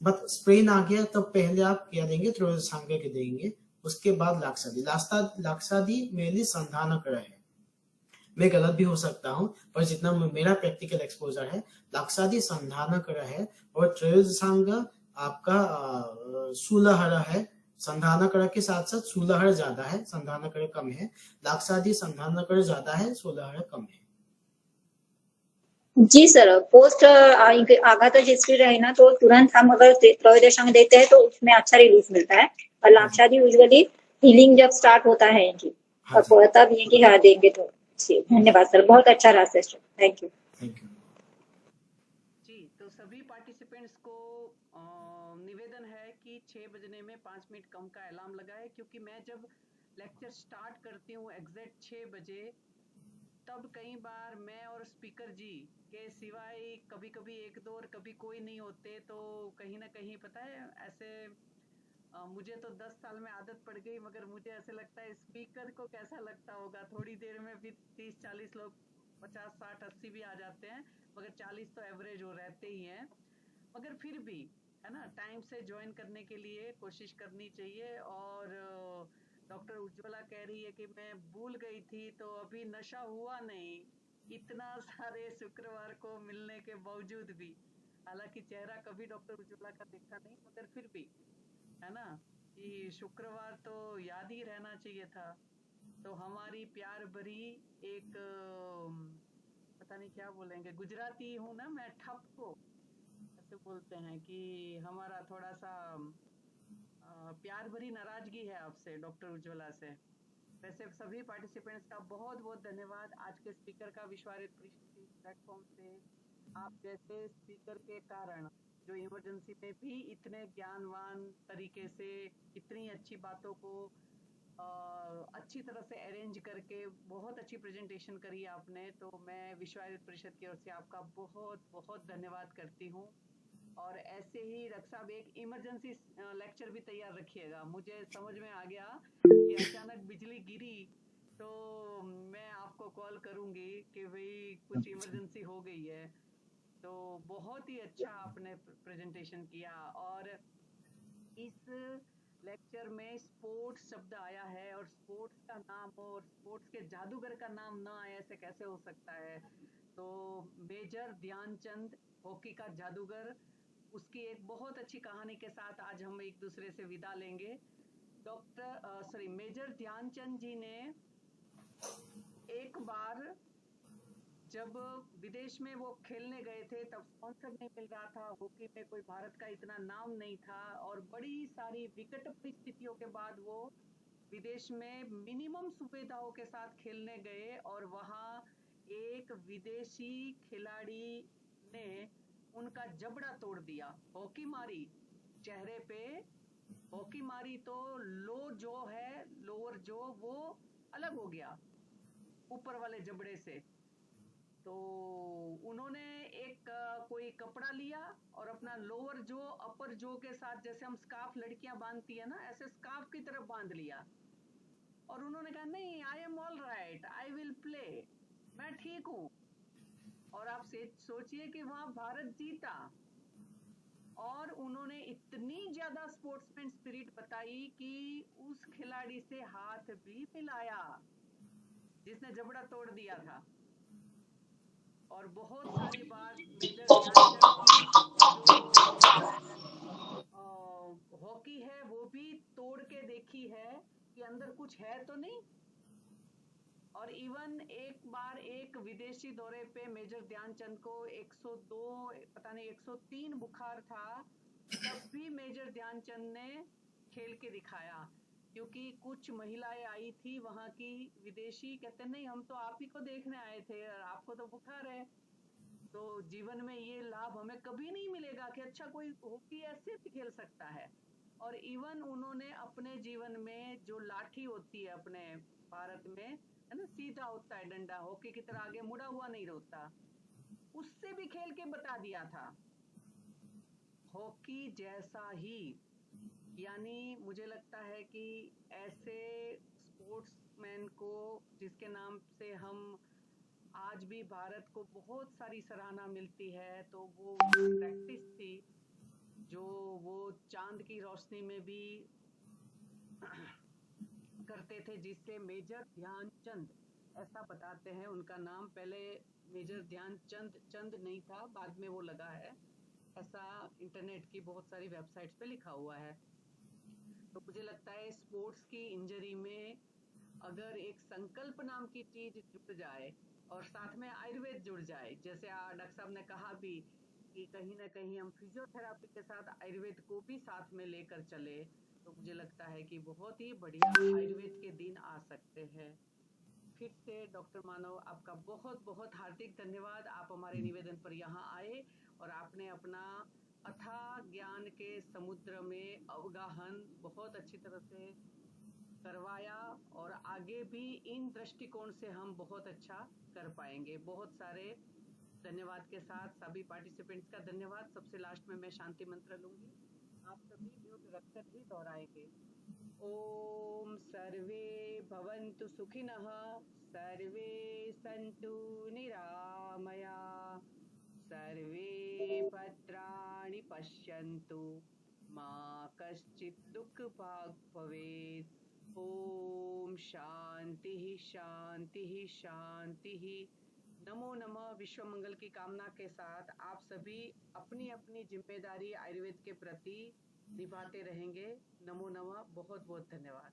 बट स्प्रेन आ गया तब पहले आप क्या देंगे, त्रयोदशांग के देंगे, उसके बाद लाक्षादी। लाक्षादी मेनली संधानक है, मैं गलत भी हो सकता हूँ, पर जितना मेरा प्रैक्टिकल एक्सपोजर है, लाक्षादी संधानक है और त्रयोदशांग आपका शूलहर है। संधानकर के साथ साथ शूलहर ज्यादा है, संधानकर कम है। लाक्षादी संधानकर ज्यादा है, शूलहर कम है। जी सर, पोस्ट आघात हिस्ट्री रहे ना तो तुरंत हम अगर त्रयोदशांग देते हैं तो उसमें अच्छा रिलीफ मिलता है, और लाक्षादी यूजुअली हीलिंग जब स्टार्ट होता है इनकी और तब ये कि हाँ देंगे तो। जी धन्यवाद सर, बहुत अच्छा रहा session, thank you. Thank you जी। तो सभी पार्टिसिपेंट्स को निवेदन है कि 6 बजने में 5 मिनट कम का अलार्म लगाए, क्योंकि मैं जब लेक्चर स्टार्ट करती हूँ एग्जैक्ट 6 बजे, तब कई बार मैं और स्पीकर जी के सिवाय कभी कभी एक दो और कभी कोई नहीं होते, तो कहीं ना कहीं पता है ऐसे मुझे तो 10 साल में आदत पड़ गई, मगर मुझे ऐसे लगता है स्पीकर को कैसा लगता होगा, थोड़ी देर में फिर 30-40 लोग 50-60-80 भी आ जाते हैं, मगर 40 तो एवरेज हो रहते ही हैं। मगर फिर भी है ना, टाइम से ज्वाइन करने के लिए कोशिश करनी चाहिए। और डॉक्टर उज्ज्वला कह रही है कि मैं भूल गई थी, तो अभी नशा हुआ नहीं, इतना सारे शुक्रवार को मिलने के बावजूद भी। हालांकि चेहरा कभी डॉक्टर उज्ज्वला का देखा नहीं, मगर फिर भी है ना कि शुक्रवार तो याद ही रहना चाहिए था। तो हमारी प्यार भरी एक पता नहीं क्या बोलेंगे, गुजराती हूँ ना मैं, ठप को ऐसे बोलते हैं कि हमारा थोड़ा सा प्यार भरी नाराजगी है आपसे डॉक्टर उज्ज्वला से। वैसे सभी पार्टिसिपेंट्स का बहुत बहुत धन्यवाद। आज के स्पीकर का विश्वारित प्लेटफॉर्म से आप जैसे स्पीकर के कारण जो इमरजेंसी में भी इतने ज्ञानवान तरीके से इतनी अच्छी बातों को अच्छी तरह से अरेंज करके बहुत अच्छी प्रेजेंटेशन करी आपने, तो मैं विश्वारित परिषद की ओर से आपका बहुत बहुत धन्यवाद करती हूँ। और ऐसे ही रक्षा एक इमरजेंसी लेक्चर भी तैयार रखिएगा। मुझे समझ में आ गया कि अचानक बिजली गिरी तो मैं आपको कॉल करूंगी कि भाई कुछ इमरजेंसी हो गई है। तो बहुत ही अच्छा आपने प्रेजेंटेशन किया। और इस लेक्चर में स्पोर्ट्स शब्द आया है, और स्पोर्ट्स का नाम और स्पोर्ट्स के जादूगर का नाम ना आए ऐसे कैसे हो सकता है। तो मेजर ध्यानचंद हॉकी का जादूगर, उसकी एक बहुत अच्छी कहानी के साथ आज हम एक दूसरे से विदा लेंगे। मेजर ध्यानचंद जी ने एक बार जब विदेश में वो खेलने गए थे, तब स्पॉन्सर नहीं मिल रहा था, हॉकी में कोई भारत का इतना नाम नहीं था, और बड़ी सारी विकट परिस्थितियों के बाद वो विदेश में मिनिमम सुविधाओं के साथ खेलने गए, और वहां एक विदेशी खिलाड़ी ने उनका जबड़ा तोड़ दिया, हॉकी मारी चेहरे पे, हॉकी मारी तो लोअर जो वो अलग हो गया ऊपर वाले जबड़े से। तो उन्होंने एक कोई कपड़ा लिया और अपना लोअर जो अपर जो के साथ, जैसे हम स्कार्फ लड़कियां बांधती है ना, ऐसे स्कार्फ की तरफ बांध लिया, और उन्होंने कहा नहीं, I am all right, I will play, मैं ठीक हूं। और आप सोचिए कि वहां भारत जीता, और उन्होंने इतनी ज्यादा स्पोर्ट्समैन स्पिरिट बताई कि उस खिलाड़ी से हाथ भी मिलाया जिसने जबड़ा तोड़ दिया था। और बहुत सारी बार मेजर ध्यानचंद की जो हॉकी है वो भी तोड़ के देखी है कि अंदर कुछ है तो नहीं। और इवन एक बार एक विदेशी दौरे पे मेजर ध्यानचंद को 102 पता नहीं 103 बुखार था, तब भी मेजर ध्यानचंद ने खेल के दिखाया, क्योंकि कुछ महिलाएं आई थी वहां की विदेशी, कहते नहीं हम तो आप ही को देखने आए थे, आपको तो बुखार है। तो जीवन में ये लाभ हमें कभी नहीं मिलेगा कि अच्छा कोई हॉकी ऐसे भी खेल सकता है। और इवन उन्होंने अपने जीवन में जो लाठी होती है अपने भारत में है ना, सीधा होता है डंडा, हॉकी की तरह आगे मुड़ा हुआ नहीं होता, उससे भी खेल के बता दिया था हॉकी जैसा ही। यानी मुझे लगता है कि ऐसे स्पोर्ट्समैन को, जिसके नाम से हम आज भी भारत को बहुत सारी सराहना मिलती है, तो वो प्रैक्टिस थी जो वो चांद की रोशनी में भी करते थे, जिससे मेजर ध्यानचंद, ऐसा बताते हैं उनका नाम, पहले मेजर ध्यानचंद चंद नहीं था, बाद में वो लगा है, ऐसा इंटरनेट की बहुत सारी वेबसाइट्स पे लिखा हुआ है। तो मुझे लगता है स्पोर्ट्स की इंजरी में अगर एक संकल्प नाम की चीज जुड़ जाए और साथ में आयुर्वेद जुड़ जाए, जैसे डॉक्टर साहब ने कहा भी कि कहीं ना कहीं हम फिजियोथेरापी के साथ आयुर्वेद को भी साथ में लेकर चले, तो मुझे लगता है कि बहुत ही बढ़िया आयुर्वेद के दिन आ सकते हैं। फिर से डॉक्टर मानव, आपका बहुत बहुत हार्दिक धन्यवाद। आप हमारे निवेदन पर यहाँ आए और आपने अपना अथाह ज्ञान के समुद्र में अवगाहन बहुत अच्छी तरह से करवाया, और आगे भी इन दृष्टिकोण से हम बहुत अच्छा कर पाएंगे। बहुत सारे धन्यवाद के साथ सभी पार्टिसिपेंट्स का धन्यवाद। सबसे लास्ट में मैं शांति मंत्र लूंगी, आप सभी म्यूट रखकर ही दोहराएंगे। ओम सर्वे भवन्तु सुखिनः, सर्वे सन्तु निरामया, सर्वे भद्राणि पश्यन्तु, मा कश्चित् दुःखभाग् भवेत्। ओम शांति शांति शांति। नमो नमः। विश्व मंगल की कामना के साथ आप सभी अपनी अपनी जिम्मेदारी आयुर्वेद के प्रति निभाते रहेंगे। नमो नमः। बहुत बहुत धन्यवाद।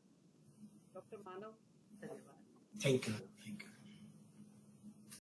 डॉक्टर मानव, धन्यवाद। Thank you.